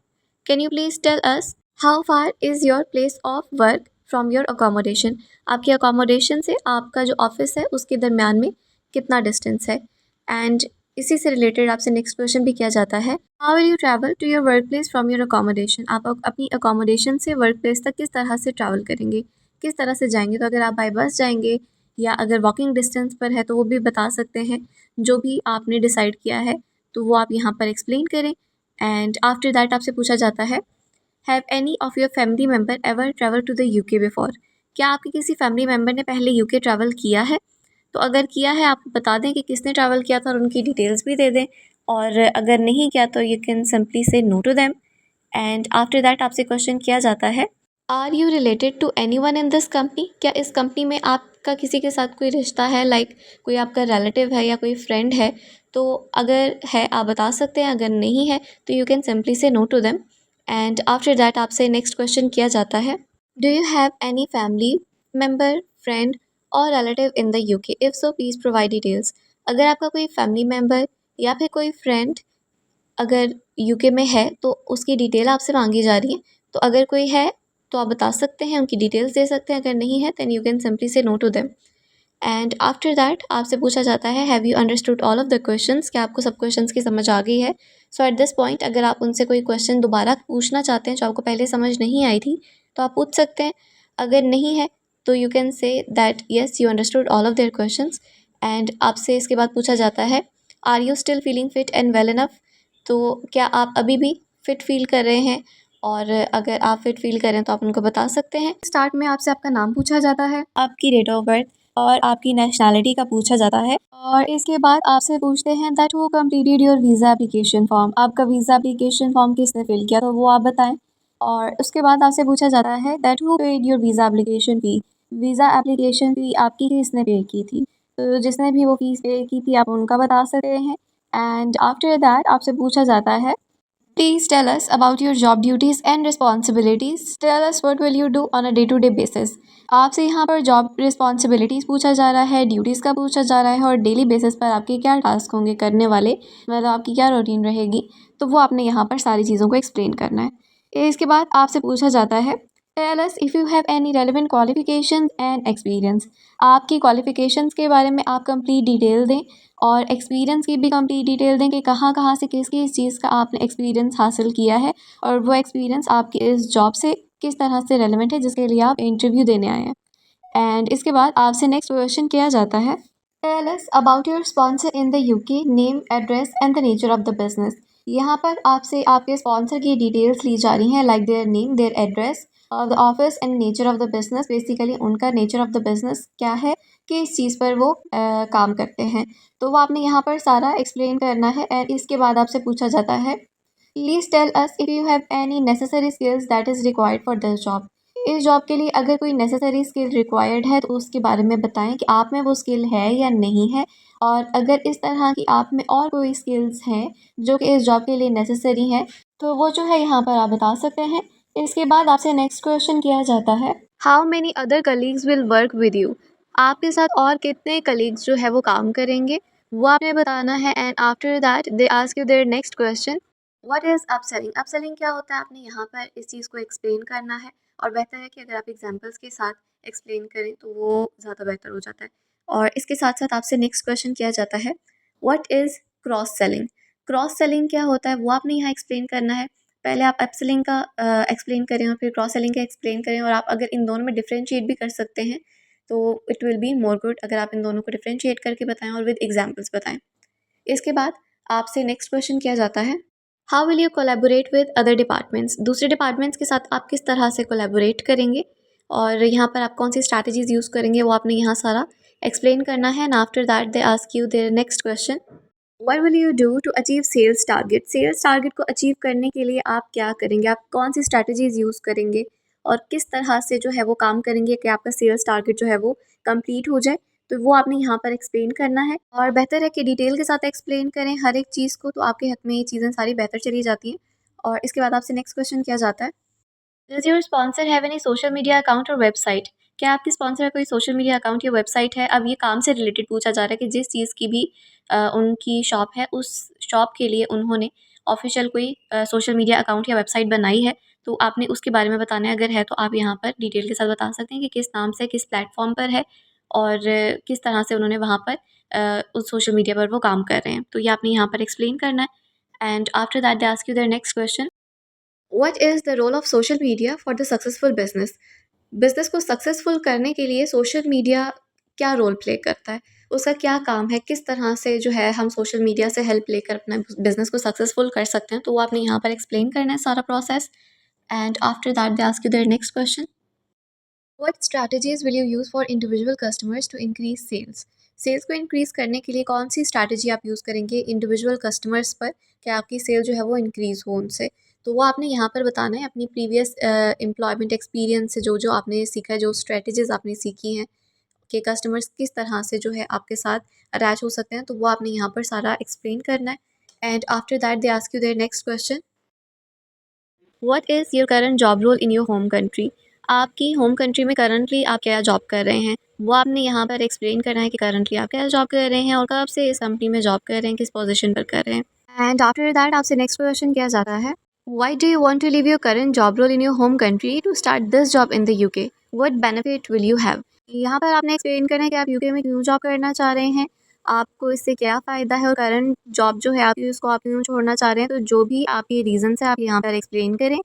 can you please tell us how far is your place of work from your accommodation? आपके अकोमोडेशन से आपका जो ऑफिस है उसके दरमियान में कितना डिस्टेंस है। एंड इसी से रिलेटेड आपसे नेक्स्ट क्वेश्चन भी किया जाता है, how will you travel to your work place from your accommodation? आप अपनी अकोमोडेशन से वर्क प्लेस तक किस तरह से ट्रैवल करेंगे, किस तरह से जाएंगे? तो अगर आप बाय बस जाएंगे या अगर वॉकिंग डिस्टेंस पर है तो वो भी बता सकते हैं। जो भी आपने डिसाइड किया है तो वो आप यहाँ पर एक्सप्लेन करें। एंड आफ्टर दैट आपसे पूछा जाता है, have any of your family member ever travel to the UK before? क्या आपके किसी फैमिली मेम्बर ने पहले यूके ट्रैवल किया है? तो अगर किया है आप बता दें कि किसने ट्रैवल किया था और उनकी डिटेल्स भी दे दें, और अगर नहीं किया तो you can simply say no to them. And after that आपसे क्वेश्चन किया जाता है, are you related to anyone in this company? क्या इस कंपनी में आपका किसी के साथ कोई रिश्ता है, लाइक कोई आपका रिलेटिव है या कोई फ्रेंड है? तो अगर है आप बता सकते हैं, अगर नहीं है तो you can simply say no to them. And after that आपसे नेक्स्ट क्वेश्चन किया जाता है, do you have any family member, friend or relative in the UK? If so please provide details. अगर आपका कोई फैमिली मेम्बर या फिर कोई फ्रेंड अगर यूके में है तो उसकी डिटेल आपसे मांगी जा रही है। तो अगर कोई है तो आप बता सकते हैं, उनकी डिटेल्स दे सकते हैं, अगर नहीं है then you can simply say no to them. And after that आपसे पूछा जाता है, have you understood all of the questions? क्या आपको सब क्वेश्चंस की समझ आ गई है? सो एट दिस पॉइंट अगर आप उनसे कोई क्वेश्चन दोबारा पूछना चाहते हैं जो आपको पहले समझ नहीं आई थी तो आप पूछ सकते हैं। अगर नहीं है तो you can say that yes you understood all of their questions. And आपसे इसके बाद पूछा जाता है, are you still feeling fit and well enough? तो क्या आप अभी भी फिट फील कर रहे हैं? और अगर आप फिट फील करें तो आप उनको बता सकते हैं। स्टार्ट में आपसे आपका नाम पूछा जाता है, आपकी डेट ऑफ बर्थ और आपकी नेशनैलिटी का पूछा जाता है, और इसके बाद आपसे पूछते हैं that who completed your visa application form? आपका वीज़ा एप्लीकेशन फॉर्म किसने फिल किया, तो वो आप बताएं। और उसके बाद आपसे पूछा जाता है that who paid your visa application fee? Visa application फ़ी आपकी किसने पे की थी? तो जिसने भी वो फ़ीस पे की थी आप उनका बता सकते हैं। एंड आफ्टर दैट आपसे पूछा जाता है, please tell us about your job duties and responsibilities. Tell us what will you do on a day to day basis? आपसे यहाँ पर जॉब रिस्पॉन्सिबिलिटीज़ पूछा जा रहा है, ड्यूटीज़ का पूछा जा रहा है, और डेली बेसिस पर आपके क्या टास्क होंगे करने वाले, मतलब आपकी क्या रूटीन रहेगी, तो वो आपने यहाँ पर सारी चीज़ों को एक्सप्लेन करना है। इसके बाद आपसे पूछा जाता है, tell us if you have any relevant qualification and experience. आपकी क्वालिफिकेशंस के बारे में आप कंप्लीट डिटेल दें और एक्सपीरियंस की भी कंप्लीट डिटेल दें कि कहाँ कहाँ से किस किस चीज़ का आपने एक्सपीरियंस हासिल किया है और वो एक्सपीरियंस आपके इस जॉब से किस तरह से रेलेवेंट है जिसके लिए आप इंटरव्यू देने आए हैं। एंड इसके बाद आपसे नेक्स्ट क्वेश्चन किया जाता है, tell us about your sponsor in the UK, name, address and the nature of the business. यहाँ पर आपसे आपके स्पॉन्सर की डिटेल्स ली जा रही हैं, like their name, their address of the office and nature of the business. Basically उनका nature of the business क्या है, किस चीज़ पर वो काम करते हैं, तो वो आपने यहाँ पर सारा एक्सप्लेन करना है। एंड इसके बाद आपसे पूछा जाता है, please tell us if you have any necessary skills that is required for this job. इस जॉब के लिए अगर कोई नेसेसरी स्किल रिक्वायर्ड है तो उसके बारे में बताएं कि आप में वो स्किल है या नहीं है, और अगर इस तरह की आप में और कोई स्किल्स हैं जो कि इस जॉब के लिए नेसेसरी हैं तो वो जो है यहाँ पर आप बता सकते हैं। इसके बाद आपसे नेक्स्ट क्वेश्चन किया जाता है, how many other colleagues will work with you? आपके साथ और कितने कलीग्स जो है वो काम करेंगे? वो आपने बताना है। And after that they ask you their next question, what is upselling? Upselling क्या होता है, आपने यहाँ पर इस चीज़ को एक्सप्लेन करना है। और बेहतर है कि अगर आप एग्जांपल्स के साथ एक्सप्लेन करें तो वो ज़्यादा बेहतर हो जाता है। और इसके साथ-साथ आपसे नेक्स्ट क्वेश्चन किया जाता है, what is cross selling? Cross selling क्या होता है वो आपने यहाँ एक्सप्लेन करना है। पहले आप अपसेलिंग का एक्सप्लेन करें और फिर क्रॉस सेलिंग का एक्सप्लेन करें, और आप अगर इन दोनों में डिफरेंशिएट भी कर सकते हैं तो it will be more good अगर आप इन दोनों को डिफरेंशिएट करके बताएं और विद एग्जांपल्स बताएं। इसके बाद आपसे नेक्स्ट क्वेश्चन किया जाता है, how will you collaborate with other departments? दूसरे डिपार्टमेंट्स के साथ आप किस तरह से कोलैबोरेट करेंगे और यहाँ पर आप कौन सी स्ट्रैटेजीज यूज़ करेंगे वो आपने यहाँ सारा एक्सप्लेन करना है। And after that they ask you their next question, what will you do to achieve sales target? Sales target को अचीव करने के लिए आप क्या करेंगे, आप कौन सी स्ट्रैटेजीज यूज़ करेंगे और किस तरह से जो है वो काम करेंगे कि आपका सेल्स टारगेट जो है वो कंप्लीट हो जाए। तो वो आपने यहाँ पर एक्सप्लेन करना है, और बेहतर है कि डिटेल के साथ एक्सप्लेन करें हर एक चीज़ को, तो आपके हक में ये चीज़ें सारी बेहतर चली जाती हैं। और इसके बाद आपसे नेक्स्ट क्वेश्चन किया जाता है, does your sponsor have any social media account और वेबसाइट? क्या आपके स्पॉन्सर का कोई सोशल मीडिया अकाउंट या वेबसाइट है? अब ये काम से रिलेटेड पूछा जा रहा है कि जिस चीज़ की भी उनकी शॉप है, उस शॉप के लिए उन्होंने ऑफ़िशियल कोई सोशल मीडिया अकाउंट या वेबसाइट बनाई है, तो आपने उसके बारे में बताना है। अगर है तो आप यहाँ पर डिटेल के साथ बता सकते हैं कि किस नाम से, किस प्लेटफ़ॉर्म पर है और किस तरह से उन्होंने वहाँ पर उस सोशल मीडिया पर वो काम कर रहे हैं। तो ये आपने यहाँ पर एक्सप्लेन करना है। And after that they ask you their next question, what is the role of social media for the successful business? Business को सक्सेसफुल करने के लिए सोशल मीडिया क्या रोल प्ले करता है, उसका क्या काम है, किस तरह से जो है हम सोशल मीडिया से हेल्प लेकर अपना बिजनेस को सक्सेसफुल कर सकते हैं, तो वो आपने यहाँ पर एक्सप्लेन करना है सारा process. And after that they ask you their next question, what strategies will you use for individual customers to increase sales? Sales को इंक्रीज़ करने के लिए कौन सी स्ट्रैटेजी आप यूज़ करेंगे इंडिविजुअल कस्टमर्स पर, कि आपकी सेल जो है वो इंक्रीज़ हो उनसे? तो वो आपने यहाँ पर बताना है अपनी प्रीवियस एम्प्लॉयमेंट एक्सपीरियंस से, जो जो आपने सीखा है, जो स्ट्रैटेजीज आपने सीखी हैं कि कस्टमर्स किस तरह से जो है आपके साथ अटैच हो सकते हैं, तो वो आपने यहाँ पर सारा एक्सप्लेन करना है। And after that they ask you their next question, what is your current job role in your home country? आपकी होम कंट्री में करंटली आप क्या जॉब कर रहे हैं, वो आपने यहाँ पर एक्सप्लेन करना है कि करंटली आप क्या जॉब कर रहे हैं और कब से इस कंपनी में जॉब कर रहे हैं, किस पोजीशन पर कर रहे हैं। एंड आफ्टर दैट आपसे नेक्स्ट क्वेश्चन किया जाता है, why do you want to leave your current job role in your home country to start this job in the UK? What benefit will you have? यहाँ पर आपने explain करना है कि आप यूके में क्यों जॉब करना चाह रहे हैं, आपको इससे क्या फ़ायदा है, और करंट जॉब जो है आपकी उसको आप क्यों छोड़ना चाह रहे हैं। तो जो भी आपके रीज़न्स हैं आप यहाँ पर एक्सप्लेन करें।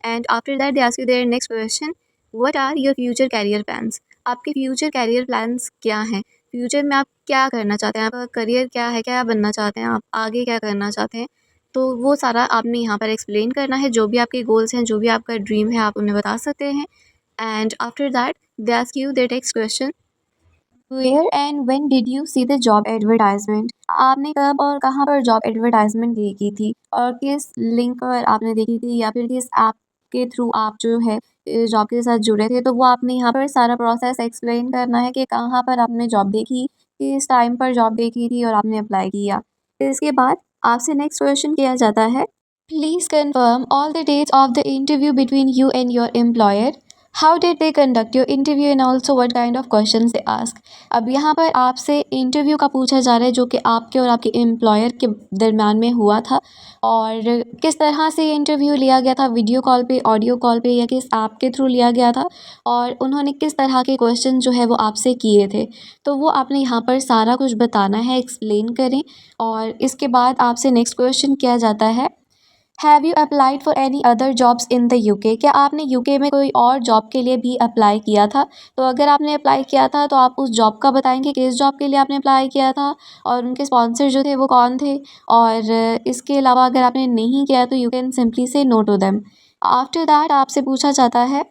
And after that they ask you their next question, what are your future career plans? आपके फ्यूचर कैरियर प्लान्स क्या हैं? फ्यूचर में आप क्या करना चाहते हैं, आपका करियर क्या है, क्या बनना चाहते हैं आप, आगे क्या करना चाहते हैं? तो वो सारा आपने यहाँ पर एक्सप्लेन करना है, जो भी आपके गोल्स हैं, जो भी आपका ड्रीम है आप उन्हें बता सकते हैं। And after that they ask you the next question, where and when did you see the job advertisement? आपने कब और कहाँ पर जॉब एडवर्टाइजमेंट देखी थी और किस लिंक पर आपने देखी थी, या फिर किस ऐप के थ्रू आप जो है जॉब के साथ जुड़े थे? तो वो आपने यहाँ पर सारा प्रोसेस एक्सप्लेन करना है कि कहाँ पर आपने जॉब देखी, किस टाइम पर जॉब देखी थी और आपने अप्लाई किया। फिर इसके बाद आपसे नेक्स्ट क्वेश्चन किया जाता है, please confirm all the dates of the interview between you and your employer. How did they conduct your interview and also what kind of questions they ask? अब यहाँ पर आपसे इंटरव्यू का पूछा जा रहा है जो कि आपके और आपके एम्प्लॉयर के दरम्यान में हुआ था, और किस तरह से ये इंटरव्यू लिया गया था, वीडियो कॉल पे, ऑडियो कॉल पे, या किस ऐप के थ्रू लिया गया था, और उन्होंने किस तरह के क्वेश्चन जो है वो आपसे किए थे। तो वो आपने यहाँ पर सारा कुछ बताना है, एक्सप्लेन करें। और इसके बाद आपसे नेक्स्ट क्वेश्चन किया जाता है, have you applied for any other jobs in the UK? क्या आपने यूके में कोई और जॉब के लिए भी अप्लाई किया था? तो अगर आपने अप्लाई किया था तो आप उस जॉब का बताएंगे, किस जॉब के लिए आपने अप्लाई किया था और उनके स्पॉन्सर जो थे वो कौन थे। और इसके अलावा अगर आपने नहीं किया तो you can simply say no to them. After that आपसे पूछा जाता है,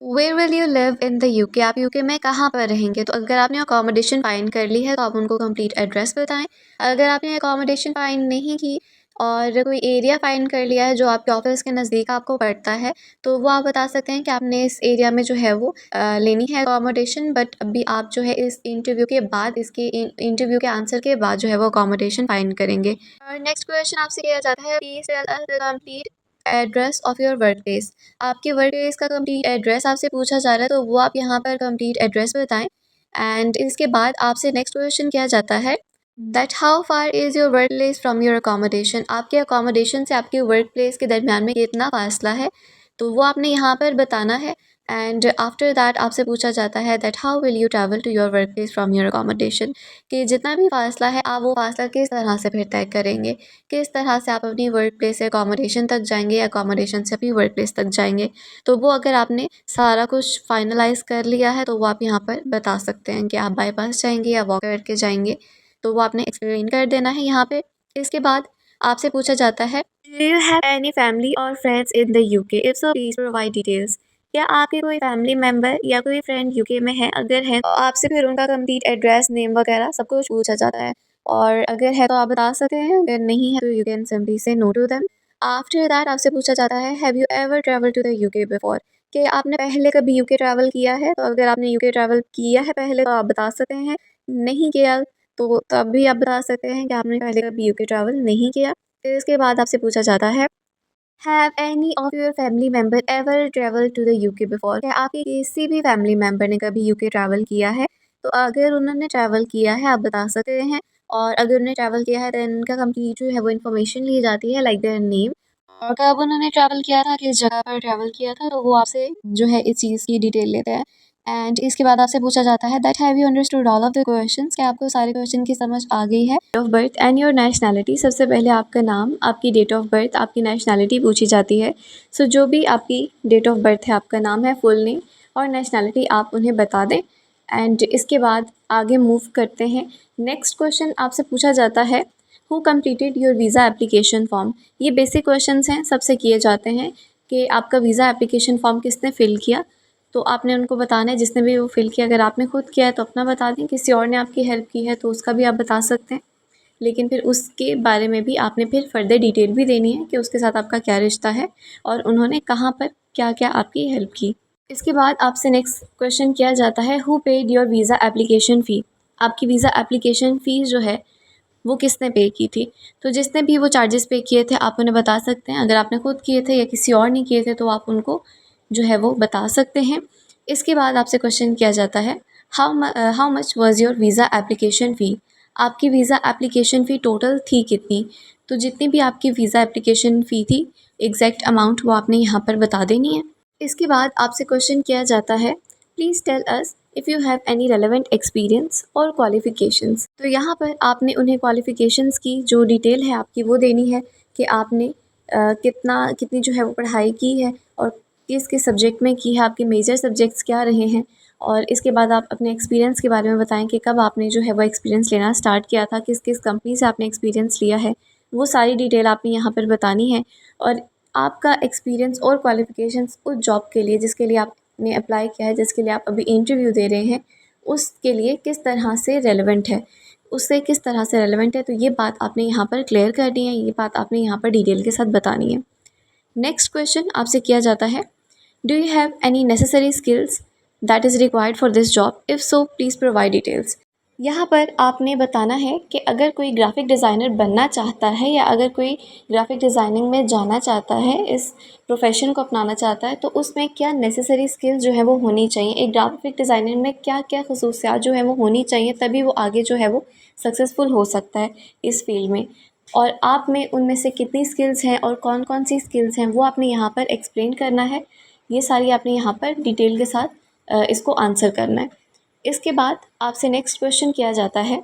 where will you live in the UK? आप यूके में कहाँ पर रहेंगे? तो अगर आपने अकोमोडेशन फाइंड कर ली है तो आप उनको कंप्लीट एड्रेस बताएं। अगर आपने अकोमोडेशन फाइंड नहीं की और कोई एरिया फाइंड कर लिया है जो आपके ऑफिस के नज़दीक आपको पड़ता है, तो वो आप बता सकते हैं कि आपने इस एरिया में जो है वो लेनी है अकोमोडेशन, बट अभी आप जो है इस इंटरव्यू के बाद, इसके इंटरव्यू के आंसर के बाद जो है वो अकोमोडेशन फाइंड करेंगे। और नेक्स्ट क्वेश्चन आपसे किया जाता है, please tell us the complete address of your work place. आपके वर्क प्लेस का कंप्लीट एड्रेस आपसे पूछा जा रहा है, तो वो आप यहाँ पर कंप्लीट एड्रेस बताएं। एंड इसके बाद आपसे नेक्स्ट क्वेश्चन किया जाता है, that how far is your work place from your accommodation, आपके अकोमोडेशन से आपके वर्क प्लेस के दरमियान में कितना फासला है, तो वो आपने यहाँ पर बताना है। एंड आफ्टर दैट आपसे पूछा जाता है that how will you travel to your work place from your accommodation, कि जितना भी फासला है आप वो फासला किस तरह से फिर तय करेंगे, किस तरह से आप अपनी वर्क प्लेस से अकोमोडेशन तक जाएंगे या अकोमोडेशन से अपनी वर्क प्लेस तक जाएंगे। तो वो अगर आपने सारा कुछ फाइनलाइज कर लिया है तो वो आप यहाँ पर बता सकते हैं कि आप बाई पास जाएंगे या वॉक करके जाएंगे, तो वो आपने एक्सप्लेन कर देना है यहाँ पे। इसके बाद आपसे पूछा जाता है do you have any family or friends in the UK, if so please provide details, क्या आपके कोई फैमिली मेम्बर या कोई फ्रेंड यूके में है, अगर है तो आपसे फिर उनका कंप्लीट एड्रेस, नेम वगैरह सब कुछ पूछा जाता है, और अगर है तो आप बता सकते हैं, अगर नहीं है तो you can simply say no to them. After that आपसे पूछा जाता है have you ever travel to the UK before, कि आपने पहले कभी यूके ट्रैवल किया है, तो अगर आपने यूके ट्रैवल किया है पहले तो आप बता सकते हैं, नहीं किया तो तब भी आप बता सकते हैं कि आपने पहले कभी यूके ट्रैवल नहीं किया। फिर इसके बाद आपसे पूछा जाता है have any of your family member ever travel to the UK before, क्या आपके किसी भी फैमिली मेम्बर ने कभी यूके ट्रैवल किया है, तो अगर उन्होंने ट्रैवल किया है आप बता सकते हैं, और अगर उन्होंने ट्रैवल किया है तो इनका कंप्लीट जो है वो इन्फॉर्मेशन ली जाती है, लाइक देयर नेम, और कब उन्होंने ट्रैवल किया था, किस जगह पर ट्रैवल किया था, तो वो आपसे जो है इस चीज़ की डिटेल लेते हैं। एंड इसके बाद आपसे पूछा जाता है that have you understood all of the questions, क्या आपको सारे क्वेश्चन की समझ आ गई है। Date of birth and your nationality, सबसे पहले आपका नाम, आपकी डेट ऑफ बर्थ, आपकी नेशनैलिटी पूछी जाती है। सो जो भी आपकी डेट ऑफ बर्थ है, आपका नाम है, फुल नेम और नेशनैलिटी आप उन्हें बता दें। एंड इसके बाद आगे मूव करते हैं। नेक्स्ट क्वेश्चन आपसे पूछा जाता है who completed your visa application form, ये बेसिक क्वेश्चंस हैं, सबसे किए जाते हैं कि आपका वीज़ा एप्लीकेशन फॉर्म किसने फ़िल किया, तो आपने उनको बताना है, जिसने भी वो फ़िल किया, अगर आपने खुद किया है तो अपना बता दें, किसी और ने आपकी हेल्प की है तो उसका भी आप बता सकते हैं, लेकिन फिर उसके बारे में भी आपने फिर फर्दर डिटेल भी देनी है कि उसके साथ आपका क्या रिश्ता है और उन्होंने कहाँ पर क्या क्या आपकी हेल्प की। इसके बाद आपसे नेक्स्ट क्वेश्चन किया जाता है who paid your visa application फ़ी, आपकी वीज़ा एप्लीकेशन फ़ीस जो है वो किसने पे की थी, तो जिसने भी वो चार्जेस पे किए थे आप उन्हें बता सकते हैं, अगर आपने खुद किए थे या किसी और ने किए थे तो आप उनको जो है वो बता सकते हैं। इसके बाद आपसे क्वेश्चन किया जाता है how much was your visa application फ़ी, आपकी वीज़ा एप्लीकेशन फ़ी टोटल थी कितनी, तो जितनी भी आपकी वीज़ा एप्लीकेशन फ़ी थी एग्जैक्ट अमाउंट वो आपने यहाँ पर बता देनी है। इसके बाद आपसे क्वेश्चन किया जाता है please tell us if you have any relevant experience और क्वालिफ़िकेशंस, तो यहाँ पर आपने उन्हें क्वालिफ़िकेशंस की जो डिटेल है आपकी वो देनी है कि आपने कितनी जो है वो पढ़ाई की है और किस किस सब्जेक्ट में की है, आपके मेजर सब्जेक्ट्स क्या रहे हैं, और इसके बाद आप अपने एक्सपीरियंस के बारे में बताएं कि कब आपने जो है वो एक्सपीरियंस लेना स्टार्ट किया था, किस किस कंपनी से आपने एक्सपीरियंस लिया है, वो सारी डिटेल आपने यहाँ पर बतानी है। और आपका एक्सपीरियंस और क्वालिफ़िकेशंस उस जॉब के लिए जिसके लिए आपने अप्लाई किया है, जिसके लिए आप अभी इंटरव्यू दे रहे हैं, उसके लिए किस तरह से रेलेवेंट है, उससे किस तरह से रेलेवेंट है, तो ये बात आपने यहाँ पर क्लियर करनी है, ये बात आपने यहाँ पर डिटेल के साथ बतानी है। नेक्स्ट क्वेश्चन आपसे किया जाता है do you have any necessary skills that is required for this job, if so please provide details, यहाँ पर आपने बताना है कि अगर कोई ग्राफिक डिज़ाइनर बनना चाहता है या अगर कोई ग्राफिक डिज़ाइनिंग में जाना चाहता है, इस प्रोफेशन को अपनाना चाहता है, तो उसमें क्या नेसेसरी स्किल्स जो है वो होनी चाहिए, एक ग्राफिक डिज़ाइनर में क्या क्या खसूसियात जो है वो होनी चाहिए, तभी वो आगे जो है वो सक्सेसफुल हो सकता है इस फील्ड में, और आप में उनमें से कितनी स्किल्स हैं और कौन कौन सी स्किल्स हैं वो आपने यहाँ पर एक्सप्लेन करना है। ये सारी आपने यहाँ पर डिटेल के साथ इसको आंसर करना है। इसके बाद आपसे नेक्स्ट क्वेश्चन किया जाता है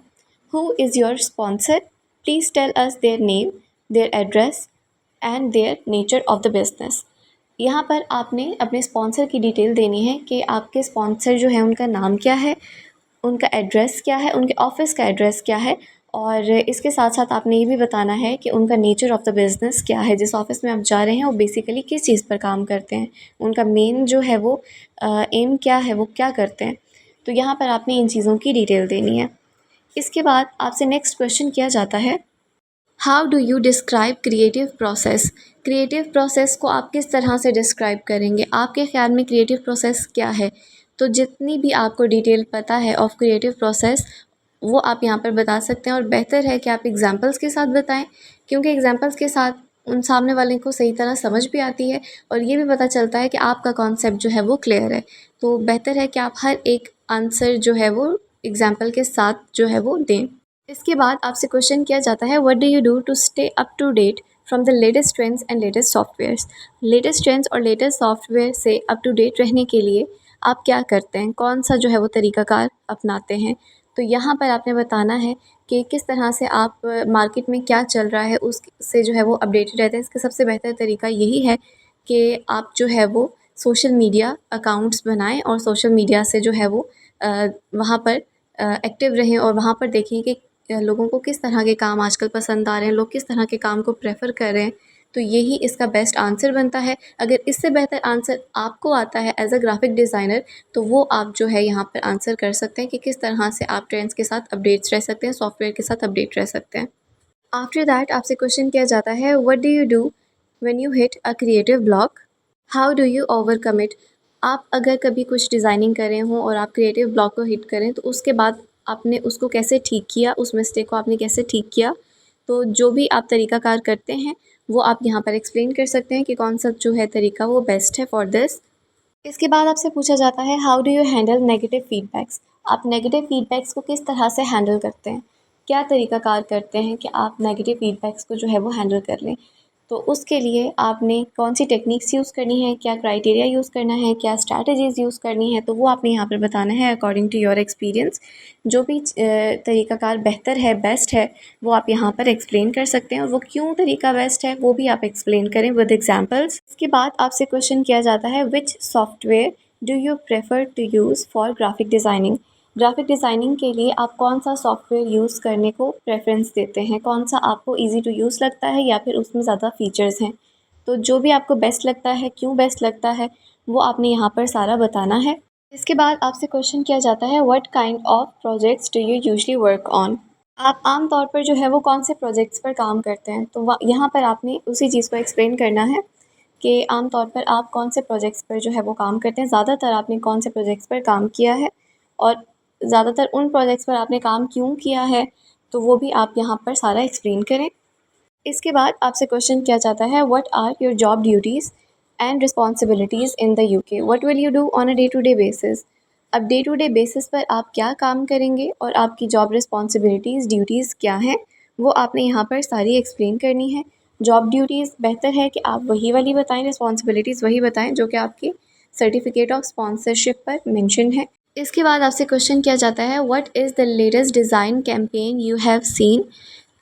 who is your sponsor, please tell us their name, their address and their nature of the business, यहाँ पर आपने अपने स्पॉन्सर की डिटेल देनी है कि आपके स्पॉन्सर जो है उनका नाम क्या है, उनका एड्रेस क्या है, उनके ऑफ़िस का एड्रेस क्या है, और इसके साथ साथ आपने ये भी बताना है कि उनका नेचर ऑफ़ द बिज़नेस क्या है, जिस ऑफ़िस में आप जा रहे हैं वो बेसिकली किस चीज़ पर काम करते हैं, उनका मेन जो है वो एम क्या है, वो क्या करते हैं, तो यहाँ पर आपने इन चीज़ों की डिटेल देनी है। इसके बाद आपसे नेक्स्ट क्वेश्चन किया जाता है how do you describe creative process, creative process को आप किस तरह से डिस्क्राइब करेंगे, आपके ख़्याल में क्रिएटिव प्रोसेस क्या है, तो जितनी भी आपको डिटेल पता है ऑफ क्रिएटिव प्रोसेस वो आप यहाँ पर बता सकते हैं, और बेहतर है कि आप एग्जांपल्स के साथ बताएं, क्योंकि एग्जांपल्स के साथ उन सामने वाले को सही तरह समझ भी आती है और ये भी पता चलता है कि आपका कॉन्सेप्ट जो है वो क्लियर है, तो बेहतर है कि आप हर एक आंसर जो है वो एग्जाम्पल के साथ जो है वो दें। इसके बाद आपसे क्वेश्चन किया जाता है what do you do to stay up to date from the latest trends and latest softwares. Latest trends और लेटेस्ट सॉफ्टवेयर से अप टू डेट रहने के लिए आप क्या करते हैं, कौन सा जो है वो तरीक़ाकार अपनाते हैं। तो यहाँ पर आपने बताना है कि किस तरह से आप मार्केट में क्या चल रहा है उससे जो है वो अपडेटेड रहते हैं। इसका सबसे बेहतर तरीका यही है कि आप जो है वो सोशल मीडिया अकाउंट्स बनाएं और सोशल मीडिया से जो है वो वहाँ पर एक्टिव रहें और वहाँ पर देखें कि लोगों को किस तरह के काम आजकल पसंद आ रहे हैं, लोग किस तरह के काम को प्रेफर कर रहे हैं। तो यही इसका बेस्ट आंसर बनता है। अगर इससे बेहतर आंसर आपको आता है एज अ ग्राफिक डिज़ाइनर, तो वो आप जो है यहाँ पर आंसर कर सकते हैं कि किस तरह से आप ट्रेंड्स के साथ अपडेट्स रह सकते हैं, सॉफ्टवेयर के साथ अपडेट रह सकते हैं। आफ्टर दैट आपसे क्वेश्चन किया जाता है what do you do when you hit a creative block, how do you overcome it. आप अगर कभी कुछ डिज़ाइनिंग कर रहे हों और आप क्रिएटिव ब्लॉक को हिट करें तो उसके बाद आपने उसको कैसे ठीक किया, उस मिस्टेक को आपने कैसे ठीक किया। तो जो भी आप तरीक़ाकार करते हैं वो आप यहाँ पर एक्सप्लेन कर सकते हैं कि कौन सा जो है तरीका वो बेस्ट है फॉर दिस। इसके बाद आपसे पूछा जाता है how do you handle negative feedbacks. आप नेगेटिव फीडबैक्स को किस तरह से हैंडल करते हैं, क्या तरीक़ाकार करते हैं कि आप नेगेटिव फीडबैक्स को जो है वो हैंडल कर लें। तो उसके लिए आपने कौन सी टेक्निक्स यूज़ करनी है, क्या क्राइटेरिया यूज़ करना है, क्या स्ट्रैटेजीज़ यूज़ करनी है, तो वो आपने यहाँ पर बताना है अकॉर्डिंग टू योर एक्सपीरियंस। जो भी तरीक़ाकार बेहतर है, बेस्ट है, वो आप यहाँ पर एक्सप्लेन कर सकते हैं और वो क्यों तरीका बेस्ट है वो भी आप एक्सप्लेन करें विद एग्जांपल्स। इसके बाद आपसे क्वेश्चन किया जाता है which software do you prefer to use for graphic designing. Graphic designing के लिए आप कौन सा सॉफ्टवेयर यूज़ करने को प्रेफरेंस देते हैं, कौन सा आपको ईज़ी टू यूज़ लगता है या फिर उसमें ज़्यादा फ़ीचर्स हैं। तो जो भी आपको बेस्ट लगता है, क्यों बेस्ट लगता है, वो आपने यहाँ पर सारा बताना है। इसके बाद आपसे क्वेश्चन किया जाता है what kind of projects do you usually work on. आप आम तौर पर जो है वो कौन से प्रोजेक्ट्स पर काम करते हैं। तो यहाँ पर आपने उसी चीज़ को एक्सप्लेन करना है कि आम तौर पर आप कौन से प्रोजेक्ट्स पर जो है वो काम करते हैं, ज़्यादातर आपने कौन से प्रोजेक्ट्स पर काम किया है और ज़्यादातर उन प्रोजेक्ट्स पर आपने काम क्यों किया है, तो वो भी आप यहाँ पर सारा एक्सप्लेन करें। इसके बाद आपसे क्वेश्चन किया जाता है what are your job duties and responsibilities in the UK, what will you do on a day to day basis. अब डे टू डे बेसिस पर आप क्या काम करेंगे और आपकी जॉब रिस्पॉन्सिबिलिटीज़ ड्यूटीज़ क्या हैं, वो आपने यहाँ पर सारी एक्सप्लेन करनी है। जॉब ड्यूटीज़ बेहतर है कि आप वही वाली बताएं, रिस्पॉन्सिबिलिटीज़ वही बताएं जो कि आपकी सर्टिफिकेट ऑफ स्पॉन्सरशिप पर मेंशन है। इसके बाद आपसे क्वेश्चन किया जाता है what is the latest design campaign you have seen.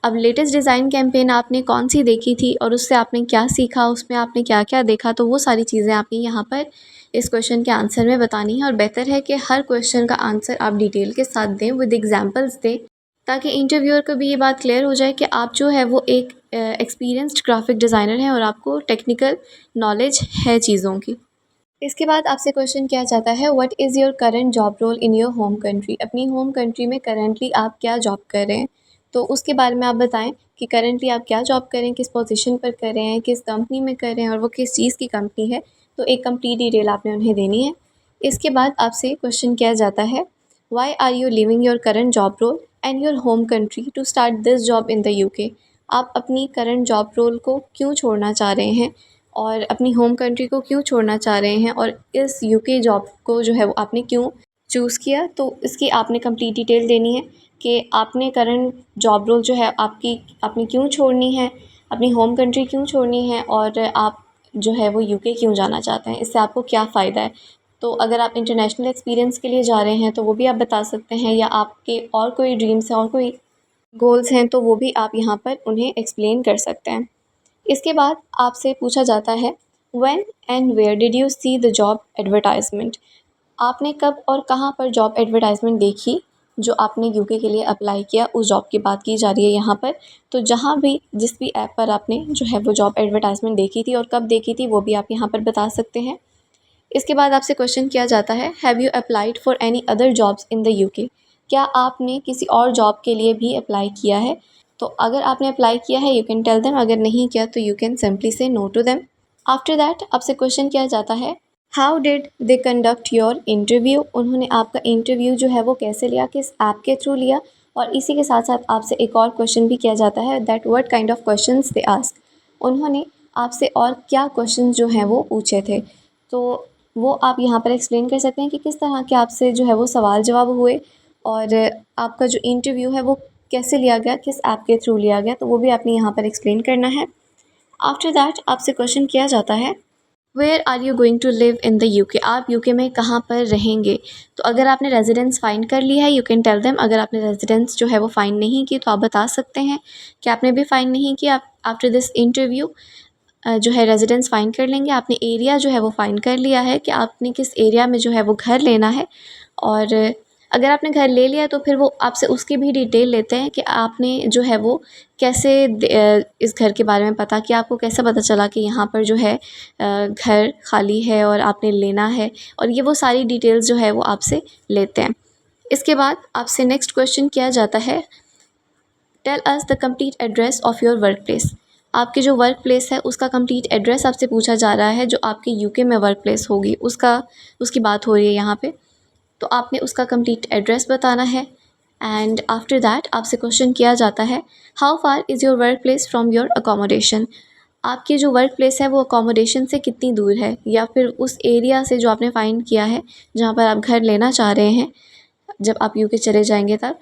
अब लेटेस्ट डिज़ाइन कैंपेन आपने कौन सी देखी थी और उससे आपने क्या सीखा, उसमें आपने क्या क्या देखा, तो वो सारी चीज़ें आपने यहाँ पर इस क्वेश्चन के आंसर में बतानी है। और बेहतर है कि हर क्वेश्चन का आंसर आप डिटेल के साथ दें, विद एग्जांपल्स दें, ताकि इंटरव्यूअर को भी ये बात क्लियर हो जाए कि आप जो है वो एक एक्सपीरियंस्ड ग्राफिक डिज़ाइनर हैं और आपको टेक्निकल नॉलेज है चीज़ों की। इसके बाद आपसे क्वेश्चन किया जाता है what is your current job role in your home country. अपनी होम कंट्री में करंटली आप क्या जॉब कर रहे हैं, तो उसके बारे में आप बताएं कि करंटली आप क्या जॉब करें, किस पोजीशन पर कर रहे हैं, किस कंपनी में कर रहे हैं और वो किस चीज़ की कंपनी है। तो एक कंप्लीट डिटेल आपने उन्हें देनी है। इसके बाद आपसे क्वेश्चन किया जाता है why are you leaving your current job role and your home country to start this job in the UK. आप अपनी करंट जॉब रोल को क्यों छोड़ना चाह रहे हैं और अपनी होम कंट्री को क्यों छोड़ना चाह रहे हैं और इस यूके जॉब को जो है वो आपने क्यों चूज़ किया। तो इसकी आपने कंप्लीट डिटेल देनी है कि आपने करंट जॉब रोल जो है आपकी आपने क्यों छोड़नी है, अपनी होम कंट्री क्यों छोड़नी है और आप जो है वो यूके क्यों जाना चाहते हैं, इससे आपको क्या फ़ायदा है। तो अगर आप इंटरनेशनल एक्सपीरियंस के लिए जा रहे हैं तो वो भी आप बता सकते हैं, या आपके और कोई ड्रीम्स हैं और कोई गोल्स हैं तो वो भी आप यहाँ पर उन्हें एक्सप्लेन कर सकते हैं। इसके बाद आपसे पूछा जाता है when and where did you see the job advertisement. आपने कब और कहाँ पर जॉब एडवर्टाइजमेंट देखी जो आपने यूके के लिए अप्लाई किया, उस जॉब की बात की जा रही है यहाँ पर। तो जहाँ भी जिस भी ऐप पर आपने जो है वो जॉब एडवर्टाइजमेंट देखी थी और कब देखी थी वो भी आप यहाँ पर बता सकते हैं। इसके बाद आपसे क्वेश्चन किया जाता है have you applied for any other jobs in the UK. क्या आपने किसी और जॉब के लिए भी अप्लाई किया है। तो अगर आपने अप्लाई किया है यू कैन टेल देम, अगर नहीं किया तो you can simply say no to them. After that आपसे क्वेश्चन किया जाता है how did they conduct your interview. उन्होंने आपका इंटरव्यू जो है वो कैसे लिया, किस ऐप के थ्रू लिया। और इसी के साथ साथ आपसे एक और क्वेश्चन भी किया जाता है that what kind of questions they ask. उन्होंने आपसे और क्या क्वेश्चन जो हैं वो पूछे थे। तो वो आप यहाँ पर एक्सप्लेन कर सकते हैं कि किस तरह के आपसे जो है वो सवाल जवाब हुए और आपका जो इंटरव्यू है वो कैसे लिया गया, किस ऐप के थ्रू लिया गया, तो वो भी आपने यहाँ पर एक्सप्लेन करना है। आफ्टर दैट आपसे क्वेश्चन किया जाता है where are you going to live in the UK, आप यूके में कहाँ पर रहेंगे। तो अगर आपने रेजिडेंस फाइंड कर लिया है यू कैन टेल देम। अगर आपने रेजिडेंस जो है वो फाइंड नहीं की तो आप बता सकते हैं कि आपने भी फाइंड नहीं किया। आफ्टर दिस इंटरव्यू जो है रेजिडेंस फाइंड कर लेंगे। आपने एरिया जो है वो फाइंड कर लिया है कि आपने किस एरिया में जो है वो घर लेना है, और अगर आपने घर ले लिया तो फिर वो आपसे उसकी भी डिटेल लेते हैं कि आपने जो है वो कैसे इस घर के बारे में पता किया, आपको कैसे पता चला कि यहाँ पर जो है घर खाली है और आपने लेना है, और ये वो सारी डिटेल्स जो है वो आपसे लेते हैं। इसके बाद आपसे नेक्स्ट क्वेश्चन किया जाता है tell us the complete address of your work place. आपके जो वर्क प्लेस है उसका कंप्लीट एड्रेस आपसे पूछा जा रहा है। जो आपके यूके में वर्क प्लेस होगी उसकी बात हो रही है यहाँ पे, तो आपने उसका कंप्लीट एड्रेस बताना है। एंड आफ्टर दैट आपसे क्वेश्चन किया जाता है how far is your work place from your accommodation. आपकी जो वर्क प्लेस है वो अकोमोडेशन से कितनी दूर है, या फिर उस एरिया से जो आपने फाइंड किया है जहाँ पर आप घर लेना चाह रहे हैं जब आप यूके चले जाएंगे तब,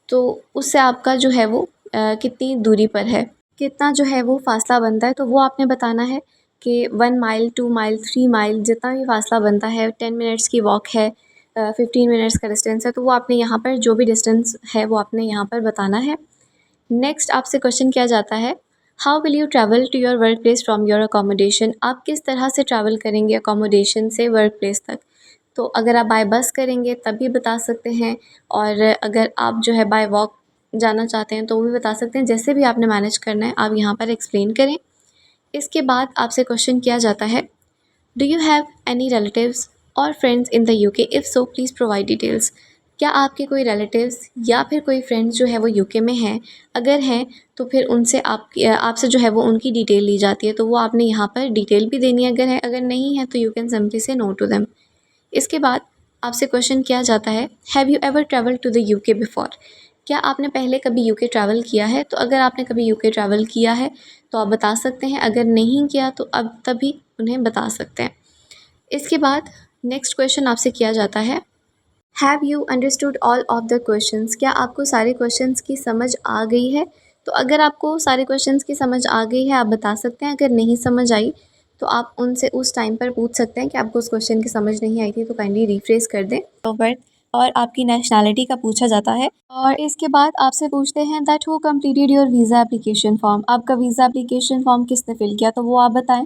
तो उससे आपका जो है वो कितनी दूरी पर है, कितना जो है वो फासला बनता है, तो वो आपने बताना है कि 1 माइल 2 माइल 3 माइल जितना भी फासला बनता है। 10 मिनट्स की वॉक है, 15 मिनट्स का डिस्टेंस है, तो वो आपने यहाँ पर जो भी डिस्टेंस है वो आपने यहाँ पर बताना है। नेक्स्ट आपसे क्वेश्चन किया जाता है how will you travel to your work place from your accommodation. आप किस तरह से ट्रैवल करेंगे अकोमोडेशन से वर्क प्लेस तक। तो अगर आप बाय बस करेंगे तब भी बता सकते हैं, और अगर आप जो है बाय वॉक जाना चाहते हैं तो वो भी बता सकते हैं। जैसे भी आपने मैनेज करना है आप यहाँ पर एक्सप्लेन करें। इसके बाद आपसे क्वेश्चन किया जाता है do you have any relatives or friends in the UK, if so please provide details. क्या आपके कोई रिलेटिव्स या फिर कोई फ्रेंड्स जो है वो यूके में हैं, अगर हैं तो फिर उनसे आपसे जो है वो उनकी डिटेल ली जाती है, तो वो आपने यहाँ पर डिटेल भी देनी है अगर है। अगर नहीं है तो you can simply say no to them. इसके बाद आपसे क्वेश्चन किया जाता है have you ever travel to the UK before. क्या आपने पहले कभी यूके ट्रैवल किया है। तो अगर आपने कभी यूके ट्रैवल किया है तो आप बता सकते हैं, अगर नहीं किया तो अब तभी उन्हें बता सकते हैं। इसके बाद नेक्स्ट क्वेश्चन आपसे किया जाता है have you understood all of the questions. क्या आपको सारे क्वेश्चंस की समझ आ गई है। तो अगर आपको सारे क्वेश्चंस की समझ आ गई है आप बता सकते हैं, अगर नहीं समझ आई तो आप उनसे उस टाइम पर पूछ सकते हैं कि आपको उस क्वेश्चन की समझ नहीं आई थी तो काइंडली रिफ्रेश कर दें। बर्थ और आपकी नेशनैलिटी का पूछा जाता है, और इसके बाद आपसे पूछते हैं that who completed your visa application form. आपका वीज़ा एप्लीकेशन फॉर्म किसने फिल किया, तो वो आप बताएं।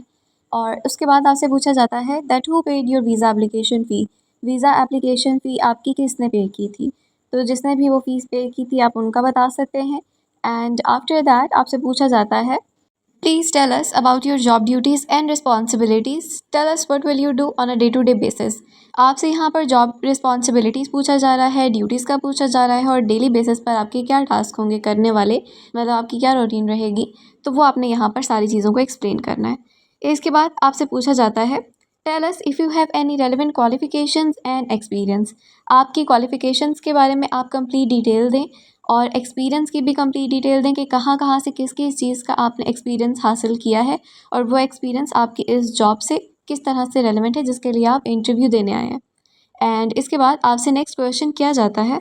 और उसके बाद आपसे पूछा जाता है that who paid your visa application fee. Visa application फ़ी आपकी किसने पे की थी, तो जिसने भी वो फ़ीस पे की थी आप उनका बता सकते हैं। एंड आफ्टर दैट आपसे पूछा जाता है please tell us about your job duties and responsibilities. Tell us what will you do on a day to day basis. आपसे यहाँ पर जॉब रिस्पॉन्सिबिलिटीज़ पूछा जा रहा है, ड्यूटीज़ का पूछा जा रहा है, और डेली बेसिस पर आपके क्या टास्क होंगे करने वाले, मतलब आपकी क्या रूटीन रहेगी, तो वो आपने यहाँ पर सारी चीज़ों को एक्सप्लेन करना है। इसके बाद आपसे पूछा जाता है tell us if you have any relevant qualifications and experience. आपकी क्वालिफिकेशंस के बारे में आप कंप्लीट डिटेल दें, और एक्सपीरियंस की भी कंप्लीट डिटेल दें कि कहाँ कहाँ से किस किस चीज़ का आपने एक्सपीरियंस हासिल किया है, और वो एक्सपीरियंस आपकी इस जॉब से किस तरह से रेलेवेंट है जिसके लिए आप इंटरव्यू देने आए हैं। एंड इसके बाद आपसे नेक्स्ट क्वेश्चन किया जाता है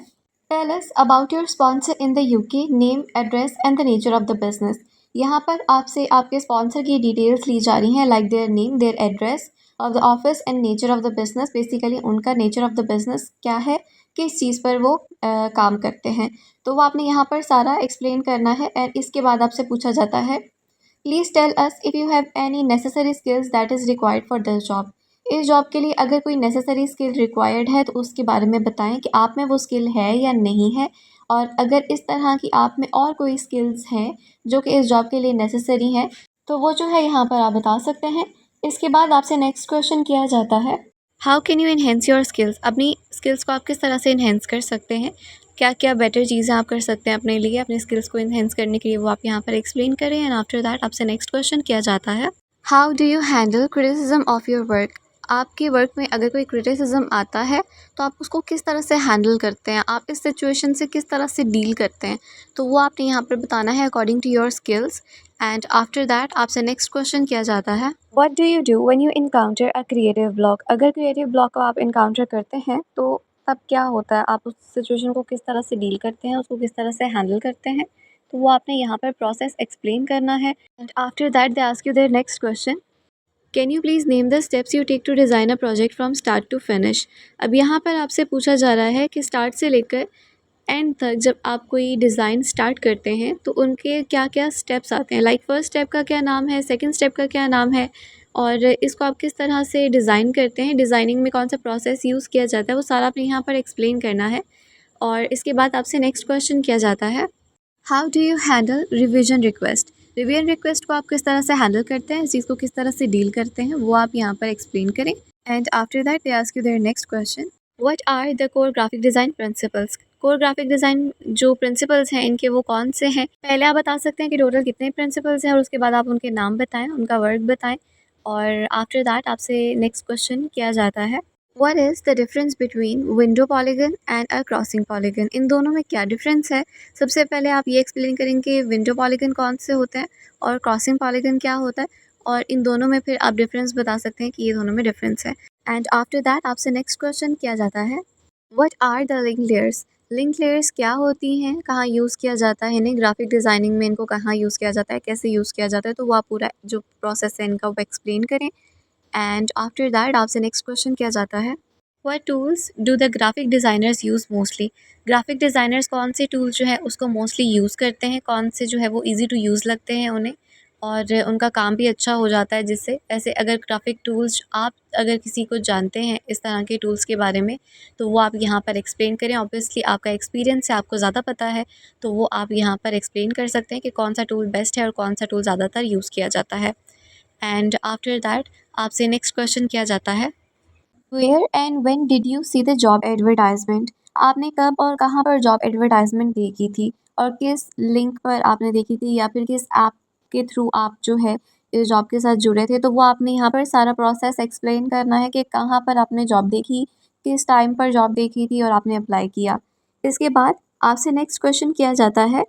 tell us about your sponsor in the UK, name address and the nature of the business. यहाँ पर आपसे आपके स्पॉन्सर की डिटेल्स ली जा रही हैं, like their name, their address of the office and nature of the business. Basically उनका nature of the business क्या है, किस चीज़ पर वो काम करते हैं, तो वो आपने यहाँ पर सारा एक्सप्लेन करना है। एंड इसके बाद आपसे पूछा जाता है please tell us if you have any necessary skills that is required for this job. इस जॉब के लिए अगर कोई नेसेसरी स्किल रिक्वायर्ड है तो उसके बारे में बताएं कि आप में वो स्किल है या नहीं है, और अगर इस तरह की आप में और कोई स्किल्स हैं जो कि इस जॉब के लिए नेसेसरी हैं तो वो जो है यहाँ पर आप बता सकते हैं। इसके बाद आपसे नेक्स्ट क्वेश्चन किया जाता है how can you enhance your skills. अपनी स्किल्स को आप किस तरह से इन्हेंस कर सकते हैं, क्या क्या बेटर चीज़ें आप कर सकते हैं अपने लिए, अपने स्किल्स को इन्हेंस करने के लिए, वो आप यहाँ पर एक्सप्लेन करें। एंड आफ्टर दैट आपसे नेक्स्ट क्वेश्चन किया जाता है how do you handle criticism of your work. आपके वर्क में अगर कोई क्रिटिसिज्म आता है तो आप उसको किस तरह से हैंडल करते हैं, आप इस सिचुएशन से किस तरह से डील करते हैं, तो वो आपने यहाँ पर बताना है according to your skills. And after that आपसे नेक्स्ट क्वेश्चन किया जाता है what do you do when you encounter a creative block. अगर क्रिएटिव ब्लॉक को आप इनकाउंटर करते हैं तो तब क्या होता है, आप उस सिचुएशन को किस तरह से डील करते हैं, उसको किस तरह से हैंडल करते हैं, तो वो आपने यहाँ पर प्रोसेस एक्सप्लेन करना है। And after that they ask you their next question, can you please name the steps you take to design a project from start to finish. अब यहाँ पर आपसे पूछा जा रहा है कि स्टार्ट से लेकर एंड तक जब आप कोई डिज़ाइन स्टार्ट करते हैं तो उनके क्या क्या स्टेप्स आते हैं, लाइक फर्स्ट स्टेप का क्या नाम है, सेकंड स्टेप का क्या नाम है, और इसको आप किस तरह से डिज़ाइन करते हैं, डिज़ाइनिंग में कौन सा प्रोसेस यूज़ किया जाता है, वो सारा आपने यहाँ पर एक्सप्लेन करना है। और इसके बाद आपसे नेक्स्ट क्वेश्चन किया जाता है, how do you handle revision request. Revision request को आप किस तरह से हैंडल करते हैं, इस चीज़ को किस तरह से डील करते हैं, वो आप यहाँ पर एक्सप्लेन करें। And after that they ask you their next question, what are the core graphic design principles. Core graphic design जो प्रिंसिपल्स हैं इनके वो कौन से हैं, पहले आप बता सकते हैं कि टोटल कितने प्रिंसिपल्स हैं और उसके बाद आप उनके नाम बताएं, उनका वर्क बताएं। और आफ्टर दैट आपसे नेक्स्ट क्वेश्चन किया जाता है, what is the difference between window polygon and a crossing polygon. इन दोनों में क्या डिफरेंस है। सबसे पहले आप ये एक्सप्लेन करेंगे कि विंडो पॉलीगन कौन से होते हैं और क्रॉसिंग पॉलीगन क्या होता है, और इन दोनों में फिर आप डिफरेंस बता सकते हैं कि ये दोनों में डिफरेंस है। एंड आफ्टर दैट आपसे नेक्स्ट क्वेश्चन किया जाता है, what are the link layers. Link layers क्या होती हैं, कहाँ यूज़ किया जाता है इन्हें, ग्राफिक डिज़ाइनिंग में इनको कहाँ यूज़ किया जाता है, कैसे यूज़ किया जाता है, तो वो आप पूरा जो प्रोसेस है इनका वो एक्सप्लेन करें। एंड आफ्टर दैट आपसे नेक्स्ट क्वेश्चन किया जाता है, what tools do the graphic designers use mostly. Graphic designers कौन से टूल्स जो है उसको मोस्टली यूज़ करते हैं, कौन से जो है वो ईज़ी टू यूज़ लगते हैं उन्हें, और उनका काम भी अच्छा हो जाता है जिससे। ऐसे अगर ग्राफिक टूल्स आप अगर किसी को जानते हैं इस तरह के टूल्स के बारे में, तो वो आप यहाँ पर एक्सप्लेन करें। ऑब्वियसली आपका एक्सपीरियंस है, आपको ज़्यादा पता है, तो वो आप यहाँ पर एक्सप्लेन कर सकते हैं कि कौन सा टूल बेस्ट है और कौन सा टूल ज़्यादातर यूज़ किया जाता है। एंड आफ्टर दैट आपसे नेक्स्ट क्वेश्चन किया जाता है, where and when did you see the job advertisement. आपने कब और कहाँ पर जॉब एडवर्टाइजमेंट देखी थी, और किस लिंक पर आपने देखी थी, या फिर किस ऐप के थ्रू आप जो है इस जॉब के साथ जुड़े थे। तो वो आपने यहाँ पर सारा प्रोसेस एक्सप्लेन करना है कि कहाँ पर आपने जॉब देखी, किस टाइम पर जॉब देखी थी और आपने अप्लाई किया। इसके बाद आपसे नेक्स्ट क्वेश्चन किया जाता है,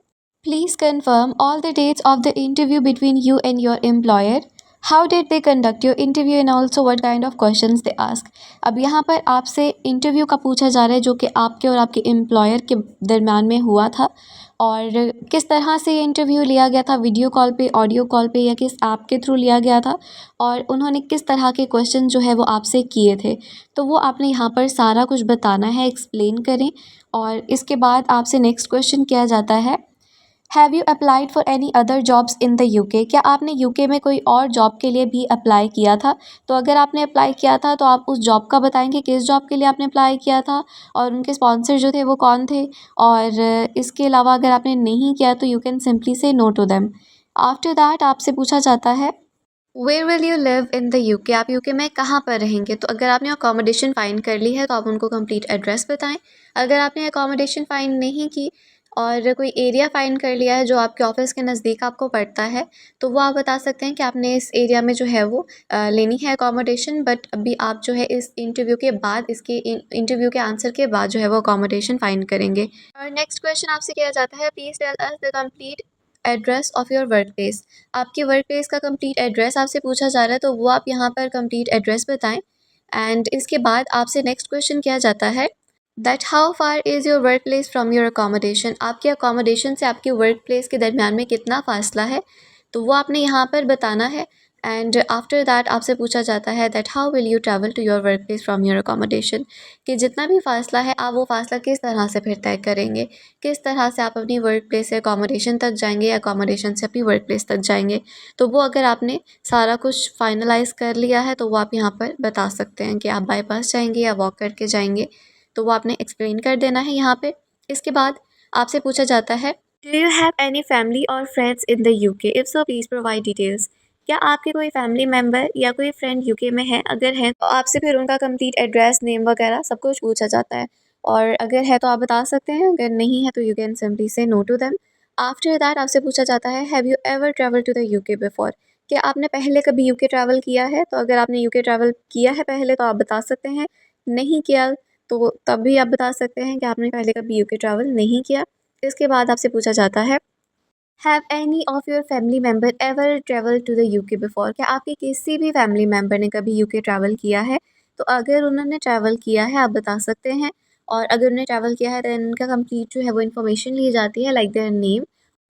please confirm all the dates of the interview between you and your employer. How did they conduct your interview and also what kind of questions they ask. अब यहाँ पर आपसे इंटरव्यू का पूछा जा रहा है जो कि आपके और आपके एम्प्लॉयर के दरम्यान में हुआ था, और किस तरह से ये इंटरव्यू लिया गया था, वीडियो कॉल पे, ऑडियो कॉल पे, या किस ऐप के थ्रू लिया गया था, और उन्होंने किस तरह के क्वेश्चन जो है वो आपसे किए थे। तो वो आपने यहाँ पर सारा कुछ बताना है, एक्सप्लेन करें। और इसके बाद आपसे नेक्स्ट क्वेश्चन किया जाता है, have you applied for any other jobs in the UK. क्या आपने यूके में कोई और जॉब के लिए भी अप्लाई किया था। तो अगर आपने अप्लाई किया था तो आप उस जॉब का बताएंगे, किस जॉब के लिए आपने अप्लाई किया था और उनके स्पॉन्सर जो थे वो कौन थे। और इसके अलावा अगर आपने नहीं किया तो you can simply say no to them. After that आपसे पूछा जाता है, where will you live in the UK. आप यूके में कहाँ पर रहेंगे। तो अगर आपने अकोमोडेशन फाइंड कर ली है तो आप उनको कंप्लीट एड्रेस बताएं। अगर आपने अकोमोडेशन फाइंड नहीं की और कोई एरिया फाइंड कर लिया है जो आपके ऑफिस के नज़दीक आपको पड़ता है, तो वो आप बता सकते हैं कि आपने इस एरिया में जो है वो लेनी है अकोमोडेशन, बट अभी आप जो है इस इंटरव्यू के बाद, इसके इंटरव्यू के आंसर के बाद जो है वो अकोमोडेशन फाइंड करेंगे। और नेक्स्ट क्वेश्चन आपसे किया जाता है, please tell us the complete address of your work place. आपके वर्क प्लेस का कंप्लीट एड्रेस आपसे पूछा जा रहा है, तो वो आप यहाँ पर कंप्लीट एड्रेस बताएं। एंड इसके बाद आपसे नेक्स्ट क्वेश्चन किया जाता है, that how far is your work place from your accommodation. आपके अकोमोडेशन से आपके वर्क प्लेस के दरमियान में कितना फ़ासला है, तो वो आपने यहाँ पर बताना है। एंड आफ्टर दैट आपसे पूछा जाता है, that how will you travel to your work place from your accommodation. कि जितना भी फ़ासला है आप वो फ़ासला किस तरह से फिर तय करेंगे, किस तरह से आप अपनी वर्क प्लेस से अकोमोडेशन तक जाएंगे या अकोमोडेशन से अपनी वर्क प्लेस तक जाएंगे। तो वो अगर आपने सारा कुछ फाइनलाइज़ कर लिया है तो वो आप यहाँ पर बता सकते हैं कि आप बाई पास जाएंगे या वॉक करके जाएंगे, तो वो आपने एक्सप्लेन कर देना है यहाँ पे। इसके बाद आपसे पूछा जाता है, do you have any family or friends in the UK, if so please provide details. क्या आपके कोई फैमिली मेम्बर या कोई फ्रेंड यूके में है, अगर है तो आपसे फिर उनका कंप्लीट एड्रेस, नेम वगैरह सब कुछ पूछा जाता है। और अगर है तो आप बता सकते हैं, अगर नहीं है तो you can simply say no to them. After that आपसे पूछा जाता है, have you ever travel to the UK before. क्या आपने पहले कभी यूके ट्रैवल किया है। तो अगर आपने यूके ट्रैवल किया है पहले तो आप बता सकते हैं, नहीं किया तो तब भी आप बता सकते हैं कि आपने पहले कभी यूके ट्रैवल नहीं किया। इसके बाद आपसे पूछा जाता है, have any of your family member ever travel to the UK before. क्या आपके किसी भी फैमिली मेम्बर ने कभी यूके ट्रैवल किया है। तो अगर उन्होंने ट्रैवल किया है आप बता सकते हैं, और अगर उन्होंने ट्रैवल किया है देन उनका कंप्लीट जो है वो इन्फॉर्मेशन ली जाती है, लाइक देयर नेम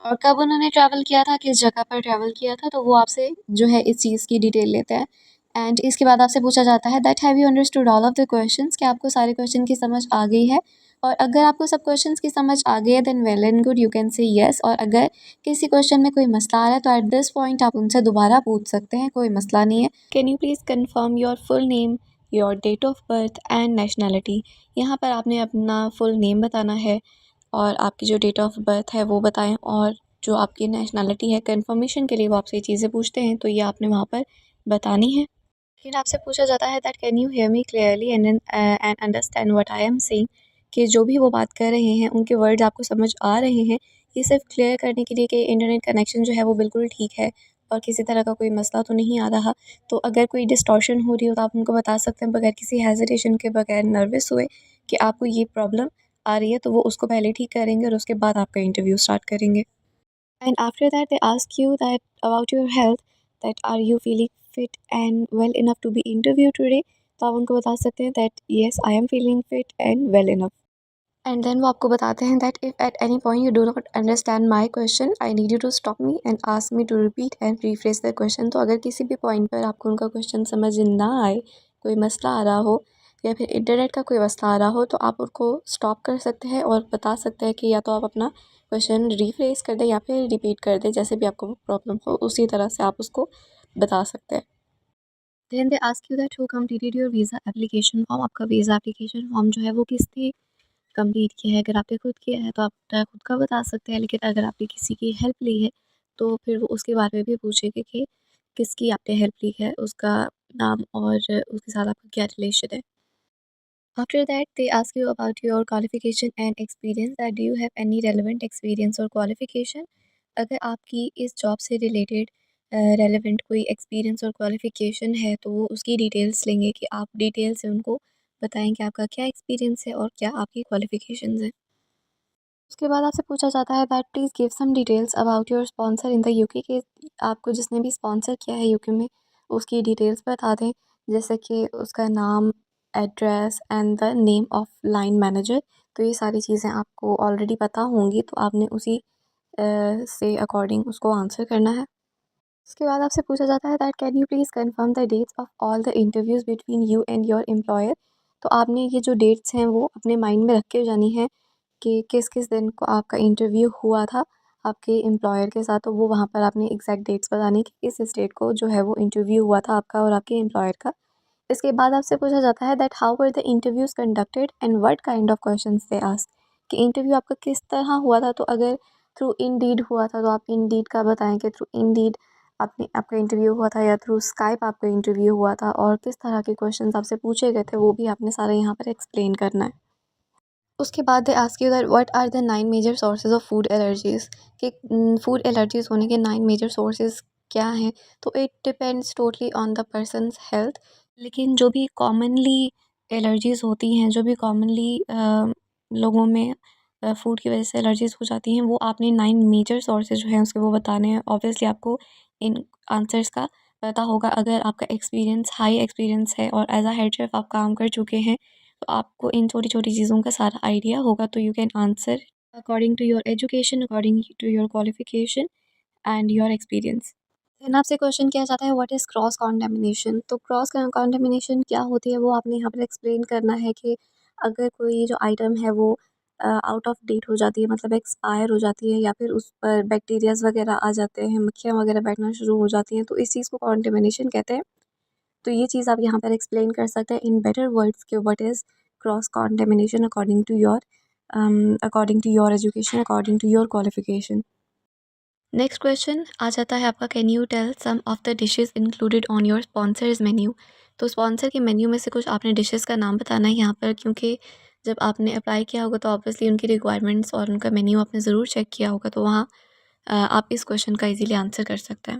और कब उन्होंने ट्रैवल किया था, किस जगह पर ट्रैवल किया था, तो वो आपसे जो है इस चीज़ की डिटेल लेते हैं। एंड इसके बाद आपसे पूछा जाता है that have you understood all of the questions, कि आपको सारे क्वेश्चन की समझ आ गई है। और अगर आपको सब क्वेश्चंस की समझ आ गई है then well and good, you can say yes. और अगर किसी क्वेश्चन में कोई मसला आ रहा है तो एट दिस पॉइंट आप उनसे दोबारा पूछ सकते हैं, कोई मसला नहीं है। Can you please confirm your full name, your date of birth and nationality. यहाँ पर आपने अपना फुल नेम बताना है और आपकी जो डेट ऑफ बर्थ है वो बताएं, और जो आपकी नेशनैलिटी है कंफर्मेशन के लिए वो आपसे ये चीज़ें पूछते हैं, तो ये आपने वहाँ पर बतानी है। फिर आपसे पूछा जाता है that can you hear me clearly and understand what I am saying, कि जो भी वो बात कर रहे हैं उनके वर्ड्स आपको समझ आ रहे हैं। ये सिर्फ क्लियर करने के लिए कि इंटरनेट कनेक्शन जो है वो बिल्कुल ठीक है और किसी तरह का कोई मसला तो नहीं आ रहा। तो अगर कोई डिस्टॉर्शन हो रही हो तो आप उनको बता सकते हैं बगैर किसी हेजिटेशन के, बगैर नर्वस हुए कि आपको ये प्रॉब्लम आ रही है, तो वो उसको पहले ठीक करेंगे और उसके बाद आपका इंटरव्यू स्टार्ट करेंगे। And after that, they ask you that about your health, that are you feeling fit and well enough to be interviewed today? तो आप उनको बता सकते हैं that yes, I am feeling fit and well enough. And then वो आपको बताते हैं that if at any point you do not understand my question, I need you to stop me and ask me to repeat and rephrase the question. तो अगर किसी भी point पर आपको उनका क्वेश्चन समझ ना आए, कोई मसला आ रहा हो या फिर इंटरनेट का कोई मसला आ रहा हो, तो आप उनको स्टॉप कर सकते हैं और बता सकते हैं कि या तो आप अपना क्वेश्चन रिफ्रेस कर दें या फिर रिपीट कर दें, जैसे भी आपको प्रॉब्लम हो उसी तरह से आप उसको बता सकते हैं। Then they ask you that who completed your visa application form. आपका वीज़ा एप्लीकेशन फॉर्म जो है वो किसने कंप्लीट किया है। अगर आपने खुद किया है तो आप अपना खुद का बता सकते हैं, लेकिन अगर आपने किसी की हेल्प ली है तो फिर वो उसके बारे में भी पूछेंगे कि किसकी आपने हेल्प ली है, उसका नाम और उसके साथ आपका क्या रिलेशन है। After that they ask you about your qualification and experience, that do you have any relevant experience or qualification. अगर आपकी इस जॉब से रिलेटेड रेलिवेंट कोई एक्सपीरियंस और क्वालिफिकेशन है तो वो उसकी डिटेल्स लेंगे, कि आप डिटेल से उनको बताएं कि आपका क्या एक्सपीरियंस है और क्या आपकी क्वालिफिकेशंस हैं। उसके बाद आपसे पूछा जाता है that please give some details about your sponsor in the UK, के आपको जिसने भी स्पॉन्सर किया है यूके में उसकी डिटेल्स बता दें, जैसे कि उसका नाम, address and the name of line manager. तो ये सारी चीज़ें आपको ऑलरेडी पता होंगी, तो आपने उसी से अकॉर्डिंग उसको आंसर करना है। उसके बाद आपसे पूछा जाता है that can you please confirm the dates of all the interviews between you and your employer. तो आपने ये जो डेट्स हैं वो अपने माइंड में रख के जानी है कि किस किस दिन को आपका इंटरव्यू हुआ था आपके एम्प्लॉयर के साथ, तो वो वहाँ पर आपने एग्जैक्ट डेट्स बतानी कि किस डेट को जो है वो इंटरव्यू हुआ था आपका और आपके एम्प्लॉयर का। इसके बाद आपसे पूछा जाता है that how were the interviews conducted and what kind of questions they ask, कि इंटरव्यू आपका किस तरह हुआ था। तो अगर थ्रू इंडीड हुआ था तो आप इंडीड का बताएं कि थ्रू इंडीड आपने आपका इंटरव्यू हुआ था, या थ्रू स्काइप आपका इंटरव्यू हुआ था, और किस तरह के क्वेश्चंस आपसे पूछे गए थे वो भी आपने सारा यहाँ पर एक्सप्लेन करना है। उसके बाद they ask you that what are the 9 major sources of food allergies, कि फूड एलर्जीज़ होने के 9 मेजर सोर्सेज क्या हैं। तो it depends totally on the person's health, लेकिन जो भी कॉमनली एलर्जीज़ होती हैं, जो भी कॉमनली लोगों में फूड की वजह से एलर्जीज़ हो जाती हैं, वो आपने 9 मेजर सोर्सेज जो हैं उसके वो बताने हैं। ऑब्वियसली आपको इन आंसर्स का पता होगा, अगर आपका एक्सपीरियंस हाई एक्सपीरियंस है और एज अ हेड शेफ़ आप काम कर चुके हैं तो आपको इन छोटी-छोटी चीज़ों का सारा आइडिया होगा, तो you can answer according to your education, according to your qualification and your experience. Then आपसे क्वेश्चन किया जाता है व्हाट इज़ क्रॉस कॉन्टामिनेशन। तो क्रॉस कॉन्टामिनेशन क्या होती है वो आपने यहाँ पर एक्सप्लेन करना है, कि अगर कोई जो आइटम है वो आउट ऑफ डेट हो जाती है, मतलब एक्सपायर हो जाती है, या फिर उस पर बैक्टीरियाज वगैरह आ जाते हैं, मक्खियाँ वगैरह बैठना शुरू हो जाती हैं, तो इस चीज़ को कॉन्टामिनेशन कहते हैं। तो ये चीज़ आप यहाँ पर एक्सप्लेन कर सकते हैं इन बेटर वर्ड्स कि what is cross contamination according to your education, according to your qualification. Next question आ जाता है आपका, can you tell some of the dishes included on your sponsors menu. तो स्पॉन्सर के मेन्यू में से कुछ आपने डिशेस का नाम बताना है यहाँ पर, क्योंकि जब आपने अप्लाई किया होगा तो ऑब्वियसली उनकी रिक्वायरमेंट्स और उनका मेन्यू आपने ज़रूर चेक किया होगा, तो वहाँ आप इस क्वेश्चन का इजीली आंसर कर सकते हैं।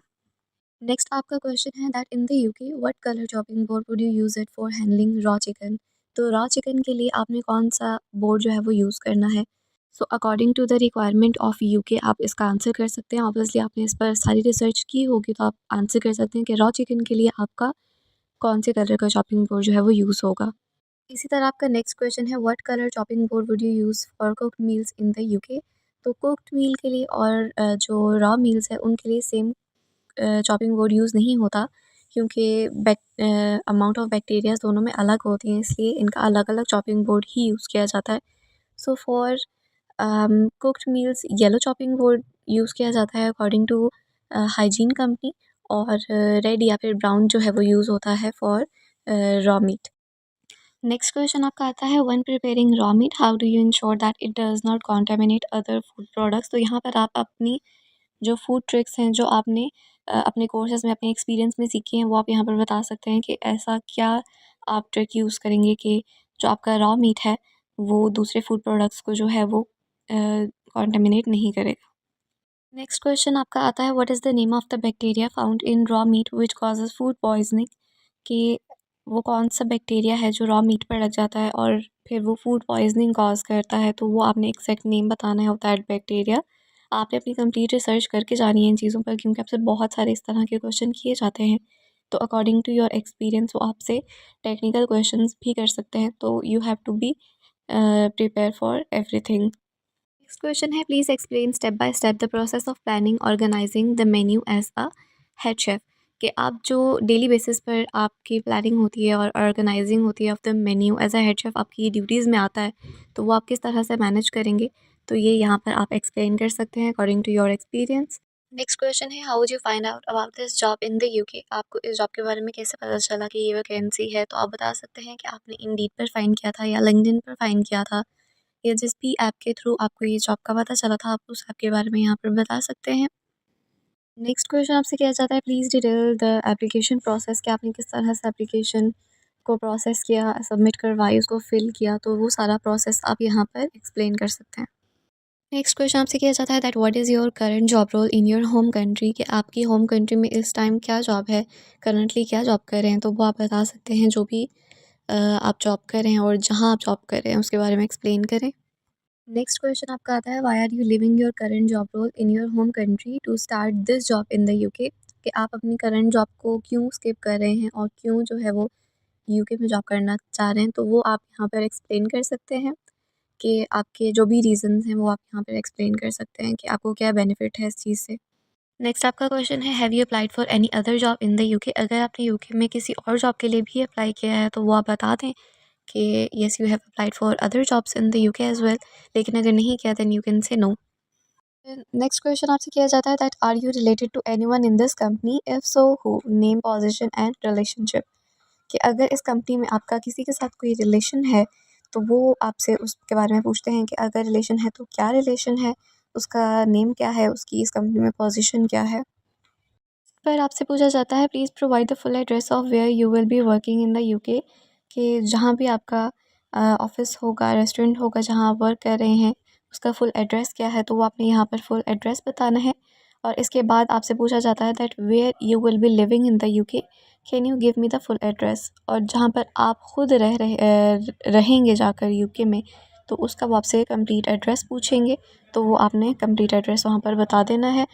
नेक्स्ट आपका क्वेश्चन है that in the UK what colour chopping board would you use it for handling raw chicken. तो रॉ चिकन के लिए आपने कौन सा बोर्ड जो है वो यूज़ करना है। So according to the requirement of UK आप इसका आंसर कर सकते हैं। ऑब्वियसली आपने इस पर सारी रिसर्च की होगी, तो आप आंसर कर सकते हैं कि रॉ चिकन के लिए आपका कौन से कलर का चॉपिंग बोर्ड जो है वो यूज़ होगा। इसी तरह आपका नेक्स्ट क्वेश्चन है what colour chopping board would you use for cooked meals in the UK. तो कुक्ड मील के लिए और जो रॉ मील्स है उनके लिए सेम चॉपिंग बोर्ड यूज़ नहीं होता, क्योंकि अमाउंट ऑफ बैक्टीरियाज दोनों में अलग होती हैं, इसलिए इनका अलग अलग चॉपिंग बोर्ड ही यूज़ किया जाता है। So for cooked meals yellow chopping board use किया जाता है अकॉर्डिंग टू हाइजीन कंपनी, और रेड या फिर ब्राउन जो है वो यूज़ होता है for raw meat. Next question आपका आता है when preparing raw meat how do you ensure that it does not contaminate other food products. तो यहाँ पर आप अपनी जो फूड ट्रिक्स हैं जो आपने अपने कोर्सेज में अपने एक्सपीरियंस में सीखी हैं वो आप यहाँ पर बता सकते हैं कि ऐसा क्या आप ट्रिक यूज़ करेंगे कि जो आपका रॉ मीट है वो दूसरे फूड प्रोडक्ट्स को जो है वो कॉन्टेमिनेट नहीं करेगा। नेक्स्ट क्वेश्चन आपका आता है what is the name of the bacteria found in raw meat which causes food poisoning. कि वो कौन सा बैक्टीरिया है जो रॉ मीट पर लग जाता है और फिर वो फूड पॉइजनिंग कॉज करता है, तो वो आपने एग्जैक्ट नेम बताना है ऑफ दैट बैक्टीरिया। आपने अपनी कंप्लीट रिसर्च करके जानी है इन चीज़ों पर, क्योंकि आपसे बहुत सारे इस तरह के क्वेश्चन किए जाते हैं। तो अकॉर्डिंग टू योर एक्सपीरियंस वो आपसे टेक्निकल क्वेश्चंस भी कर सकते हैं, तो you have to be prepare for everything. Next question है please explain step by step the process of planning organising the menu as a head chef. कि आप जो डेली बेसिस पर आपकी प्लानिंग होती है और ऑर्गेनाइजिंग होती है of the menu as a head chef आपकी ड्यूटीज़ में आता है, तो वो आप किस तरह से मैनेज करेंगे, तो ये यहाँ पर आप एक्सप्लेन कर सकते हैं according to your experience. Next question है how would you find out about this job in the UK. आपको इस जॉब के बारे में कैसे पता चला कि ये वैकेंसी है, तो आप बता सकते हैं कि आपने इंडीड पर फाइंड किया था या लिंक्डइन पर फाइंड किया था, या जिस भी ऐप के थ्रू आपको ये जॉब का पता चला था, आप उस ऐप के बारे में यहाँ पर बता सकते हैं। नेक्स्ट क्वेश्चन आपसे किया जाता है please detail the application process, कि आपने किस तरह से एप्लीकेशन को प्रोसेस किया, सबमिट करवाई, उसको फिल किया, तो वो सारा प्रोसेस आप यहाँ पर एक्सप्लेन कर सकते हैं। नेक्स्ट क्वेश्चन आपसे किया जाता है that what is your current job role in your home country. कि आपकी होम कंट्री में इस टाइम क्या जॉब है, करंटली क्या जॉब कर रहे हैं, तो वो आप बता सकते हैं। जो भी आप जॉब कर रहे हैं और जहाँ आप जॉब कर रहे हैं उसके बारे में एक्सप्लेन करें। नेक्स्ट क्वेश्चन आपका आता है why are you leaving your current job role in your home country to start this job in the UK. कि आप अपनी करंट जॉब को क्यों स्किप कर रहे हैं और क्यों जो है वो यूके में जॉब करना चाह रहे हैं, तो वो आप यहाँ पर एक्सप्लेन कर सकते हैं। कि आपके जो भी रीजंस हैं वो आप यहाँ पर एक्सप्लेन कर सकते हैं कि आपको क्या बेनिफिट है इस चीज़ से। नेक्स्ट आपका क्वेश्चन है have you applied for any other job in the UK. अगर आपने यूके में किसी और जॉब के लिए भी अप्लाई किया है तो वो आप बता दें कि yes you have applied for other jobs in the UK as well, लेकिन अगर नहीं किया then you can say no. Next question आपसे किया जाता है that are you related to anyone in this company, if so who, name position and relationship. कि अगर इस कंपनी में आपका किसी के साथ कोई रिलेशन है तो वो आपसे उसके बारे में पूछते हैं कि अगर रिलेशन है तो क्या रिलेशन है, उसका नेम क्या है, उसकी इस कंपनी में पोजीशन क्या है। पर आपसे पूछा जाता है please provide the full address of where you will be working in the UK. कि जहाँ भी आपका ऑफिस होगा, रेस्टोरेंट होगा जहाँ आप वर्क कर रहे हैं, उसका फुल एड्रेस क्या है, तो वो आपने यहाँ पर फुल एड्रेस बताना है। और इसके बाद आपसे पूछा जाता है that where you will be living in the UK, can you give me the full address. और जहाँ पर आप खुद रहेंगे जाकर यूके में, तो उसका वो आपसे कंप्लीट एड्रेस पूछेंगे, तो वो आपने कंप्लीट एड्रेस वहाँ पर बता देना है।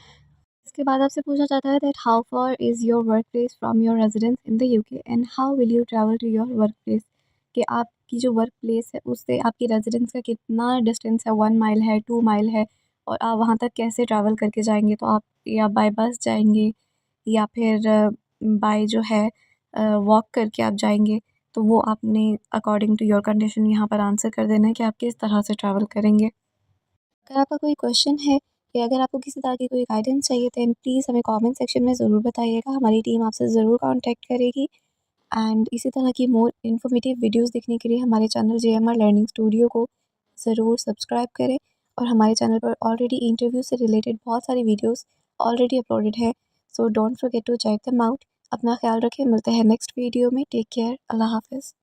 इसके बाद आपसे पूछा जाता है that how far is your work place from your residence in the UK and how will you travel to your work place. कि आपकी जो वर्क प्लेस है उससे आपकी रेजिडेंस का कितना डिस्टेंस है, 1 माइल है, 2 माइल है, और आप वहाँ तक कैसे ट्रैवल करके जाएंगे। तो आप या बाय बस जाएंगे या फिर बाय जो है वॉक करके आप जाएंगे, तो वो आपने अकॉर्डिंग टू योर कंडीशन यहाँ पर आंसर कर देना है कि आप किस तरह से ट्रैवल करेंगे। अगर आपका कोई क्वेश्चन है या अगर आपको किसी तरह की कोई गाइडेंस चाहिए तो प्लीज़ हमें कमेंट सेक्शन में ज़रूर बताइएगा, हमारी टीम आपसे ज़रूर कांटेक्ट करेगी। एंड इसी तरह की मोर इन्फॉर्मेटिव वीडियोस देखने के लिए हमारे चैनल जेएमआर लर्निंग स्टूडियो को ज़रूर सब्सक्राइब करें। और हमारे चैनल पर ऑलरेडी इंटरव्यू से रिलेटेड बहुत सारी वीडियोस ऑलरेडी अपलोडेड है, so don't forget to check them out. अपना ख्याल रखें, मिलते हैं नेक्स्ट वीडियो में। टेक केयर, अल्लाह हाफिज़।